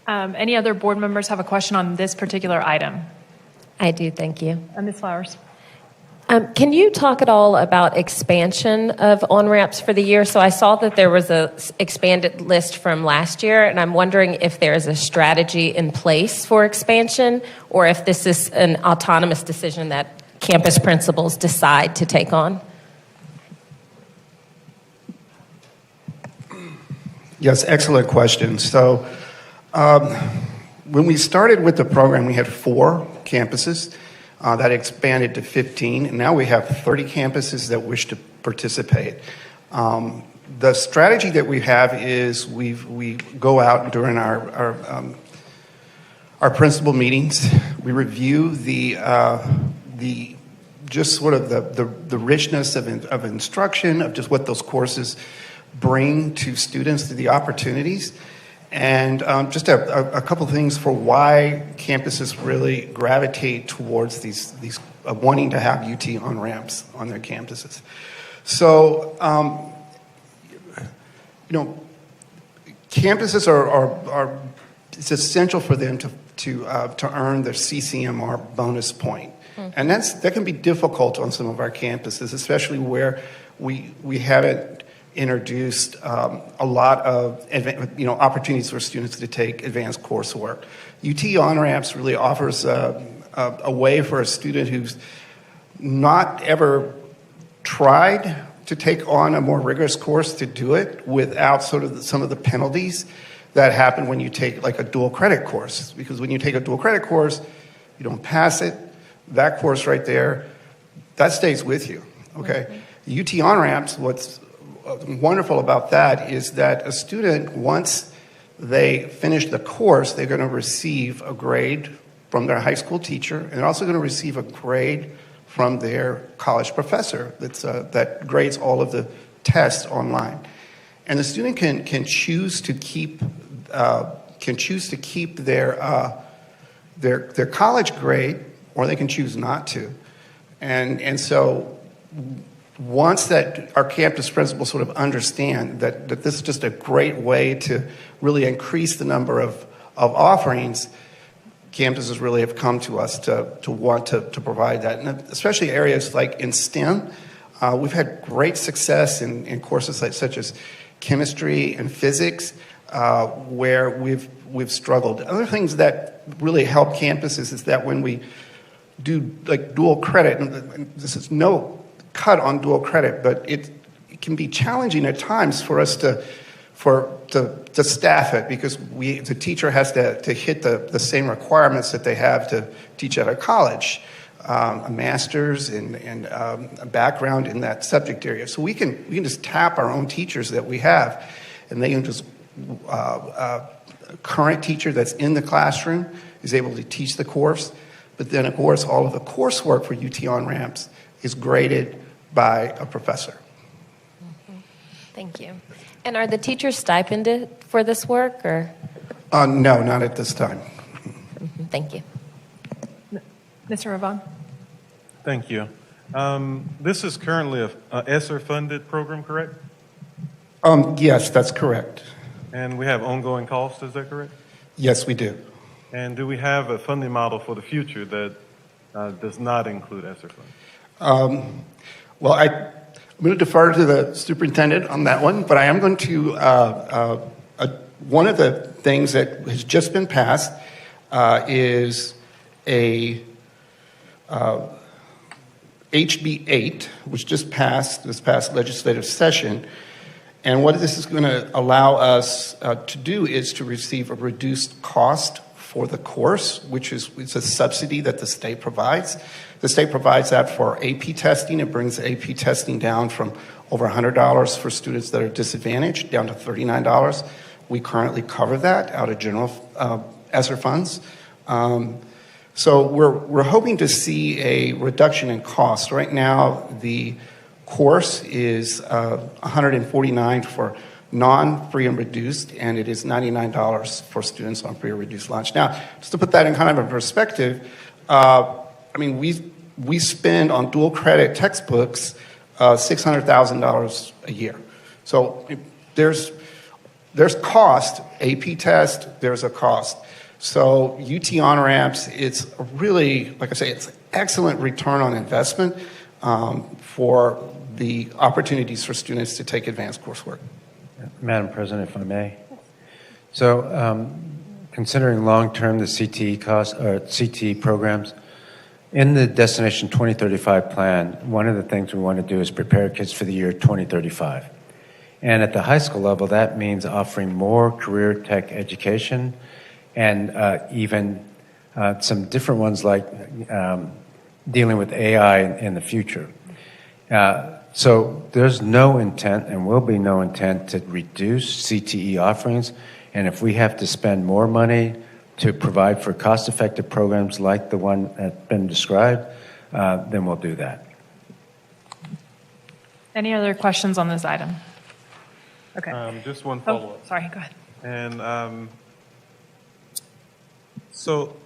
Any other board members have a question on this particular item? I do, thank you. Ms. Flowers. Can you talk at all about expansion of on-ramps for the year? So I saw that there was a expanded list from last year, and I'm wondering if there is a strategy in place for expansion, or if this is an autonomous decision that campus principals decide to take on? Yes, excellent question. So when we started with the program, we had 4 campuses. That expanded to 15, and now we have 30 campuses that wish to participate. the strategy that we have is we go out during our principal meetings. We review the just sort of the richness of instruction, of just what those courses bring to students, to the opportunities, and just a couple of things for why campuses really gravitate towards these wanting to have UT on-ramps on their campuses. So, campuses are it's essential for them to earn their CCMR bonus point. And that can be difficult on some of our campuses, especially where we haven't introduced a lot of opportunities for students to take advanced coursework. UT on-ramps really offers a way for a student who's not ever tried to take on a more rigorous course to do it without sort of some of the penalties that happen when you take like a dual credit course. Because when you take a dual credit course, you don't pass it, that course right there, that stays with you, okay? UT on-ramps, what's wonderful about that is that a student, once they finish the course, they're going to receive a grade from their high school teacher, and they're also going to receive a grade from their college professor that grades all of the tests online. And the student can choose to keep their college grade, or they can choose not to. And so once that our campus principals sort of understand that this is just a great way to really increase the number of offerings, campuses really have come to us to want to provide that. And especially areas like in STEM, we've had great success in courses such as chemistry and physics, where we've struggled. Other things that really help campuses is that when we do like dual credit, and this is no cut on dual credit, but it can be challenging at times for us to staff it, because the teacher has to hit the same requirements that they have to teach at a college, a master's and a background in that subject area. So we can just tap our own teachers that we have, and they can just a current teacher that's in the classroom is able to teach the course, but then of course all of the coursework for UT on-ramps is graded by a professor. Thank you. And are the teachers stipended for this work, or? No, not at this time. Thank you. Mr. Ravon? Thank you. This is currently a ESSER-funded program, correct? Yes, that's correct. And we have ongoing costs, is that correct? Yes, we do. And do we have a funding model for the future that does not include ESSER funding? Well, I'm going to defer to the superintendent on that one, but I am going to, one of the things that has just been passed is a HB 8, which just passed this past legislative session. And what this is going to allow us to do is to receive a reduced cost for the course, which is it's a subsidy that the state provides. The state provides that for AP testing. It brings AP testing down from over $100 for students that are disadvantaged down to $39. We currently cover that out of general ESSER funds. So we're hoping to see a reduction in cost. Right now, the course is $149 for non-free and reduced, and it is $99 for students on free or reduced lunch. Now, just to put that in kind of a perspective, I mean, we spend on dual credit textbooks $600,000 a year. So there's cost, AP test, there's a cost. So UT on-ramps, it's really, like I say, it's excellent return on investment for the opportunities for students to take advanced coursework. Madam President, if I may. So considering long-term the CTE costs or CTE programs, in the Destination 2035 plan, one of the things we want to do is prepare kids for the year 2035. And at the high school level, that means offering more career tech education and even some different ones like dealing with AI in the future. So there's no intent and will be no intent to reduce CTE offerings. And if we have to spend more money to provide for cost-effective programs like the one that's been described, then we'll do that. Any other questions on this item? Okay. Just one follow-up. Oh, sorry, go ahead. And so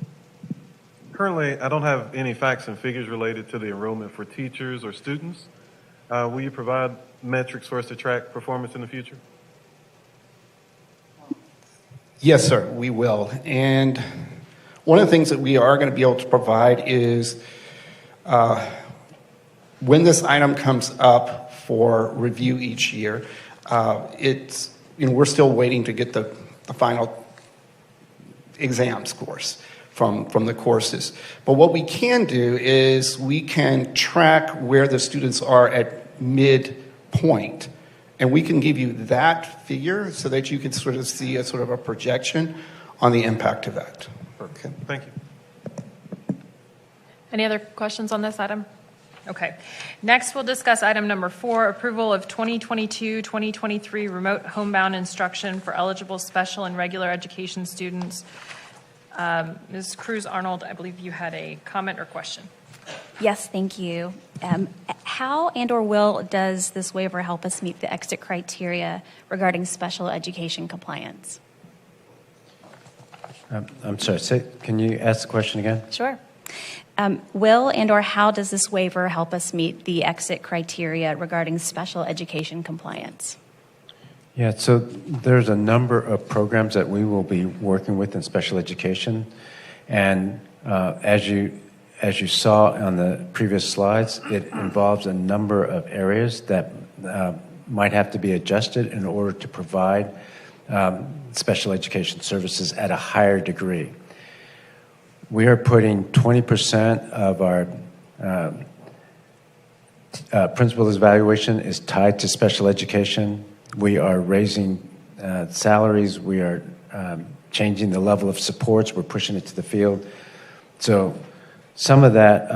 currently, I don't have any facts and figures related to the enrollment for teachers or students. Will you provide metrics for us to track performance in the future? Yes, sir, we will. And one of the things that we are going to be able to provide is when this item comes up for review each year, it's, we're still waiting to get the final exam scores from the courses. But what we can do is we can track where the students are at midpoint. And we can give you that figure so that you can sort of see a sort of a projection on the impact of that. Okay. Thank you. Any other questions on this item? Okay. Next, we'll discuss item number 4, approval of 2022-2023 remote homebound instruction for eligible special and regular education students. Ms. Cruz-Arnold, I believe you had a comment or question. Yes, thank you. How and or will does this waiver help us meet the exit criteria regarding special education compliance? I'm sorry, can you ask the question again? Sure. Will and or how does this waiver help us meet the exit criteria regarding special education compliance? Yeah, so there's a number of programs that we will be working with in special education. And as you saw on the previous slides, it involves a number of areas that might have to be adjusted in order to provide special education services at a higher degree. We are putting 20% of our principal's evaluation is tied to special education. We are raising salaries. We are changing the level of supports. We're pushing it to the field. So some of that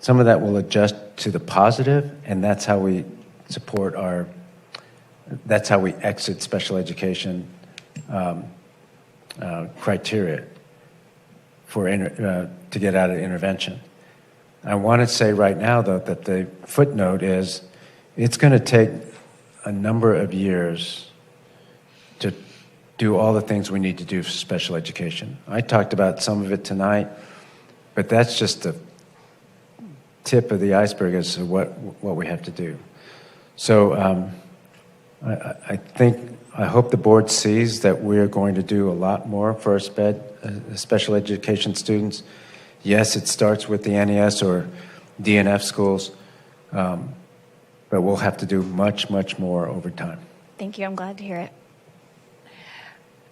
will adjust to the positive, and that's how we support that's how we exit special education criteria to get out of intervention. I want to say right now, though, that the footnote is it's going to take a number of years to do all the things we need to do for special education. I talked about some of it tonight, but that's just the tip of the iceberg as to what we have to do. So I hope the board sees that we're going to do a lot more for our special education students. Yes, it starts with the NES or DNF schools, but we'll have to do much, much more over time. Thank you. I'm glad to hear it.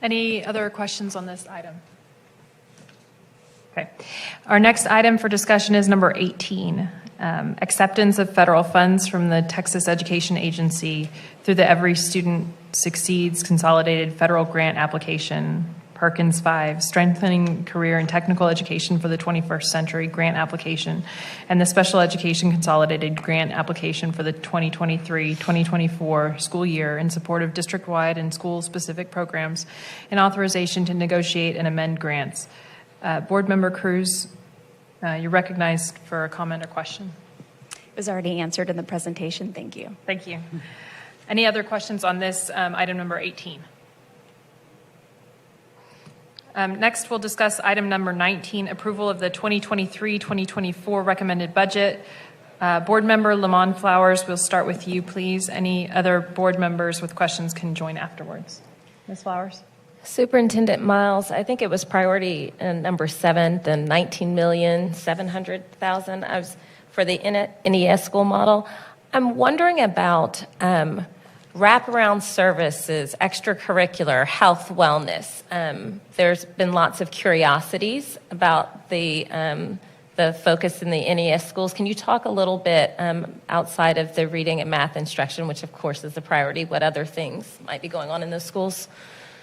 Any other questions on this item? Okay. Our next item for discussion is number 18, acceptance of federal funds from the Texas Education Agency through the Every Student Succeeds Consolidated Federal Grant Application, Perkins 5, Strengthening Career and Technical Education for the 21st Century Grant Application, and the Special Education Consolidated Grant Application for the 2023-2024 school year in support of district-wide and school-specific programs, and authorization to negotiate and amend grants. Board Member Cruz, you're recognized for a comment or question. It was already answered in the presentation. Thank you. Thank you. Any other questions on this item number 18? Next, we'll discuss item number 19, approval of the 2023-2024 recommended budget. Board Member Lamont Flowers, we'll start with you, please. Any other board members with questions can join afterwards. Ms. Flowers? Superintendent Miles, I think it was priority number 7, the $19,700,000 for the NES school model. I'm wondering about wraparound services, extracurricular, health, wellness. There's been lots of curiosities about the focus in the NES schools. Can you talk a little bit outside of the reading and math instruction, which of course is the priority, what other things might be going on in those schools?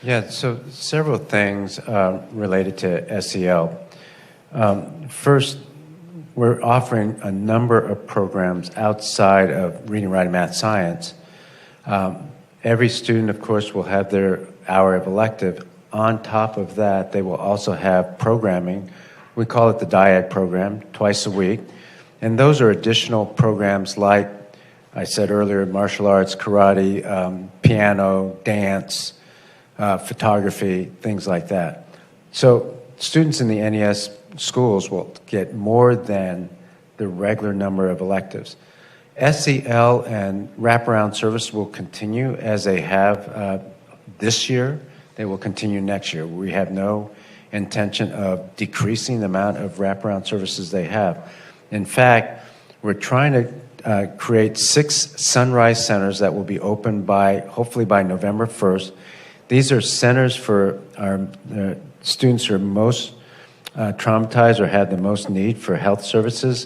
Yeah, so several things related to SEL. First, we're offering a number of programs outside of reading, writing, math, science. Every student, of course, will have their hour of elective. On top of that, they will also have programming. We call it the DIAD program, twice a week. And those are additional programs like I said earlier, martial arts, karate, piano, dance, photography, things like that. So students in the NES schools will get more than the regular number of electives. SEL and wraparound service will continue as they have this year. They will continue next year. We have no intention of decreasing the amount of wraparound services they have. In fact, we're trying to create 6 Sunrise Centers that will be open hopefully by November 1st. These are centers for our students who are most traumatized or have the most need for health services.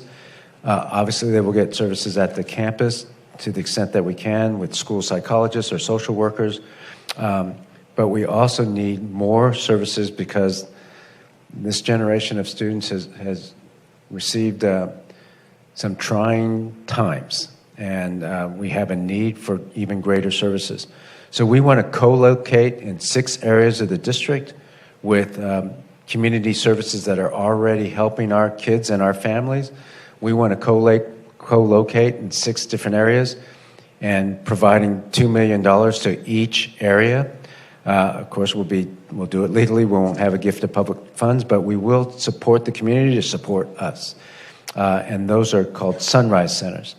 Obviously, they will get services at the campus to the extent that we can with school psychologists or social workers. But we also need more services because this generation of students has received some trying times, and we have a need for even greater services. So we want to co-locate in 6 areas of the district with community services that are already helping our kids and our families. We want to co-locate in 6 different areas and providing $2 million to each area. Of course, we'll do it legally. We won't have a gift of public funds, but we will support the community to support us. And those are called Sunrise Centers.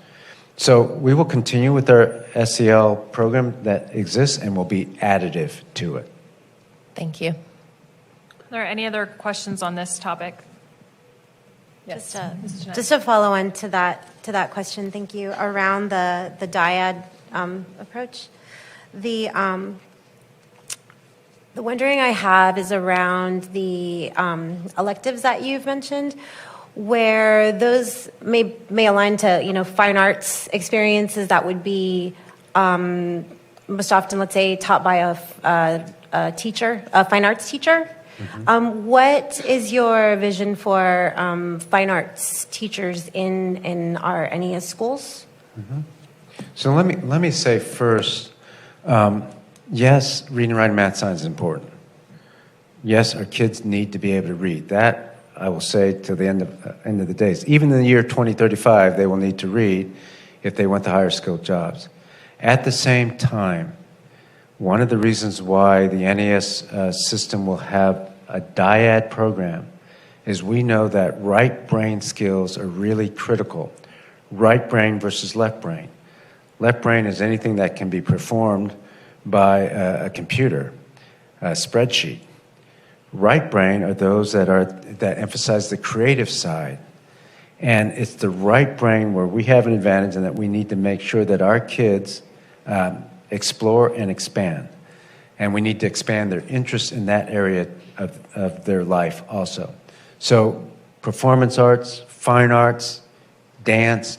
So we will continue with our SEL program that exists and will be additive to it. Thank you. Are there any other questions on this topic? Yes. Just a follow on to that question, thank you, around the dyad approach. The wondering I have is around the electives that you've mentioned, where those may align to fine arts experiences that would be most often, let's say, taught by a teacher, a fine arts teacher. Mm-hmm. What is your vision for fine arts teachers in our NES schools? Mm-hmm. So let me say first, yes, reading, writing, math, science is important. Yes, our kids need to be able to read. That I will say to the end of the days. Even in the year 2035, they will need to read if they want the higher skilled jobs. At the same time, one of the reasons why the NES system will have a dyad program is we know that right brain skills are really critical. Right brain versus left brain. Left brain is anything that can be performed by a computer, a spreadsheet. Right brain are those that emphasize the creative side. And it's the right brain where we have an advantage and that we need to make sure that our kids explore and expand. And we need to expand their interest in that area of their life also. So performance arts, fine arts, dance,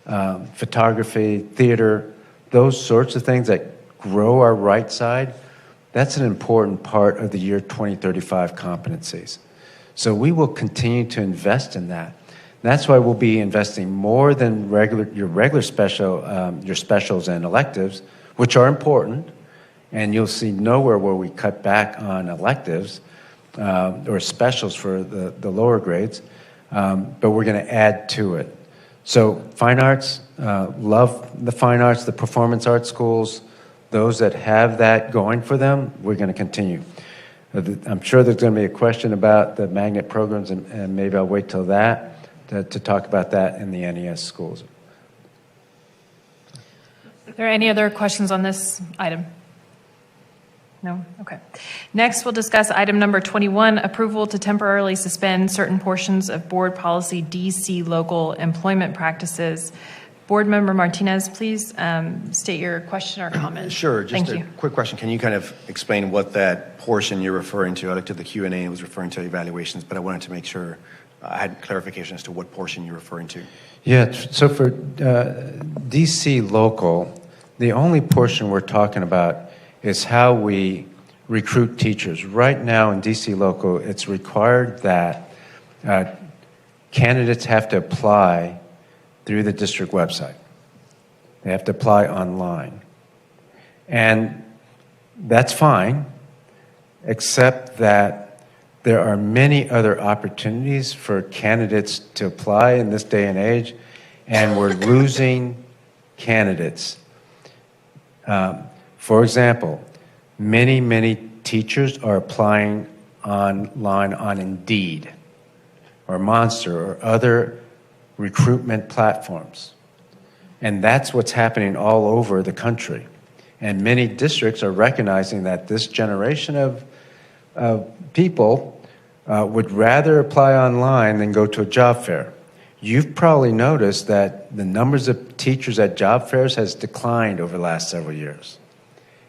photography, theater, those sorts of things that grow our right side, that's an important part of the year 2035 competencies. So we will continue to invest in that. That's why we'll be investing more than your regular your specials and electives, which are important. And you'll see nowhere where we cut back on electives or specials for the lower grades, but we're going to add to it. So fine arts, love the fine arts, the performance arts schools, those that have that going for them, we're going to continue. I'm sure there's going to be a question about the magnet programs, and maybe I'll wait till that to talk about that in the NES schools. Are there any other questions on this item? No? Okay. Next, we'll discuss item number 21, approval to temporarily suspend certain portions of board policy DC local employment practices. Board Member Martinez, please state your question or comment. Sure. Just Thank you. Quick question. Can you kind of explain what that portion you're referring to? I looked at the Q&A and it was referring to evaluations, but I wanted to make sure I had clarification as to what portion you're referring to. Yeah, so for DC local, the only portion we're talking about is how we recruit teachers. Right now in DC local, it's required that candidates have to apply through the district website. They have to apply online. And that's fine, except that there are many other opportunities for candidates to apply in this day and age, and we're losing candidates. For example, many teachers are applying online on Indeed or Monster or other recruitment platforms. And that's what's happening all over the country. And many districts are recognizing that this generation of people would rather apply online than go to a job fair. You've probably noticed that the numbers of teachers at job fairs has declined over the last several years.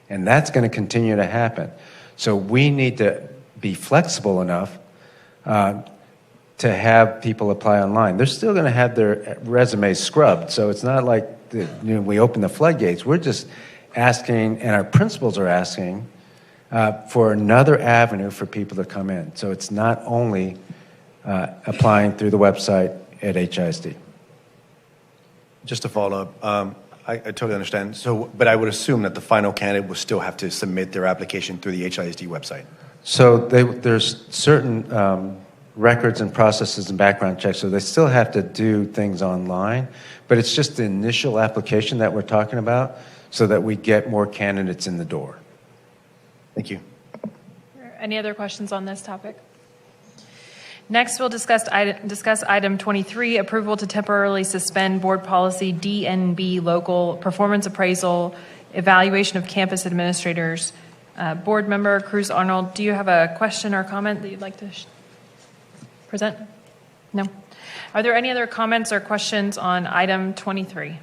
And that's going to continue to happen. So we need to be flexible enough to have people apply online. They're still going to have their resumes scrubbed, so it's not like we open the floodgates. We're just asking, and our principals are asking, for another avenue for people to come in. So it's not only applying through the website at HISD. Just to follow up, I totally understand. So, but I would assume that the final candidate will still have to submit their application through the HISD website. So there's certain records and processes and background checks, so they still have to do things online, but it's just the initial application that we're talking about so that we get more candidates in the door. Thank you. Any other questions on this topic? Next, we'll discuss item 23, approval to temporarily suspend board policy DNB local performance appraisal, evaluation of campus administrators. Board member Cruz Arnold, do you have a question or comment that you'd like to present? No. Are there any other comments or questions on item 23?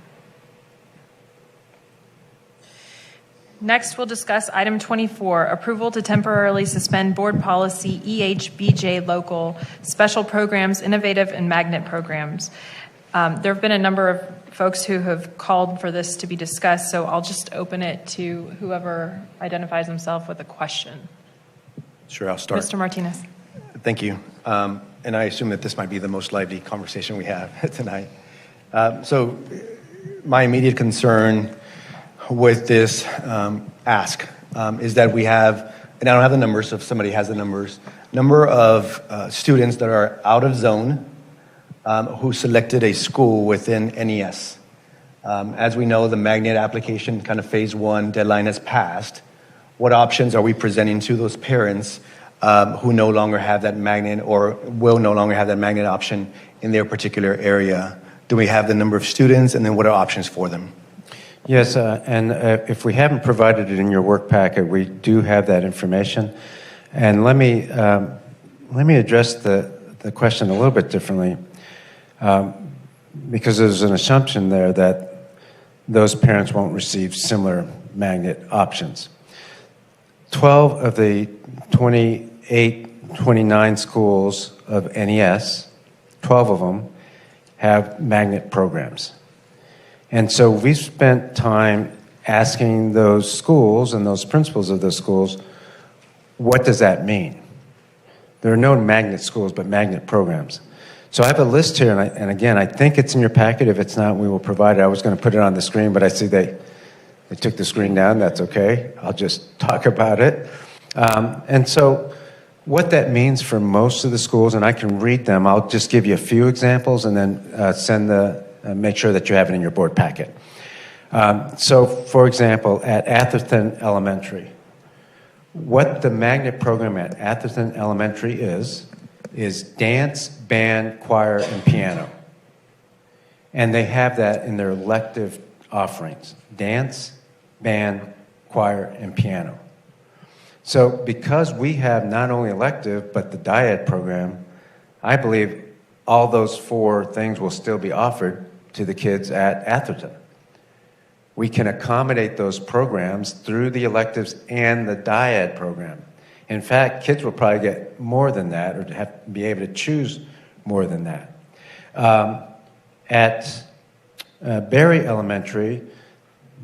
Next, we'll discuss item 24, approval to temporarily suspend board policy EHBJ local special programs, innovative and magnet programs. There have been a number of folks who have called for this to be discussed, so I'll just open it to whoever identifies himself with a question. Sure, I'll start. Mr. Martinez. Thank you. And I assume that this might be the most lively conversation we have tonight. So my immediate concern with this ask is that we have, and I don't have the numbers, so if somebody has the numbers, number of students that are out of zone who selected a school within NES. As we know, the magnet application kind of phase one deadline has passed. What options are we presenting to those parents who no longer have that magnet or will no longer have that magnet option in their particular area? Do we have the number of students, and then what are options for them? Yes, and if we haven't provided it in your work packet, we do have that information. And let me address the question a little bit differently, because there's an assumption there that those parents won't receive similar magnet options. 12 of the 28, 29 schools of NES, 12 of them have magnet programs. And so we've spent time asking those schools and those principals of those schools, what does that mean? There are no magnet schools, but magnet programs. So I have a list here, and again, I think it's in your packet. If it's not, we will provide it. I was going to put it on the screen, but I see they took the screen down. That's okay. I'll just talk about it. And so what that means for most of the schools, and I can read them, I'll just give you a few examples and then make sure that you have it in your board packet. So, for example, at Atherton Elementary, what the magnet program at Atherton Elementary is dance, band, choir, and piano. And they have that in their elective offerings, dance, band, choir, and piano. So because we have not only elective, but the dyad program, I believe all those four things will still be offered to the kids at Atherton. We can accommodate those programs through the electives and the dyad program. In fact, kids will probably get more than that or have to be able to choose more than that. At Berry Elementary,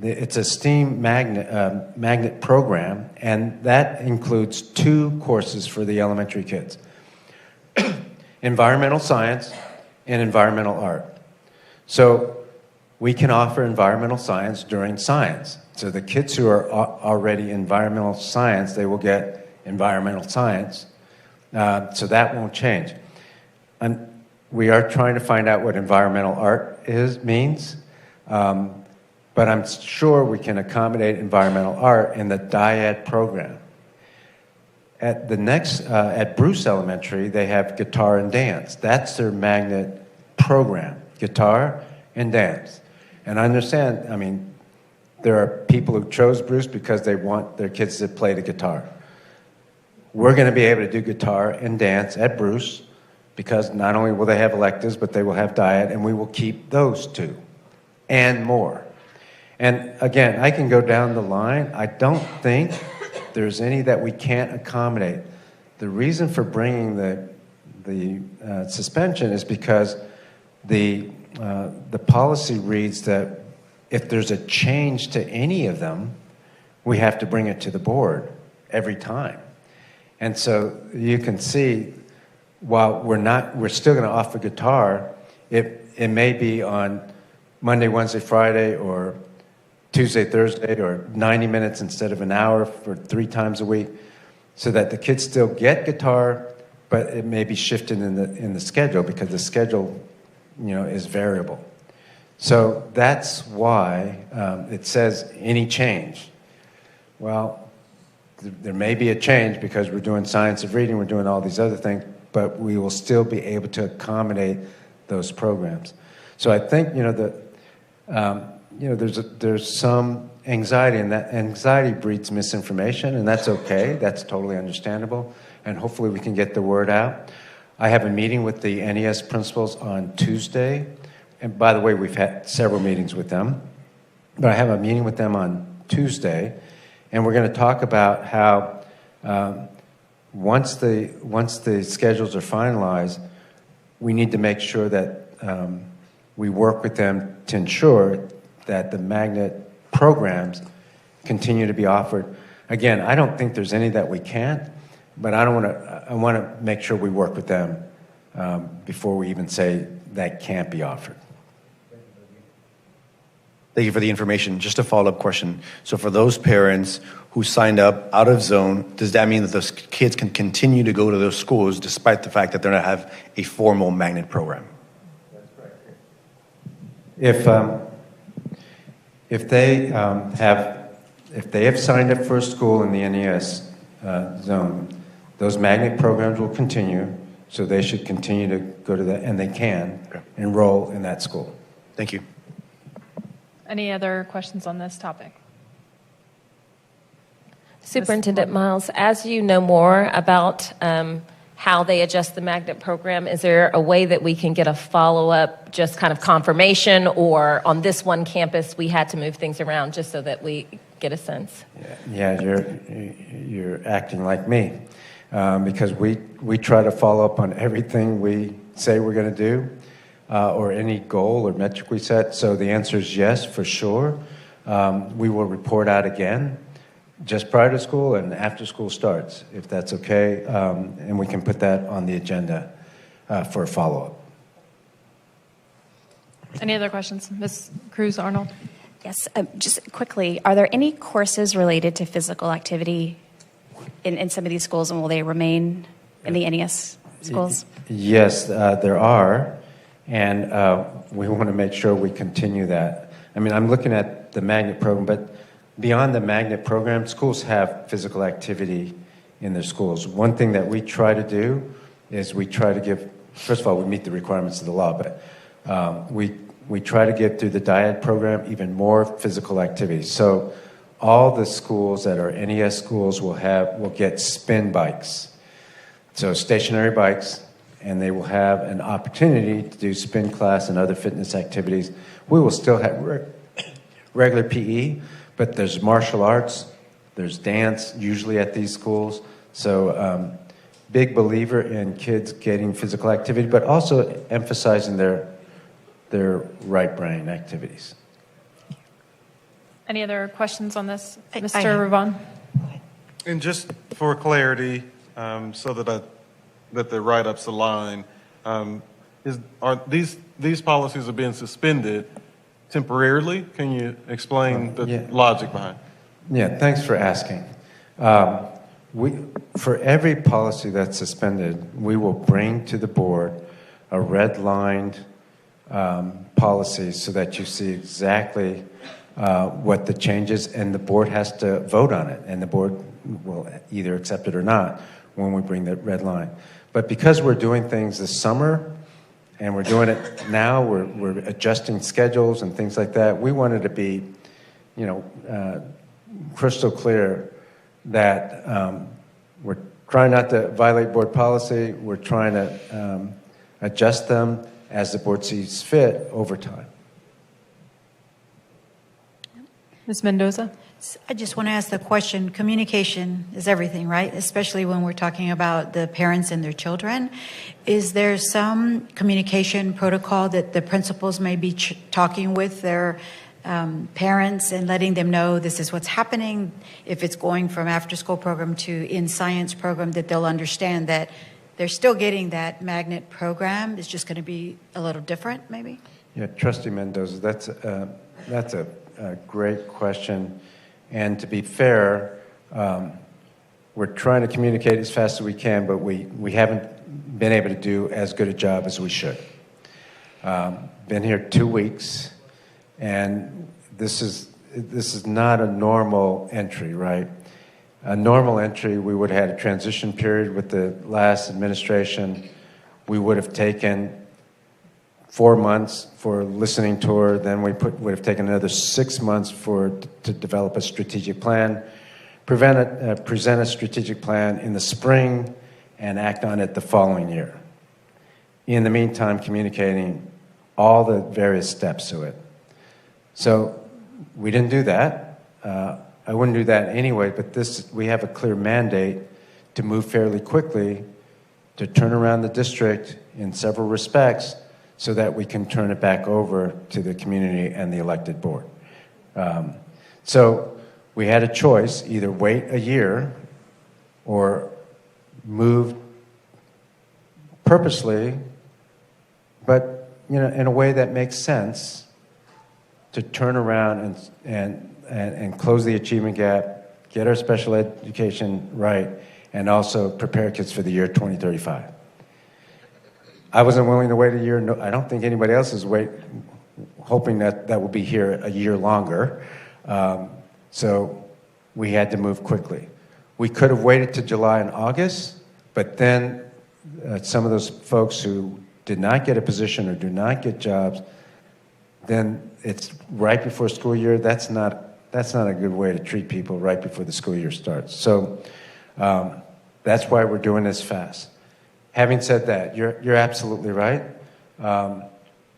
it's a STEAM magnet program, and that includes 2 courses for the elementary kids. Environmental science and environmental art. So we can offer environmental science during science. So the kids who are already environmental science, they will get environmental science. So that won't change. And we are trying to find out what environmental art means. But I'm sure we can accommodate environmental art in the dyad program. At at Bruce Elementary, they have guitar and dance. That's their magnet program, guitar and dance. And I understand, I mean, there are people who chose Bruce because they want their kids to play the guitar. We're going to be able to do guitar and dance at Bruce because not only will they have electives, but they will have dyad, and we will keep those two and more. And again, I can go down the line. I don't think there's any that we can't accommodate. The reason for bringing the suspension is because the policy reads that if there's a change to any of them, we have to bring it to the board every time. And so you can see, while we're still going to offer guitar, it may be on Monday, Wednesday, Friday, or Tuesday, Thursday, or 90 minutes instead of an hour for 3 times a week, so that the kids still get guitar, but it may be shifted in the schedule because the schedule, is variable. So that's why it says any change. Well, there may be a change because we're doing science of reading, we're doing all these other things, but we will still be able to accommodate those programs. So I think, there's some anxiety, and that anxiety breeds misinformation, and that's okay. That's totally understandable, and hopefully we can get the word out. I have a meeting with the NES principals on Tuesday, and by the way, we've had several meetings with them, but I have a meeting with them on Tuesday, and we're going to talk about how once the schedules are finalized, we need to make sure that we work with them to ensure that the magnet programs continue to be offered. Again, I don't think there's any that we can't, but I want to make sure we work with them before we even say that can't be offered. Thank you for the information. Just a follow-up question. So for those parents who signed up out of zone, does that mean that those kids can continue to go to those schools despite the fact that they don't have a formal magnet program? That's correct. If they have signed up for a school in the NES zone, those magnet programs will continue, so they should continue to go to that, and they can enroll in that school. Thank you. Any other questions on this topic? Superintendent Miles, as you know more about how they adjust the magnet program, is there a way that we can get a follow-up, just kind of confirmation, or on this one campus we had to move things around, just so that we get a sense? Yeah, you're acting like me, because we try to follow up on everything we say we're going to do, or any goal or metric we set. So the answer is yes, for sure. We will report out again just prior to school and after school starts, if that's okay, and we can put that on the agenda for a follow-up. Any other questions? Ms. Cruz Arnold? Yes, just quickly, are there any courses related to physical activity in some of these schools, and will they remain in the NES schools? Yes, there are, and we want to make sure we continue that. I mean, I'm looking at the magnet program, but beyond the magnet program, schools have physical activity in their schools. One thing that we try to do is we try to give, first of all, we meet the requirements of the law, but we try to give through the dyad program even more physical activity. So all the schools that are NES schools will get spin bikes. So stationary bikes, and they will have an opportunity to do spin class and other fitness activities. We will still have regular PE, but there's martial arts, there's dance, usually at these schools. So big believer in kids getting physical activity, but also emphasizing their right brain activities. Any other questions on this? Mr. Ravon? And just for clarity, so that the write-ups align, are these policies are being suspended temporarily? Can you explain the logic behind? Yeah, thanks for asking. For every policy that's suspended, we will bring to the board a redlined policy so that you see exactly what the changes, and the board has to vote on it, and the board will either accept it or not when we bring that red line. But because we're doing things this summer, and we're doing it now, we're adjusting schedules and things like that, we wanted to be, crystal clear that we're trying not to violate board policy. We're trying to adjust them as the board sees fit over time. Ms. Mendoza? I just want to ask the question, communication is everything, right? Especially when we're talking about the parents and their children. Is there some communication protocol that the principals may be talking with their parents and letting them know this is what's happening? If it's going from after-school program to in-science program, that they'll understand that they're still getting that magnet program. It's just going to be a little different, maybe? Yeah, Trustee Mendoza, that's a great question. And to be fair, we're trying to communicate as fast as we can, but we haven't been able to do as good a job as we should. Been here 2 weeks, and this is not a normal entry, right? A normal entry, we would have had a transition period with the last administration. We would have taken 4 months for a listening tour, then we would have taken another 6 months to develop a strategic plan, present a strategic plan in the spring, and act on it the following year. In the meantime, communicating all the various steps to it. So we didn't do that. I wouldn't do that anyway, but we have a clear mandate to move fairly quickly to turn around the district in several respects so that we can turn it back over to the community and the elected board. So we had a choice, either wait a year or move purposely, but in a way that makes sense to turn around and close the achievement gap, get our special education right, and also prepare kids for the year 2035. I wasn't willing to wait a year. No, I don't think anybody else is hoping that will be here a year longer. So we had to move quickly. We could have waited to July and August, but then some of those folks who did not get a position or do not get jobs, then it's right before school year. That's not a good way to treat people right before the school year starts. So that's why we're doing this fast. Having said that, you're absolutely right.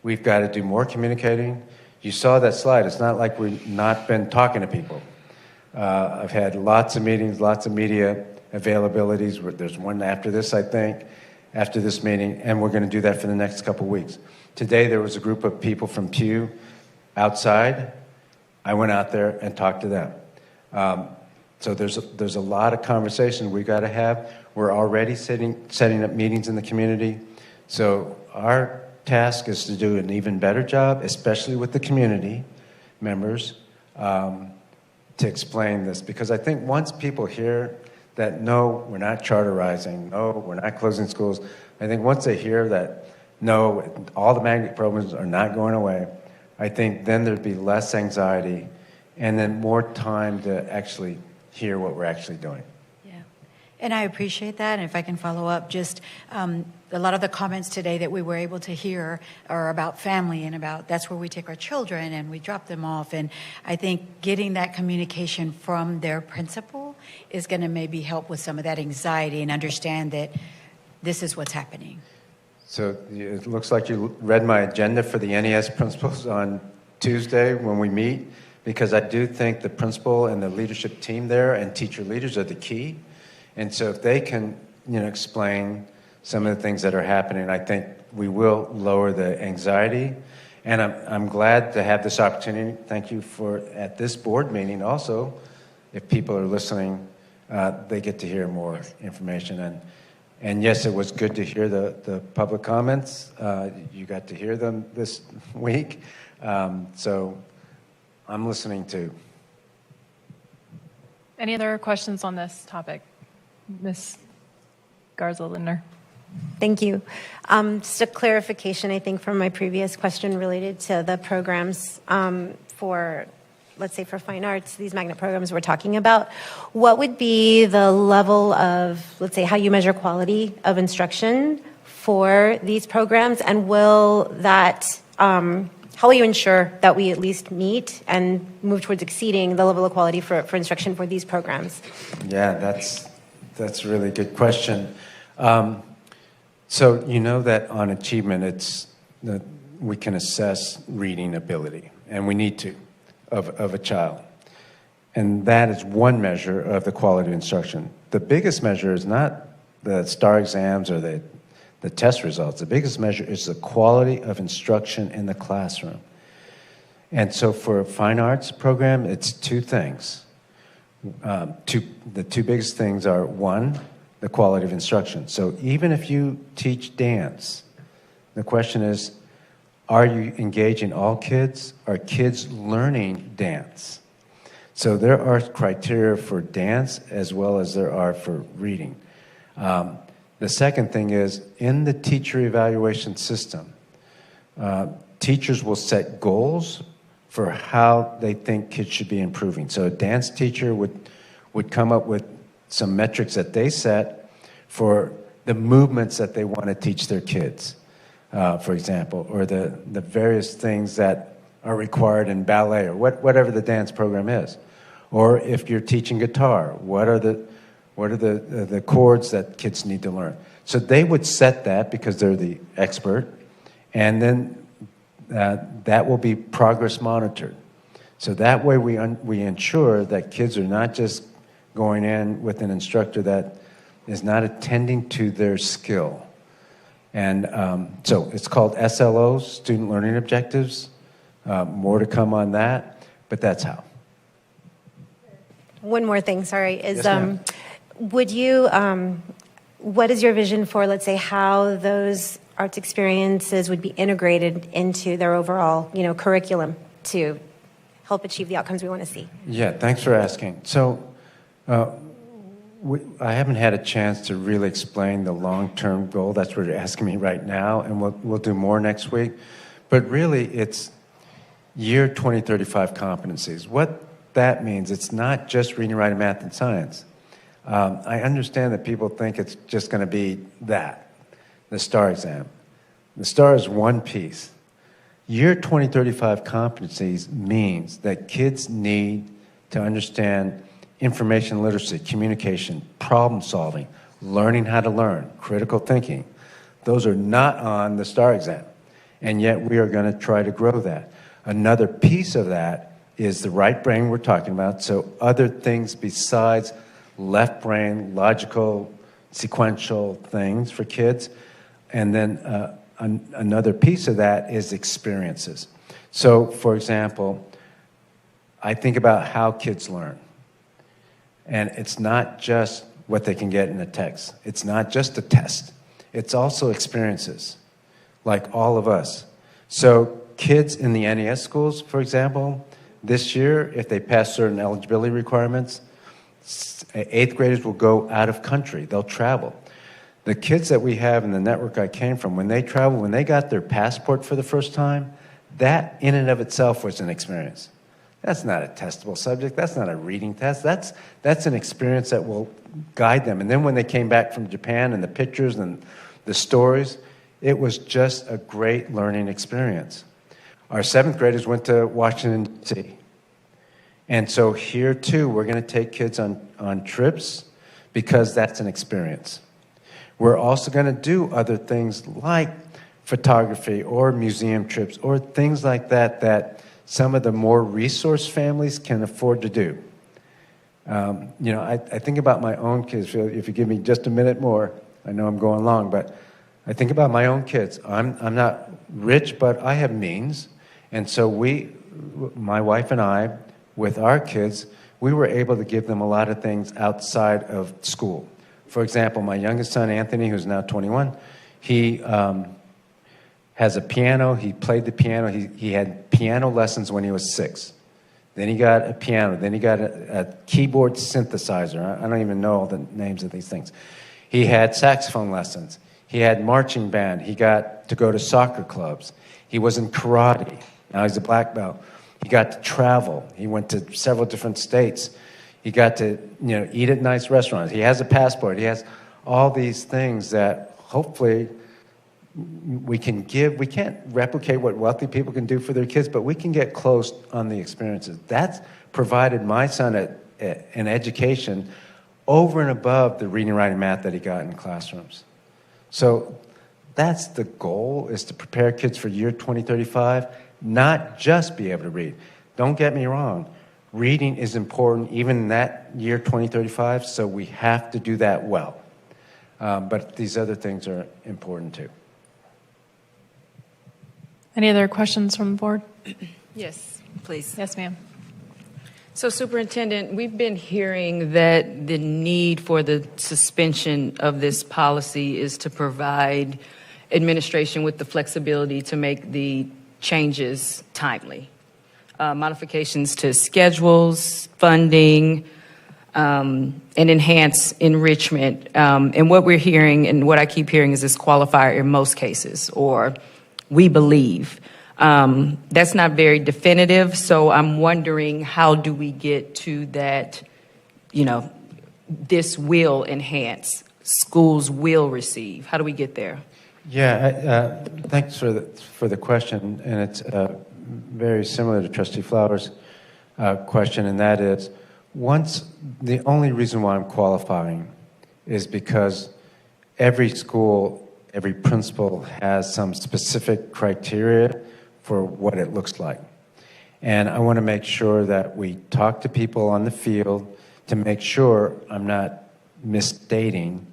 We've got to do more communicating. You saw that slide. It's not like we've not been talking to people. I've had lots of meetings, lots of media availabilities. There's one after this, I think, after this meeting, and we're going to do that for the next couple weeks. Today, there was a group of people from KHOU outside. I went out there and talked to them. So there's a lot of conversation we got to have. We're already setting up meetings in the community. So our task is to do an even better job, especially with the community members, to explain this. Because I think once people hear that, no, we're not charterizing, no, we're not closing schools, I think once they hear that, no, all the magnet programs are not going away, I think then there'd be less anxiety and then more time to actually hear what we're actually doing. And I appreciate that. And if I can follow up, just a lot of the comments today that we were able to hear are about family and about that's where we take our children and we drop them off. And I think getting that communication from their principal is going to maybe help with some of that anxiety and understand that this is what's happening. So it looks like you read my agenda for the NES principals on Tuesday when we meet, because I do think the principal and the leadership team there and teacher leaders are the key. And so if they can, explain some of the things that are happening, I think we will lower the anxiety. And I'm glad to have this opportunity. Thank you for, at this board meeting also, if people are listening, they get to hear more information. And yes, it was good to hear the public comments. You got to hear them this week. So I'm listening too. Any other questions on this topic? Ms. Garza-Lindner. Thank you. Just a clarification, I think, from my previous question related to the programs for, let's say, for fine arts, these magnet programs we're talking about. What would be the level of, let's say, how you measure quality of instruction for these programs? And will that, how will you ensure that we at least meet and move towards exceeding the level of quality for instruction for these programs? Yeah, that's a really good question. So you know that on achievement, it's that we can assess reading ability, and we need to, of a child. And that is one measure of the quality of instruction. The biggest measure is not the STAR exams or the test results. The biggest measure is the quality of instruction in the classroom. And so for a fine arts program, it's two things. The two biggest things are, one, the quality of instruction. So even if you teach dance, the question is, are you engaging all kids? Are kids learning dance? So there are criteria for dance as well as there are for reading. The second thing is, in the teacher evaluation system, teachers will set goals for how they think kids should be improving. So a dance teacher would come up with some metrics that they set for the movements that they want to teach their kids, for example, or the various things that are required in ballet or whatever the dance program is. Or if you're teaching guitar, what are the chords that kids need to learn? So they would set that because they're the expert, and then that will be progress monitored. So that way we ensure that kids are not just going in with an instructor that is not attending to their skill. And so it's called SLOs, Student Learning Objectives. More to come on that, but that's how. One more thing, sorry, is Yes, ma'am. would you, what is your vision for, let's say, how those arts experiences would be integrated into their overall, curriculum to help achieve the outcomes we want to see? Yeah, thanks for asking. So I haven't had a chance to really explain the long-term goal. That's what you're asking me right now, and we'll do more next week. But really, it's year 2035 competencies. What that means, it's not just reading, writing, math, and science. I understand that people think it's just going to be that, the STAR exam. The STAR is one piece. Year 2035 competencies means that kids need to understand information literacy, communication, problem solving, learning how to learn, critical thinking. Those are not on the STAR exam, and yet we are going to try to grow that. Another piece of that is the right brain we're talking about, so other things besides left brain, logical, sequential things for kids. And then another piece of that is experiences. So, for example, I think about how kids learn. And it's not just what they can get in a text. It's not just a test. It's also experiences, like all of us. So kids in the NES schools, for example, this year, if they pass certain eligibility requirements, 8th graders will go out of country. They'll travel. The kids that we have in the network I came from, when they traveled, when they got their passport for the first time, that in and of itself was an experience. That's not a testable subject. That's not a reading test. That's an experience that will guide them. And then when they came back from Japan and the pictures and the stories, it was just a great learning experience. Our 7th graders went to Washington, D.C. And so here, too, we're going to take kids on trips because that's an experience. We're also going to do other things like photography or museum trips or things like that some of the more resource families can afford to do. I think about my own kids. If you give me just a minute more, I know I'm going long, but I think about my own kids. I'm not rich, but I have means. And so my wife and I, with our kids, we were able to give them a lot of things outside of school. For example, my youngest son, Anthony, who's now 21, he has a piano. He played the piano. He had piano lessons when he was 6. Then he got a piano. Then he got a keyboard synthesizer. I don't even know all the names of these things. He had saxophone lessons. He had marching band. He got to go to soccer clubs. He was in karate. Now he's a black belt. He got to travel. He went to several different states. He got to, eat at nice restaurants. He has a passport. He has all these things that hopefully we can give. We can't replicate what wealthy people can do for their kids, but we can get close on the experiences. That's provided my son an education over and above the reading, writing, math that he got in classrooms. So that's the goal, is to prepare kids for year 2035, not just be able to read. Don't get me wrong. Reading is important even in that year 2035, so we have to do that well. But these other things are important too. Any other questions from the board? Yes, please. Yes, ma'am. So, Superintendent, we've been hearing that the need for the suspension of this policy is to provide administration with the flexibility to make the changes timely. Modifications to schedules, funding, and enhance enrichment. And what we're hearing and what I keep hearing is this qualifier in most cases, or we believe. That's not very definitive, so I'm wondering, how do we get to that, this will enhance, schools will receive? How do we get there? Yeah, thanks for the question, and it's very similar to Trustee Flowers' question, and that is, the only reason why I'm qualifying is because every school, every principal has some specific criteria for what it looks like. And I want to make sure that we talk to people on the field to make sure I'm not misstating.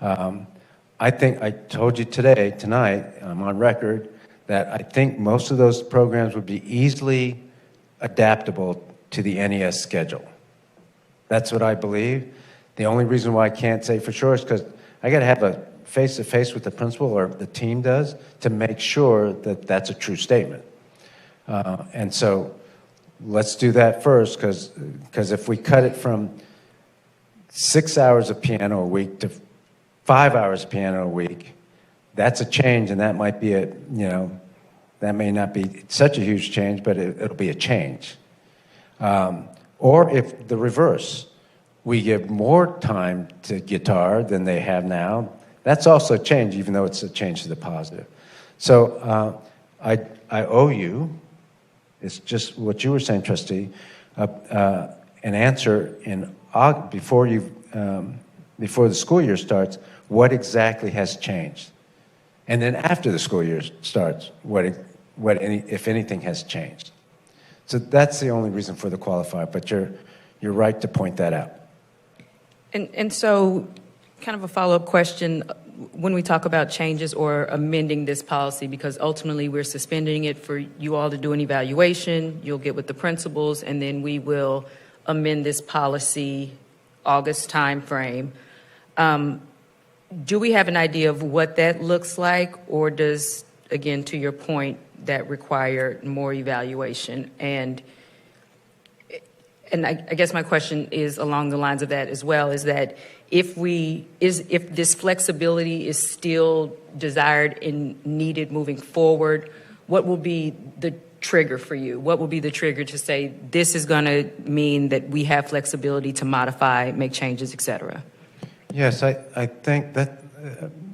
I think I told you tonight, I'm on record, that I think most of those programs would be easily adaptable to the NES schedule. That's what I believe. The only reason why I can't say for sure is because I got to have a face-to-face with the principal, or the team does, to make sure that that's a true statement. And so let's do that first, because if we cut it from 6 hours of piano a week to 5 hours of piano a week, that's a change, and that might be that may not be such a huge change, but it'll be a change. Or if the reverse, we give more time to guitar than they have now, that's also a change, even though it's a change to the positive. So I owe you, it's just what you were saying, Trustee, an answer before the school year starts, what exactly has changed. And then after the school year starts, if anything has changed. So that's the only reason for the qualifier, but you're right to point that out. And so, kind of a follow-up question, when we talk about changes or amending this policy, because ultimately we're suspending it for you all to do an evaluation, you'll get with the principals, and then we will amend this policy August timeframe. Do we have an idea of what that looks like, or does, again, to your point, that require more evaluation? And I guess my question is along the lines of that as well, is that if this flexibility is still desired and needed moving forward, what will be the trigger for you? What will be the trigger to say this is going to mean that we have flexibility to modify, make changes, et cetera? Yes, I think that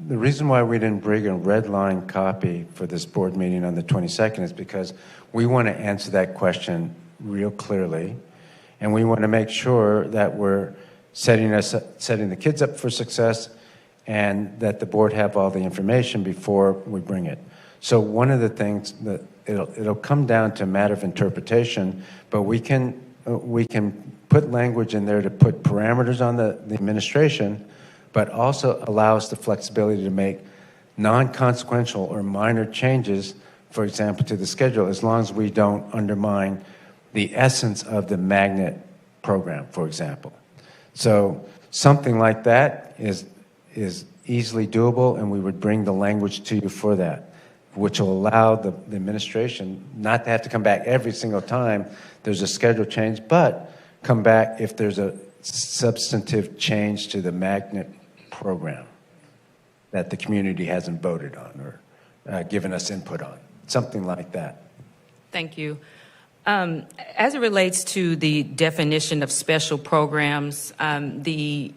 the reason why we didn't bring a red line copy for this board meeting on the 22nd is because we want to answer that question real clearly, and we want to make sure that we're setting the kids up for success, and that the board have all the information before we bring it. So one of the things that it'll come down to a matter of interpretation, but we can put language in there to put parameters on the administration, but also allow us the flexibility to make non-consequential or minor changes, for example, to the schedule, as long as we don't undermine the essence of the magnet program, for example. So something like that is easily doable, and we would bring the language to you for that, which will allow the administration not to have to come back every single time there's a schedule change, but come back if there's a substantive change to the magnet program that the community hasn't voted on or given us input on, something like that. Thank you. As it relates to the definition of special programs, the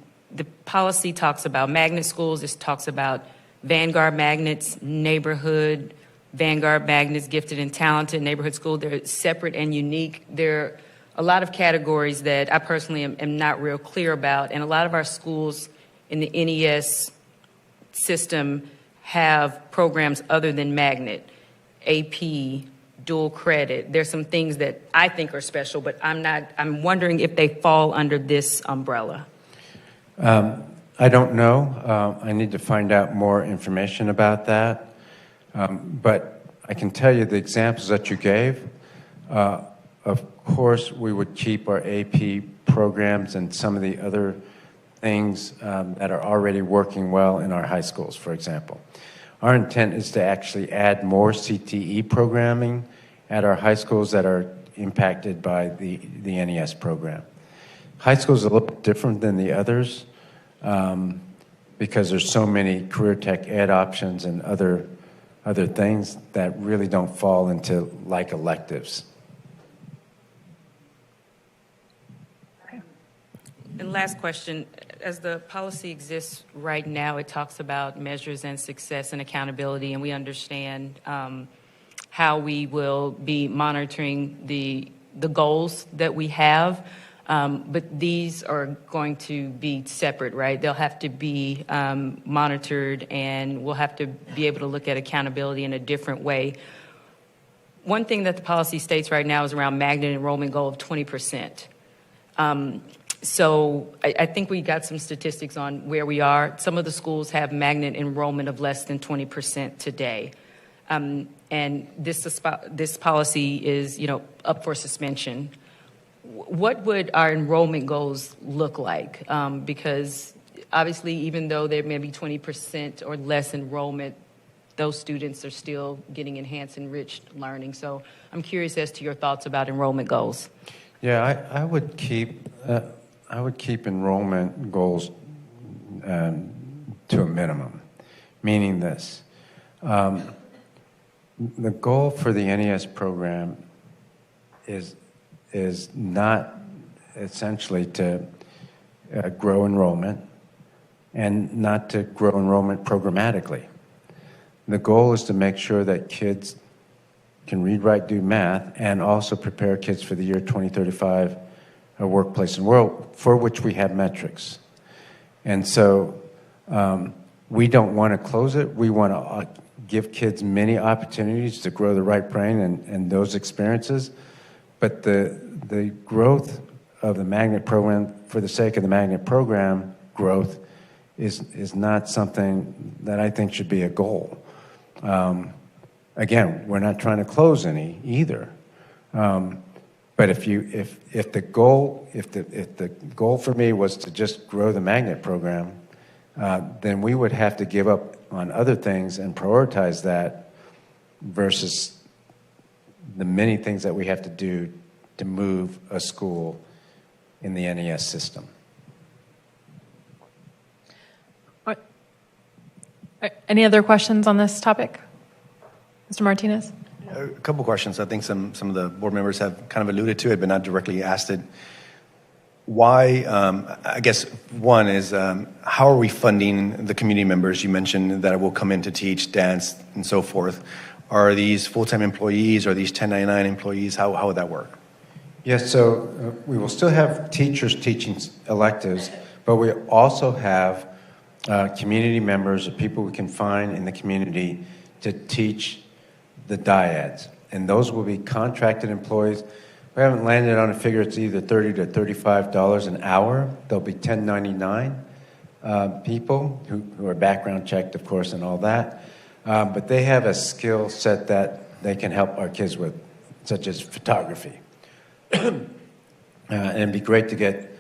policy talks about magnet schools. It talks about Vanguard magnets, neighborhood, Vanguard magnets, gifted and talented, neighborhood school. They're separate and unique. There are a lot of categories that I personally am not real clear about, and a lot of our schools in the NES system have programs other than magnet, AP, dual credit. There's some things that I think are special, but I'm wondering if they fall under this umbrella. I don't know. I need to find out more information about that. But I can tell you the examples that you gave. Of course, we would keep our AP programs and some of the other things that are already working well in our high schools, for example. Our intent is to actually add more CTE programming at our high schools that are impacted by the NES program. High schools are a little bit different than the others because there's so many career tech ed options and other things that really don't fall into like electives. And last question, as the policy exists right now, it talks about measures and success and accountability, and we understand how we will be monitoring the goals that we have, but these are going to be separate, right? They'll have to be monitored, and we'll have to be able to look at accountability in a different way. One thing that the policy states right now is around magnet enrollment goal of 20%. So I think we got some statistics on where we are. Some of the schools have magnet enrollment of less than 20% today. And this policy is, up for suspension. What would our enrollment goals look like? Because obviously, even though there may be 20% or less enrollment, those students are still getting enhanced, enriched learning. So I'm curious as to your thoughts about enrollment goals. Yeah, I would keep enrollment goals to a minimum, meaning this. The goal for the NES program is not essentially to grow enrollment and not to grow enrollment programmatically. The goal is to make sure that kids can read, write, do math, and also prepare kids for the year 2035 workplace and world, for which we have metrics. And so we don't want to close it. We want to give kids many opportunities to grow the right brain and those experiences. But the growth of the magnet program, for the sake of the magnet program growth, is not something that I think should be a goal. Again, we're not trying to close any either. But if the goal for me was to just grow the magnet program, then we would have to give up on other things and prioritize that versus the many things that we have to do to move a school in the NES system. Any other questions on this topic? Mr. Martinez? A couple questions. I think some of the board members have kind of alluded to it, but not directly asked it. Why, I guess one is, how are we funding the community members? You mentioned that will come in to teach, dance, and so forth. Are these full-time employees? Are these 1099 employees? How would that work? Yes, so we will still have teachers teaching electives, but we also have community members or people we can find in the community to teach the dyads. And those will be contracted employees. We haven't landed on a figure. It's either $30 to $35 an hour. They'll be 1099 people who are background checked, of course, and all that. But they have a skill set that they can help our kids with, such as photography. And it'd be great to get